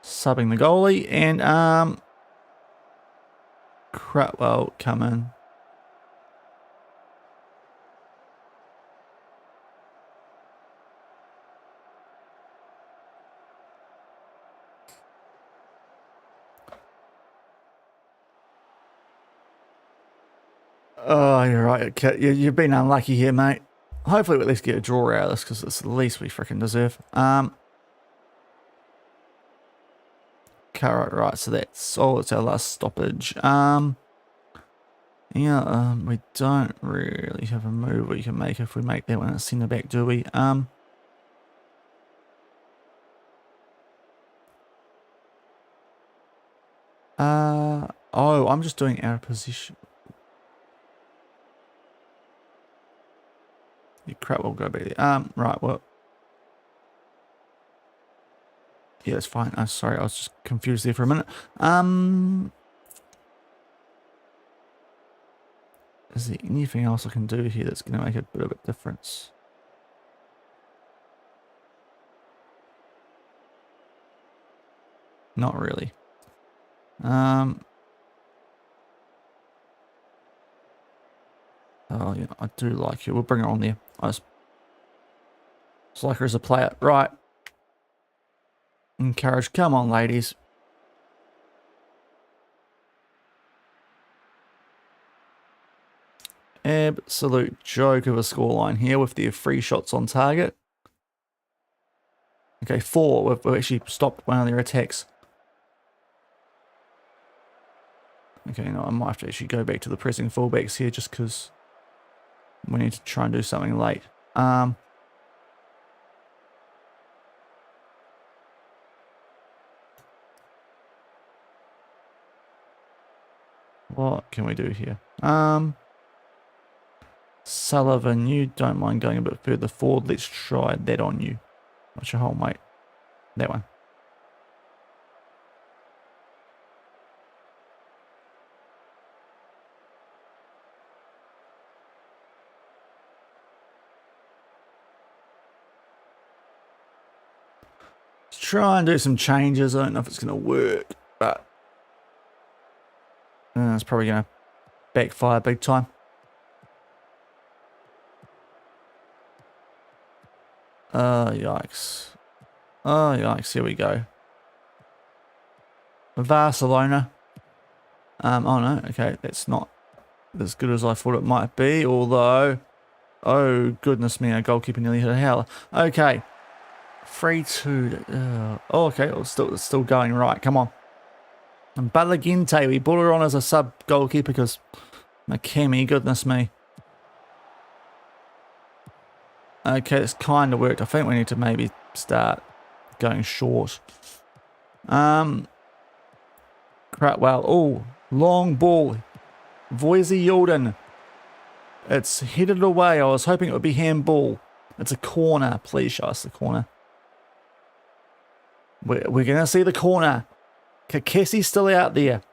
Speaker 1: Subbing the goalie and Cratwell come in. Oh, you're right. You've been unlucky here, mate. Hopefully we at least get a draw out of this because it's the least we freaking deserve. Right, so that's all. It's our last stoppage. We don't really have a move we can make if we make that one at centre back, do we? Oh, I'm just doing out of position. Yeah, crap, we'll go back there. Right, well. Yeah, it's fine. I'm sorry, I was just confused there for a minute. Is there anything else I can do here that's going to make a bit of a difference? Not really. Oh, yeah, I do like you. We'll bring her on there. I just like her as a player. Right. Encourage. Come on, ladies. Absolute joke of a scoreline here with the 3 shots on target. Okay, 4. We've actually stopped one of their attacks. Okay, no, I might have to actually go back to the pressing fullbacks here just because we need to try and do something late. What can we do here? Sullivan, you don't mind going a bit further forward. Let's try that on you. What's your hole, mate? That one. Let's try and do some changes. I don't know if it's going to work, but it's probably going to backfire big time. Yikes. Oh, yikes. Here we go. Barcelona. Oh, no. Okay, that's not as good as I thought it might be, although... Oh, goodness me. Our goalkeeper nearly hit a howler. Okay. 3-2. Oh, okay. It's still going right. Come on. And Balaginte, we brought her on as a sub goalkeeper because McKemmy, goodness me. Okay, it's kind of worked. I think we need to maybe start going short. Cratwell. Oh, long ball. Voisey Yilden. It's headed away. I was hoping it would be handball. It's a corner. Please show us the corner. We're going to see the corner. Kakesi's still out there.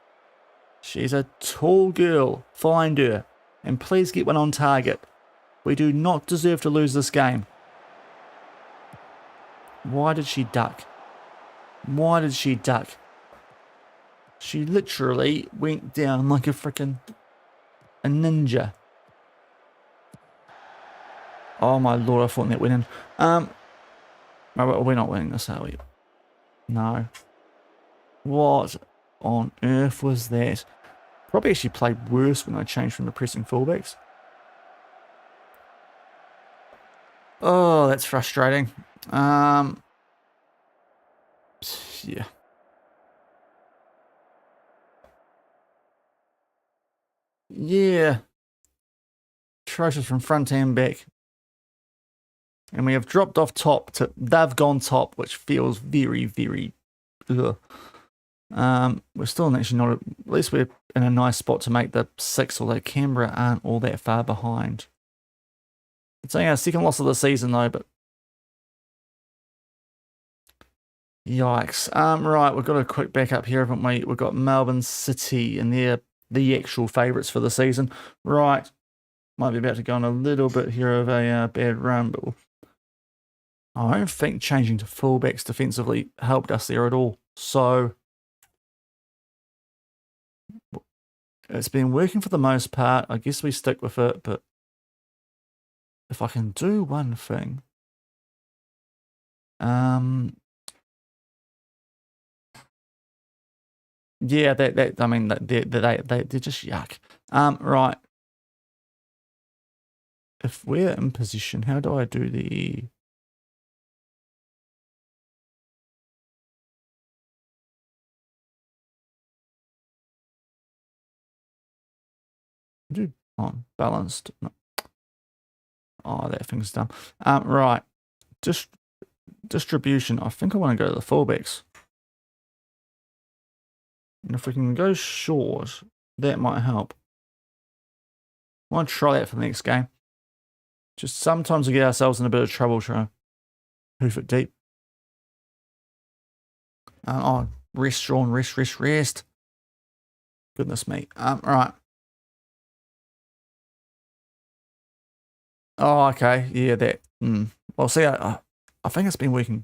Speaker 1: She's a tall girl. Find her. And please get one on target. We do not deserve to lose this game. Why did she duck? Why did she duck? She literally went down like a ninja. Oh my lord, I thought that went in. We're not winning this, are we? No. What on earth was that? Probably actually played worse when I changed from the pressing fullbacks. Oh, that's frustrating. Yeah. Yeah. Atrocious from front and back. And we have dropped off top to they've gone top, which feels very, very ugh. We're still actually not, at least we're in a nice spot to make the 6, although Canberra aren't all that far behind. It's only our 2nd loss of the season though, but yikes. Right, we've got a quick backup here, haven't we? We've got Melbourne City, and they're the actual favourites for the season. Right, might be about to go on a little bit here of a bad run, but I don't think changing to fullbacks defensively helped us there at all. So it's been working for the most part. I guess we stick with it, but if I can do one thing, yeah, I mean, they're just yuck. Right. If we're in position, how do I do the... Do balanced. No. Oh, that thing's done. Right. Distribution. I think I want to go to the fullbacks. And if we can go short, that might help. I want to try that for the next game. Just sometimes we get ourselves in a bit of trouble trying to hoof it deep. Oh, rest, Shaun, rest. Goodness me. Right. Oh, okay. Yeah, that. Well, see, I think it's been working.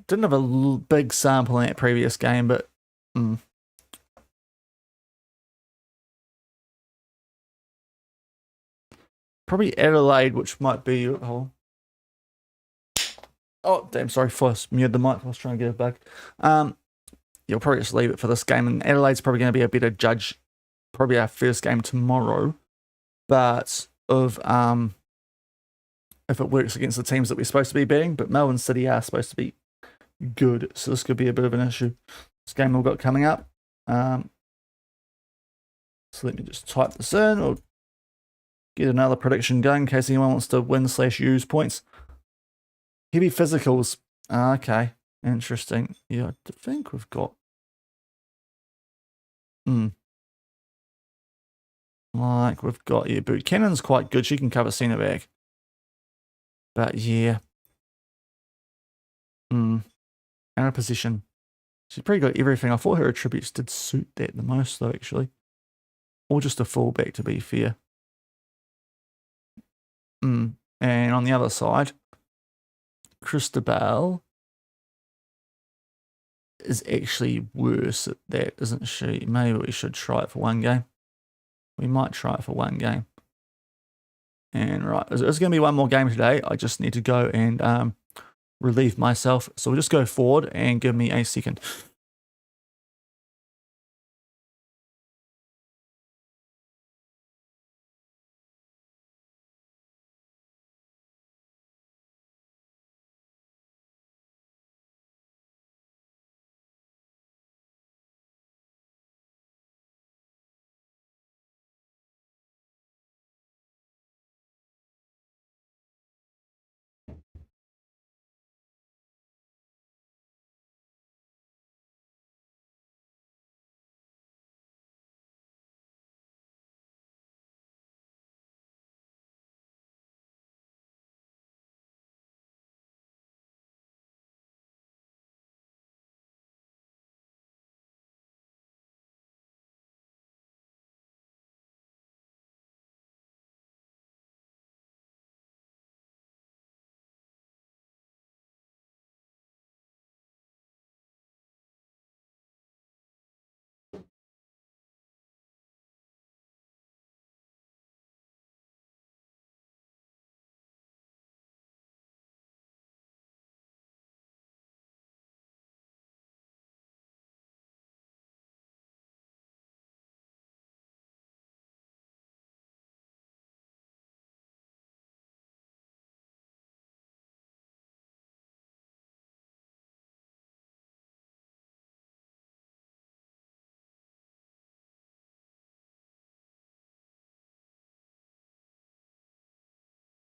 Speaker 1: Didn't have a big sample in that previous game, but probably Adelaide, which might be. Oh, damn! Sorry, first muted the mic. I was trying to get it back. You'll probably just leave it for this game, and Adelaide's probably going to be a better judge. Probably our first game tomorrow, but if it works against the teams that we're supposed to be beating, but Melbourne City are supposed to be good, so this could be a bit of an issue. This game we've got coming up. So let me just type this in or get another prediction going in case anyone wants to win/use points. Heavy physicals. Okay, interesting. Yeah, I think we've got. Like we've got, yeah, Boot Cannon's quite good. She can cover centre back. But yeah. Out of position. She's pretty good at everything. I thought her attributes did suit that the most, though, actually. Or just a fullback, to be fair. And on the other side, Christabel is actually worse at that, isn't she? Maybe we should try it for one game. We might try it for one game. And right, there's going to be one more game today. I just need to go and relieve myself. So we'll just go forward and give me a second.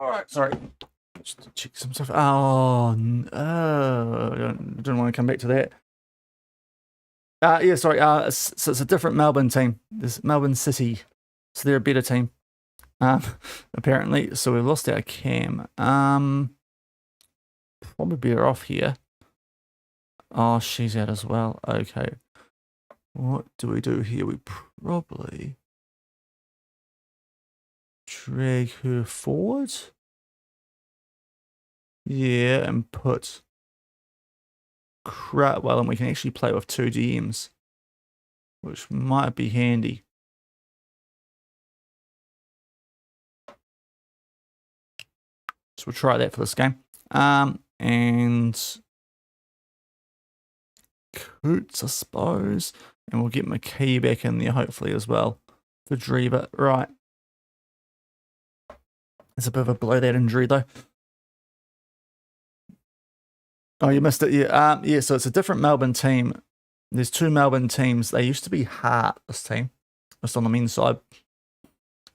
Speaker 1: All right, sorry. Just check some stuff. Oh, no. I don't want to come back to that. Yeah, sorry. So it's a different Melbourne team. There's Melbourne City. So they're a better team. Apparently. So we lost our cam. Probably better off here. Oh, she's out as well. Okay. What do we do here? We probably drag her forward. Yeah, and put Crutwell, and we can actually play with 2 DMs, which might be handy. So we'll try that for this game. And Coots, I suppose. And we'll get McKee back in there, hopefully, as well. For Drever. Right. It's a bit of a blow, that injury, though. Oh, you missed it. Yeah. Yeah, so it's a different Melbourne team. There's 2 Melbourne teams. They used to be Heart, this team. Just on the men's side.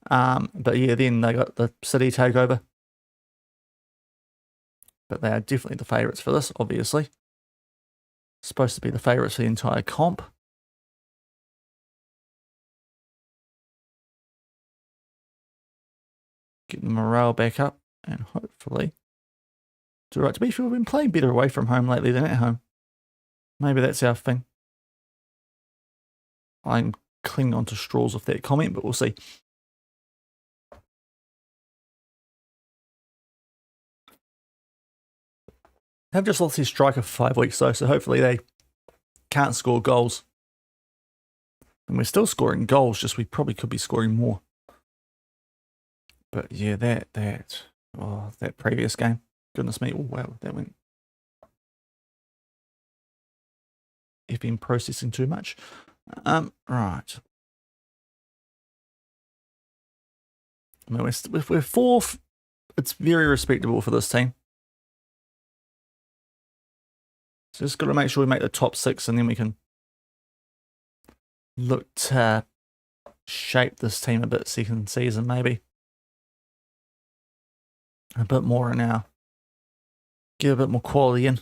Speaker 1: But yeah, then they got the City takeover. But they are definitely the favourites for this, obviously. Supposed to be the favourites for the entire comp. Get the morale back up and hopefully do right. To be fair, we've been playing better away from home lately than at home. Maybe that's our thing. I'm clinging on to straws with that comment, but we'll see. They've just lost their striker for 5 weeks though, so hopefully they can't score goals. And we're still scoring goals, just we probably could be scoring more. But yeah, that previous game. Goodness me, oh wow, that went FM processing too much. Right. I mean, we're fourth. It's very respectable for this team. So just got to make sure we make the top 6, and then we can look to shape this team a bit second season, maybe. A bit more now. Get a bit more quality in.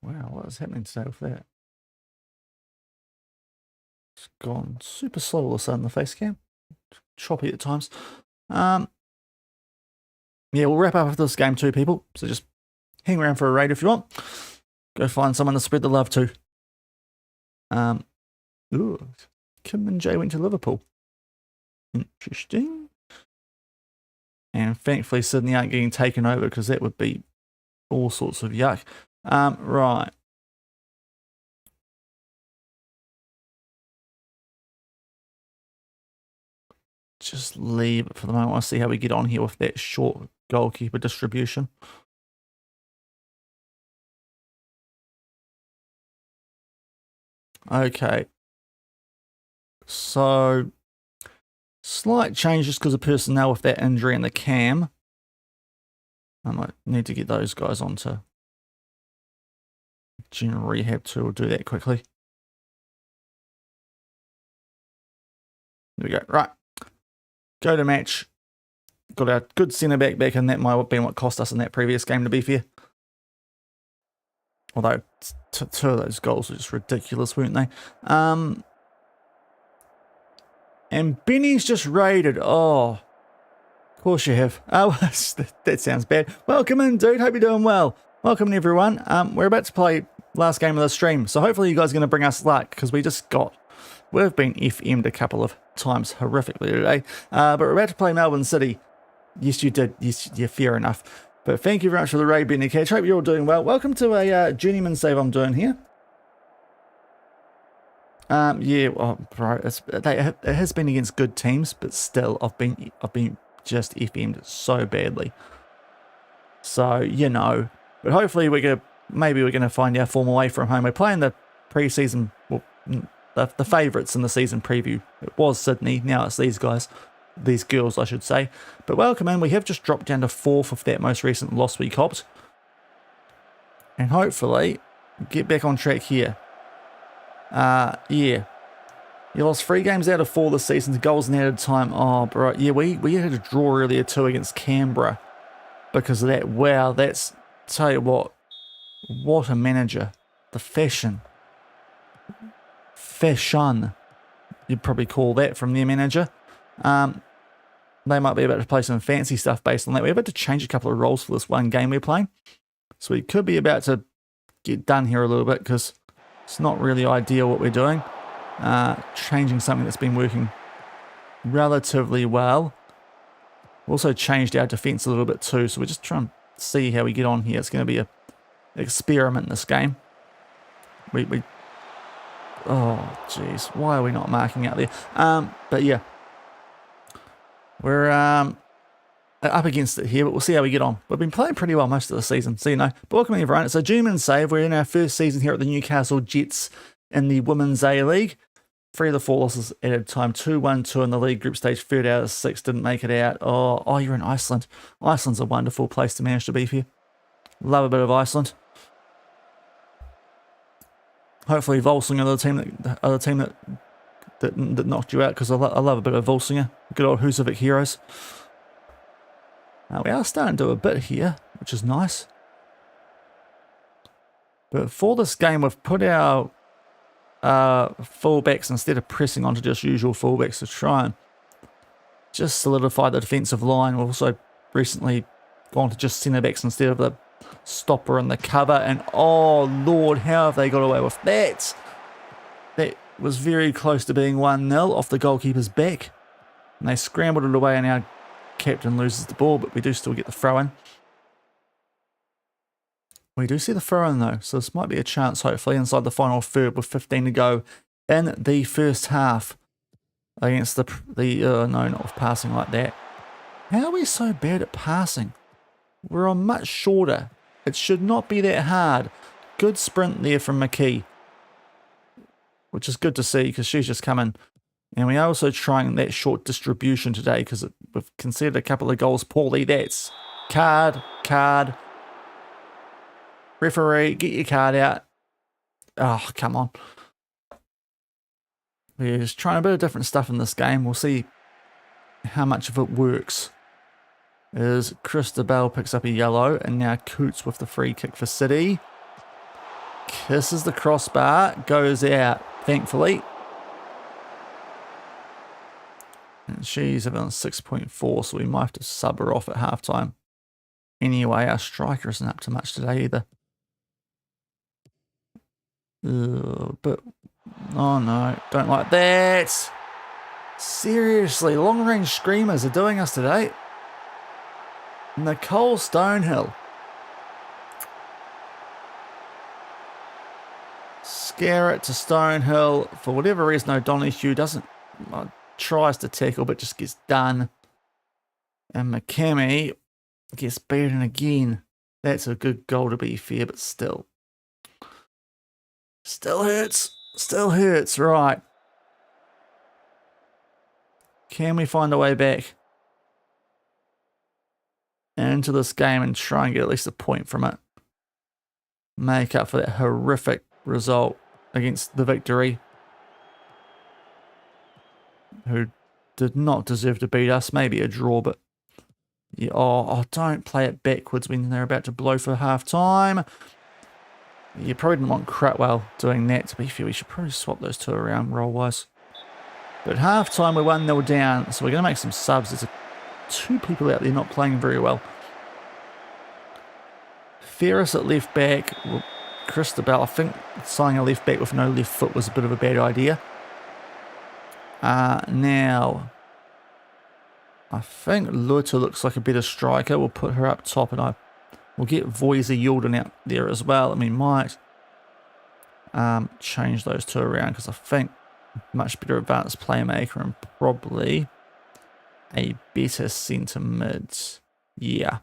Speaker 1: Wow, what is happening today with that? It's gone super slow all of a sudden, the face cam. Choppy at times. Yeah, we'll wrap up with this game too, people. So just hang around for a raid if you want. Go find someone to spread the love to. Ooh, Kim and Jay went to Liverpool. Interesting. And thankfully Sydney aren't getting taken over, because that would be all sorts of yuck. Right. Just leave it for the moment. I'll see how we get on here with that short goalkeeper distribution. Okay. So, slight change just because of personnel with that injury in the cam. I might need to get those guys onto general rehab too. We'll do that quickly. There we go. Right. Go to match. Got our good centre back back, and that might have been what cost us in that previous game, to be fair. Although two of those goals were just ridiculous, weren't they? And Benny's just raided. Oh, of course you have. Oh, that sounds bad. Welcome in, dude. Hope you're doing well. Welcome, everyone. We're about to play last game of the stream, so hopefully you guys are going to bring us luck, because we've been FM'd a couple of times horrifically today. But we're about to play Melbourne City. Yes, you did. Yes, yeah, fair enough. But thank you very much for the raid, Benny Catch. Hope you're all doing well. Welcome to a Journeyman save I'm doing here. Yeah, well, bro, it has been against good teams, but still, I've been just FM'd so badly. So, you know, but hopefully maybe we're gonna find our form away from home. We're playing the pre-season, well, the favourites in the season preview. It was Sydney, now it's these guys. These girls, I should say. But welcome in. We have just dropped down to 4th of that most recent loss we copped. And hopefully get back on track here. Yeah. You lost 3 games out of 4 this season to goals and added time. Oh, bro. Yeah, we had a draw earlier too against Canberra because of that. Wow, tell you what a manager. The fashion, you'd probably call that, from their manager. They might be about to play some fancy stuff based on that. We're about to change a couple of roles for this one game we're playing. So we could be about to get done here a little bit, because it's not really ideal what we're doing. Changing something that's been working relatively well. Also changed our defence a little bit too, so we're just trying to see how we get on here. It's going to be an experiment in this game. Oh, jeez. Why are we not marking out there? But yeah. We're up against it here, but we'll see how we get on. We've been playing pretty well most of the season, so you know. But welcome everyone. It's a Journeyman save. We're in our first season here at the Newcastle Jets in the Women's A-League. 3 of the 4 losses added time. 2-1-2 in the league group stage. 3rd out of 6 didn't make it out. Oh, you're in Iceland. Iceland's a wonderful place to manage to be here. Love a bit of Iceland. Hopefully Volsing are the other team that knocked you out, because I love a bit of Volsinger. Good old Husavik heroes. We are starting to do a bit here, which is nice. But for this game, we've put our fullbacks, instead of pressing onto just usual fullbacks, to try and just solidify the defensive line. We've also recently gone to just centre backs instead of the stopper in the cover. And oh, Lord, how have they got away with that? That was very close to being 1-0 off the goalkeeper's back. And they scrambled it away, and our captain loses the ball, but we do still get the throw in. We do see the throw in though, so this might be a chance hopefully inside the final third with 15 to go in the first half against no, not with passing like that. How are we so bad at passing? We're on much shorter. It should not be that hard. Good sprint there from McKee, which is good to see because she's just coming. And we are also trying that short distribution today because we've conceded a couple of goals poorly. That's card. Referee, get your card out. Oh, come on. We're just trying a bit of different stuff in this game. We'll see how much of it works. As Christabel picks up a yellow, and now Coots with the free kick for City. Kisses the crossbar, goes out, thankfully. And she's having 6.4, so we might have to sub her off at halftime. Anyway, our striker isn't up to much today either. But, oh no, don't like that. Seriously, long-range screamers are doing us today. Nicole Stonehill. Scare it to Stonehill. For whatever reason, O'Donoghue tries to tackle, but just gets done. And McCamey gets beaten again. That's a good goal to be fair, but still. Still hurts, right. Can we find a way back into this game and try and get at least a point from it? Make up for that horrific result against the Victory, who did not deserve to beat us. Maybe a draw, but yeah, oh, don't play it backwards when they're about to blow for half time. You probably didn't want Cratwell doing that. To be fair, we should probably swap those two around role-wise. But at half-time, we're 1-0 down, so we're going to make some subs. There's two people out there not playing very well. Ferris at left back. Christabel, I think signing a left back with no left foot was a bit of a bad idea. Now, I think Luta looks like a better striker. We'll put her up top, and we'll get Voiza Yulden out there as well, and we might change those two around because I think much better advanced playmaker and probably a better centre mid. Yeah.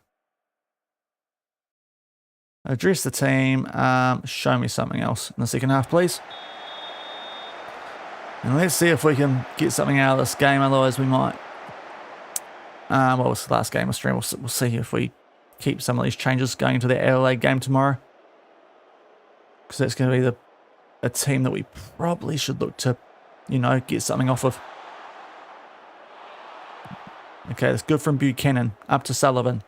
Speaker 1: Address the team. Show me something else in the second half, please. And let's see if we can get something out of this game. Otherwise, we might. Well, it's the last game of stream. We'll see if we keep some of these changes going into the Adelaide game tomorrow. Because that's going to be a team that we probably should look to, get something off of. Okay, that's good from Buchanan. Up to Sullivan.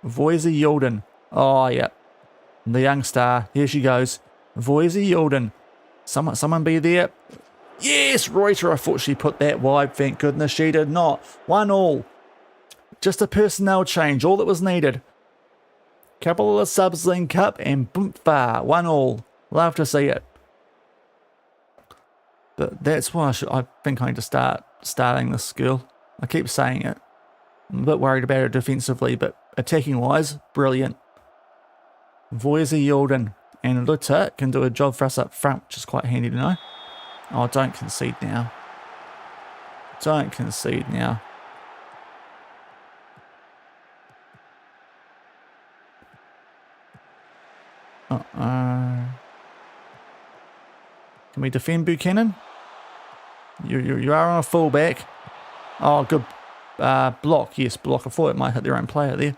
Speaker 1: Voiza Yulden. Oh, yeah. The young star. Here she goes. Voiza Yulden. Someone be there. Yes, Reuter. I thought she put that wide. Thank goodness she did not. 1-1. Just a personnel change. All that was needed. Couple of subs link up and boom, far. 1-1. Love to see it. But that's why I think I need to starting this school. I keep saying it. I'm a bit worried about it defensively, but attacking-wise, brilliant. Voiza Yulden and Luta can do a job for us up front, which is quite handy to know. Oh, don't concede now. Don't concede now. Uh-oh. Can we defend Buchanan? You are on a fullback. Oh, good block. Yes, block. I thought it might hit their own player there.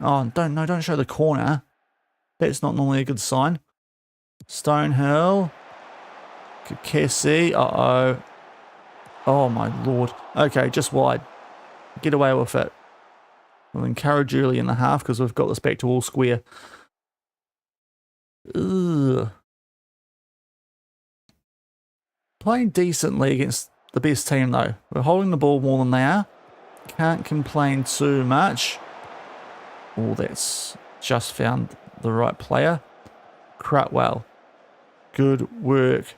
Speaker 1: Oh, don't show the corner. That's not normally a good sign. Stonehill. Kakesi. Uh-oh. Oh, my lord. Okay, just wide. Get away with it. We'll encourage early in the half because we've got this back to all square. Ugh. Playing decently against the best team, though. We're holding the ball more than they are. Can't complain too much. Oh, that's just found the right player. Crutwell. Good work.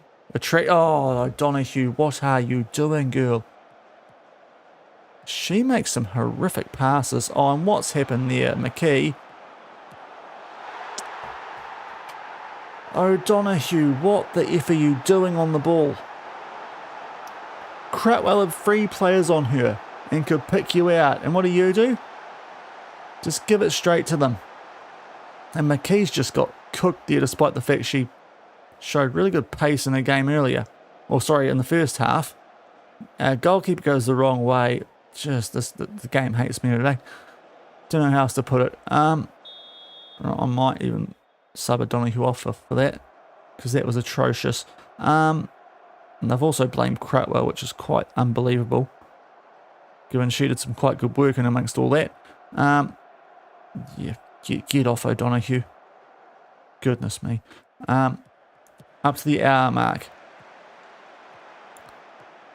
Speaker 1: Oh, O'Donoghue, what are you doing, girl? She makes some horrific passes. Oh, and what's happened there? McKee. O'Donoghue, what the F are you doing on the ball? Crutwell had 3 players on her and could pick you out. And what do? Just give it straight to them. And McKee's just got cooked there despite the fact she showed really good pace in the game earlier. Or sorry, in the first half. Goalkeeper goes the wrong way. Just the game hates me today. Don't know how else to put it. I might even sub O'Donoghue off for that, because that was atrocious. And they've also blamed Crutwell, which is quite unbelievable, given she did some quite good work in amongst all that. Yeah, get off O'Donoghue. Goodness me. Up to the hour mark.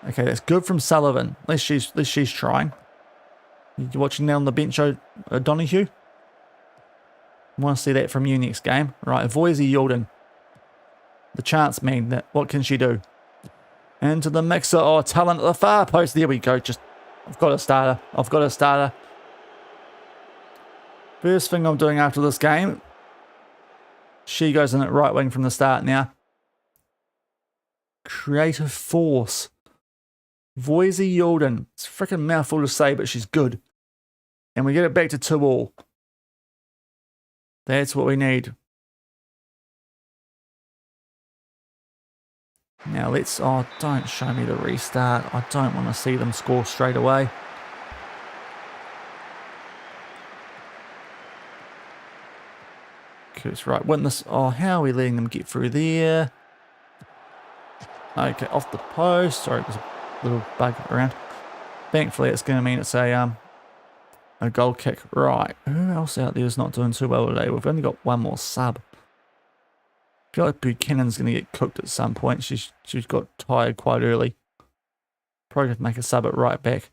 Speaker 1: Okay, that's good from Sullivan. At least she's trying. You watching now on the bench, O'Donoghue? I want to see that from you next game. Right, Voisey Yulden. The chance man. What can she do? Into the mixer. Oh, talent at the far post. There we go. I've got a starter. First thing I'm doing after this game. She goes in at right wing from the start now. Creative force. Voisey Yulden. It's a freaking mouthful to say, but she's good. And we get it back to 2-2. That's what we need. Now let's... Oh, don't show me the restart. I don't want to see them score straight away. Kurt's right. Witness. Oh, how are we letting them get through there? Okay, off the post. Sorry, there's a little bug around. Thankfully, it's going to mean it's a goal kick. Right. Who else out there is not doing too well today? We've only got one more sub. I feel like Buchanan's going to get cooked at some point. She's got tired quite early. Probably have to make a sub at right back.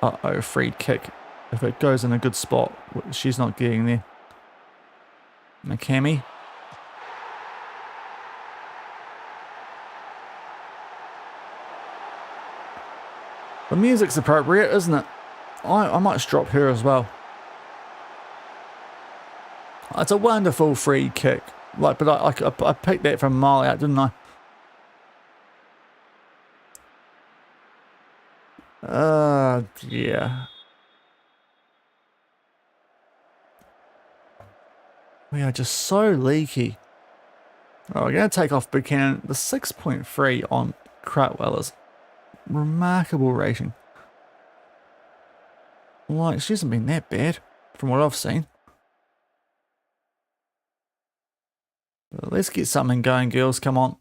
Speaker 1: Uh-oh, free kick. If it goes in a good spot, she's not getting there. McCammy. The music's appropriate, isn't it? I might just drop her as well. It's a wonderful free kick. But I picked that from a mile out, didn't I? Yeah. We are just so leaky. Oh, we're going to take off Buchanan. The 6.3 on Crutwell is remarkable rating. Like, she hasn't been that bad from what I've seen. But let's get something going, girls. Come on.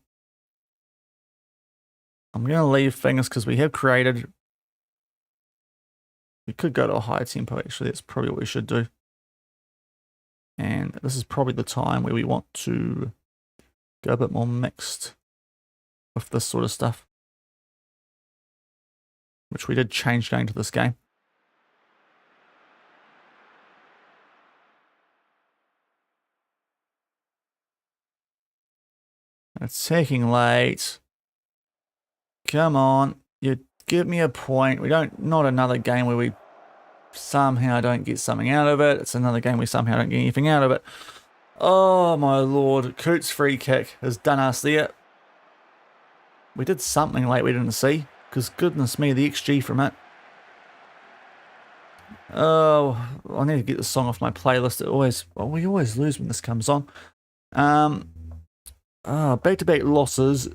Speaker 1: I'm going to leave things because we have created. We could go to a higher tempo, actually. That's probably what we should do. And this is probably the time where we want to go a bit more mixed with this sort of stuff, which we did change going to this game. Attacking late. Come on. You give me a point. Not another game where we somehow don't get something out of it. It's another game we somehow don't get anything out of it. Oh my lord. Coots free kick has done us there. We did something late we didn't see. Because goodness me, the XG from it. Oh, I need to get the song off my playlist. We always lose when this comes on. Back-to-back losses.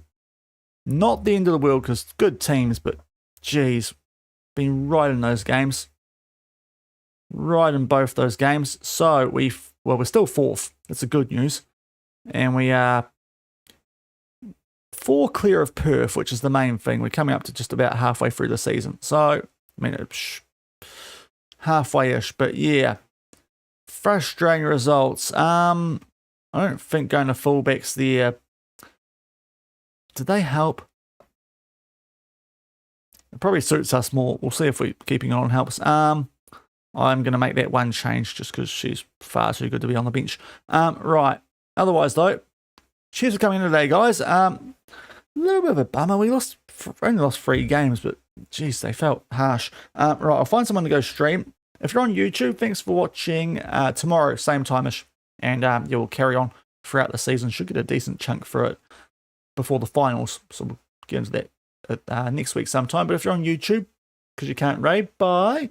Speaker 1: Not the end of the world because good teams, but geez, been right in those games. Right in both those games. So we're still fourth. That's the good news. And we are 4 clear of Perth, which is the main thing. We're coming up to just about halfway through the season. So, I mean, halfway-ish, but yeah. Frustrating results. I don't think going to fullbacks there. Did they help? It probably suits us more. We'll see if we're keeping on helps. I'm going to make that one change just because she's far too good to be on the bench. Right. Otherwise, though, cheers for coming in today, guys. A little bit of a bummer. We only lost 3 games, but geez, they felt harsh. Right, I'll find someone to go stream. If you're on YouTube, thanks for watching. Tomorrow, same time-ish, and you'll carry on throughout the season. Should get a decent chunk for it before the finals, so we'll get into that next week sometime. But if you're on YouTube, because you can't raid, bye.